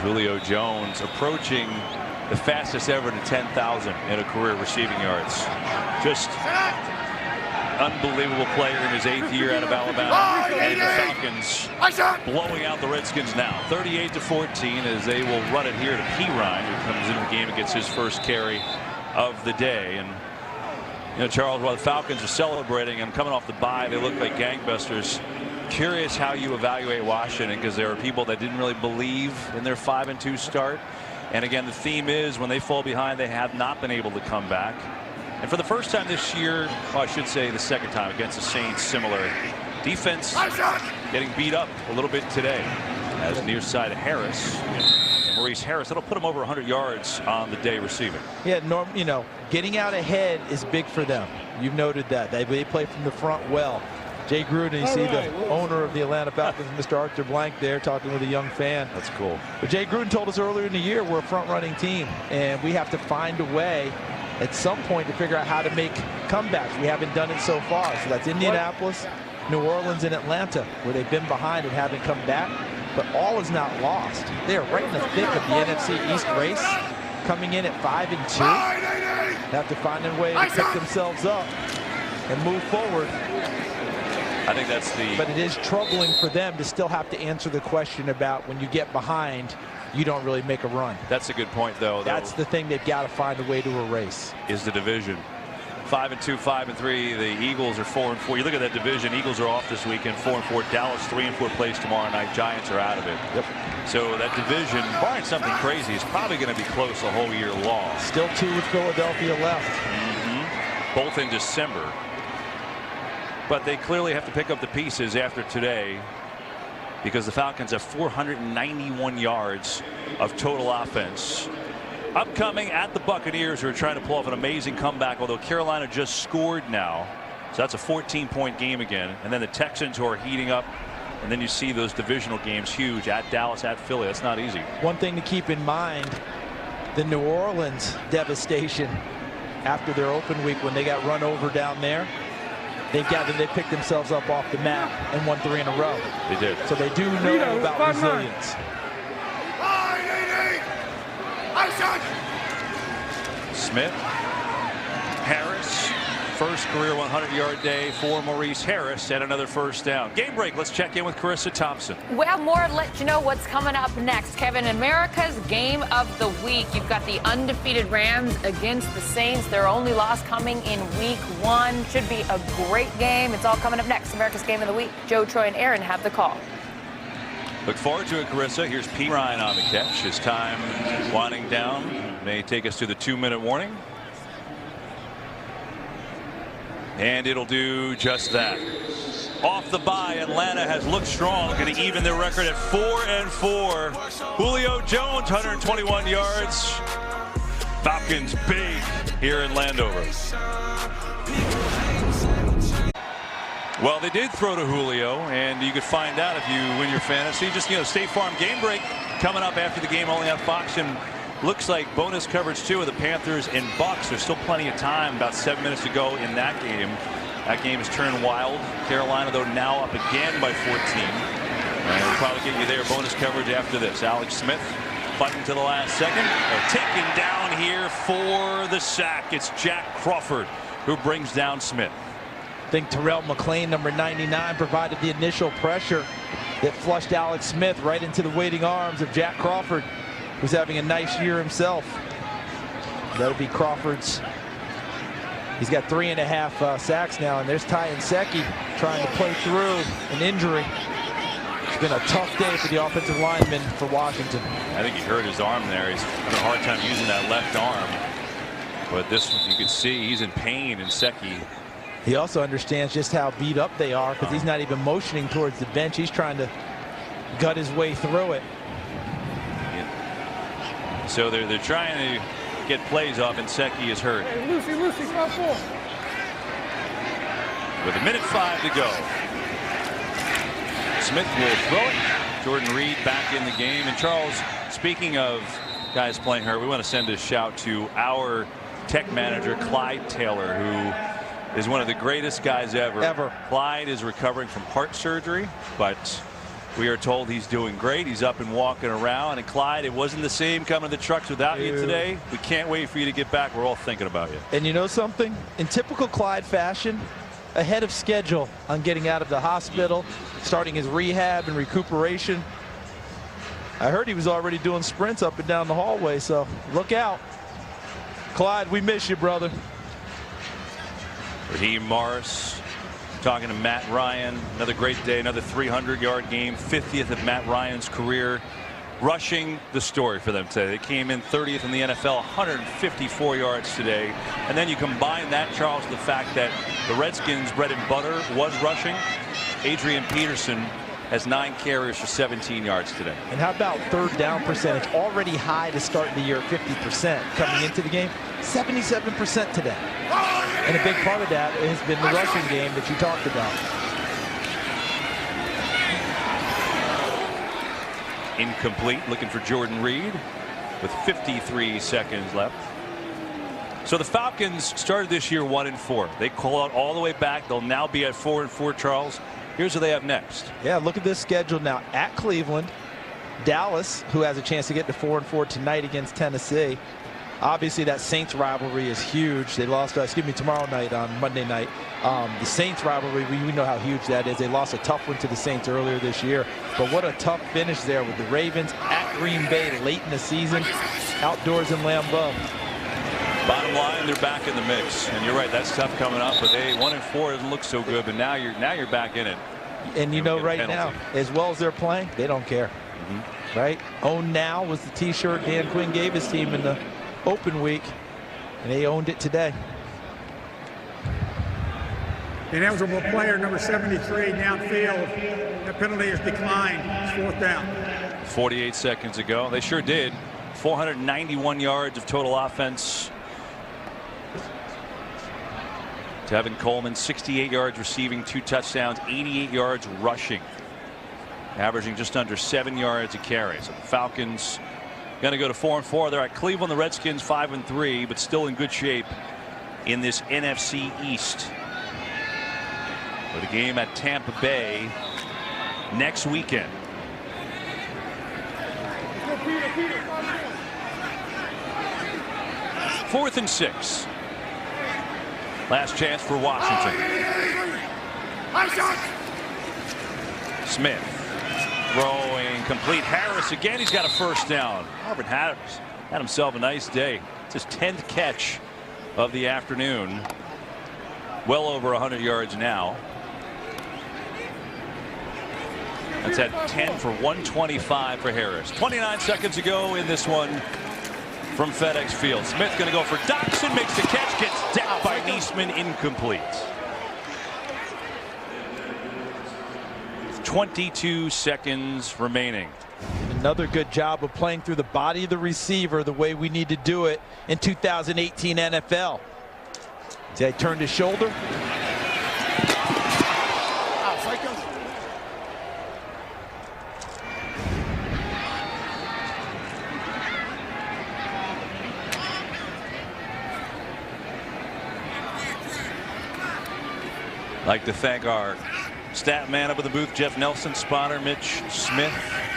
Julio Jones approaching the fastest ever to 10,000 in a career receiving yards. Just unbelievable player in his 8th year out of Alabama. And the Falcons blowing out the Redskins now. 38-14 as they will run it here to Perine, who comes into the game and gets his first carry of the day. And you know, Charles, while the Falcons are celebrating and coming off the bye, they look like gangbusters. Curious how you evaluate Washington, because there are people that didn't really believe in their 5-2 start. And again, the theme is when they fall behind, they have not been able to come back. And for the first time this year, well, I should say the second time against the Saints, similar defense getting beat up a little bit today as near side of Harris. Maurice Harris, that'll put him over 100 yards on the day receiving. Yeah, Norm, you know, getting out ahead is big for them. You've noted that. They play from the front well. Jay Gruden, you see the owner of the Atlanta Falcons, Mr. Arthur Blank there talking with a young fan. That's cool. But Jay Gruden told us earlier in the year we're a front-running team, and we have to find a way at some point to figure out how to make comebacks. We haven't done it so far. So that's Indianapolis, New Orleans, and Atlanta, where they've been behind and haven't come back. But all is not lost. They are right in the thick of the NFC East race, coming in at 5-2. They have to find a way to pick themselves up and move forward. I think that's the... But it is troubling for them to still have to answer the question about when you get behind, you don't really make a run. That's a good point, though. That's the thing they've got to find a way to erase. Is the division. 5-2, 5-3. The Eagles are 4-4. You look at that division. Eagles are off this weekend. 4-4. Dallas 3-4 plays tomorrow night. Giants are out of it. Yep. So that division, barring something crazy, is probably going to be close the whole year long. Still 2 with Philadelphia left. Both in December. But they clearly have to pick up the pieces after today, because the Falcons have 491 yards of total offense. Upcoming at the Buccaneers, who are trying to pull off an amazing comeback, although Carolina just scored now. So that's a 14-point game again. And then the Texans, who are heating up. And then you see those divisional games huge at Dallas, at Philly. That's not easy. One thing to keep in mind, the New Orleans devastation after their open week when they got run over down there. They picked themselves up off the mat and won 3 in a row. They did. So they do know about resilience. Smith, Harris, first career 100-yard day for Maurice Harris, and another first down. Game break. Let's check in with Carissa Thompson. We'll have more to let you know what's coming up next. Kevin, America's game of the week. You've got the undefeated Rams against the Saints. Their only loss coming in week 1. Should be a great game. It's all coming up next. America's game of the week. Joe, Troy, and Aaron have the call. Look forward to it, Carissa. Here's Perine on the catch. His time winding down. May take us to the 2-minute warning. And it'll do just that. Off the bye, Atlanta has looked strong, going to even their record at 4-4. Julio Jones, 121 yards. Falcons big here in Landover. Well, they did throw to Julio, and you could find out if you win your fantasy. Just, State Farm Game Break coming up after the game only on Fox, and looks like bonus coverage too of the Panthers and Bucks. There's still plenty of time, about 7 minutes to go in that game. That game has turned wild. Carolina, though, now up again by 14. And we'll probably get you there. Bonus coverage after this. Alex Smith fighting to the last second. Taken down here for the sack. It's Jack Crawford who brings down Smith. I think Terrell McClain, number 99, provided the initial pressure that flushed Alex Smith right into the waiting arms of Jack Crawford, who's having a nice year himself. That'll be Crawford's. He's got 3.5 sacks now, and there's Ty Nsekhe trying to play through an injury. It's been a tough day for the offensive lineman for Washington. I think he hurt his arm there. He's having a hard time using that left arm. But this, you can see he's in pain, Nsekhe. He also understands just how beat up they are, because he's not even motioning towards the bench. He's trying to gut his way through it. Yeah. So they're trying to get plays off, and Nsekhe is hurt. Hey, Lucy, front four. With 1:05 to go. Smith will throw it. Jordan Reed back in the game. And Charles, speaking of guys playing hurt, we want to send a shout to our tech manager, Clyde Taylor, who is one of the greatest guys ever. Clyde is recovering from heart surgery, but we are told he's doing great. He's up and walking around. And Clyde, it wasn't the same coming to the trucks without you today. We can't wait for you to get back. We're all thinking about you. And you know something? In typical Clyde fashion, ahead of schedule on getting out of the hospital, starting his rehab and recuperation. I heard he was already doing sprints up and down the hallway, so look out. Clyde, we miss you, brother. Raheem Morris talking to Matt Ryan. Another great day, another 300-yard game, 50th of Matt Ryan's career. Rushing the story for them today. They came in 30th in the NFL, 154 yards today. And then you combine that, Charles, with the fact that the Redskins' bread and butter was rushing. Adrian Peterson has 9 carries for 17 yards today. And how about third down percentage? Already high to start the year, 50% coming into the game, 77% today. And a big part of that has been the rushing game that you talked about. Incomplete, looking for Jordan Reed with 53 seconds left. So the Falcons started this year 1-4. They call out all the way back. They'll now be at 4-4, Charles. Here's what they have next. Yeah, look at this schedule now. At Cleveland, Dallas, who has a chance to get to 4-4 tonight against Tennessee. Obviously, that Saints rivalry is huge. They lost, tomorrow night on Monday night. The Saints rivalry, we know how huge that is. They lost a tough one to the Saints earlier this year. But what a tough finish there with the Ravens at Green Bay late in the season, outdoors in Lambeau. Bottom line, they're back in the mix. And you're right, that's tough coming up. But 1-4 doesn't look so good. But now you're back in it. And you know, right now, as well as they're playing, they don't care. Right? Own Now was the T-shirt Dan Quinn gave his team in the open week, and they owned it today. Ineligible player number 73 downfield. That penalty is declined. It's 4th down. 48 seconds ago. They sure did. 491 yards of total offense. Tevin Coleman, 68 yards receiving, 2 touchdowns, 88 yards rushing, averaging just under 7 yards a carry. So the Falcons going to go to 4-4. They're at Cleveland. The Redskins 5-3, but still in good shape in this NFC East. With a game at Tampa Bay next weekend. Fourth and 6. Last chance for Washington. Smith throwing complete. Harris again. He's got a first down. Marvin Harris had himself a nice day. It's his 10th catch of the afternoon. Well over 100 yards now. That's at 10 for 125 for Harris. 29 seconds to go in this one from FedEx Field. Smith going to go for Doxson, makes the catch, gets down by Niesman, incomplete. 22 seconds remaining. Another good job of playing through the body of the receiver the way we need to do it in 2018 NFL. See, I turned his shoulder. Like to thank our stat man up in the booth, Jeff Nelson, spotter Mitch Smith,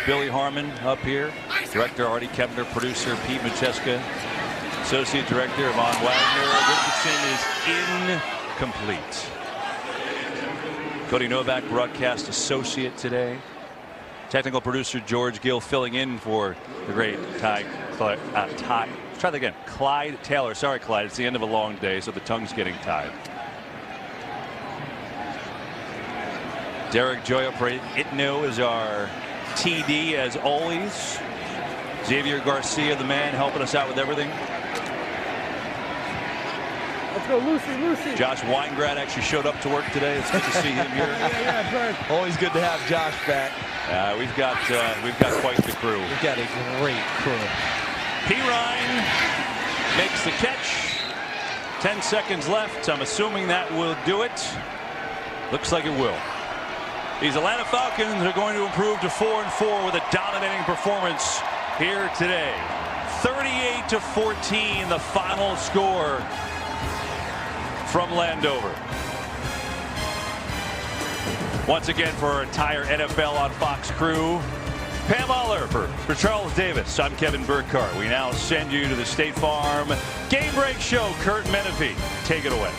Billy Harmon up here, director Artie Kepner, producer Pete Macheska, associate director Yvonne Wagner. Richardson is incomplete. Cody Novak, broadcast associate today. Technical producer George Gill filling in for the great Clyde Taylor. Sorry, Clyde, it's the end of a long day, so the tongue's getting tied. Derek Joya Itno is our TD as always. Xavier Garcia, the man, helping us out with everything. Let's go, Lucy. Josh Weingrad actually showed up to work today. It's good to see him here. Yeah, Always good to have Josh back. We've got quite the crew. We've got a great crew. Perine makes the catch. 10 seconds left. I'm assuming that will do it. Looks like it will. These Atlanta Falcons are going to improve to 4-4 with a dominating performance here today. 38-14, the final score from Landover. Once again, for our entire NFL on Fox crew, Pam Aller for Charles Davis. I'm Kevin Burkhardt. We now send you to the State Farm Game Break Show. Kurt Menefee, take it away.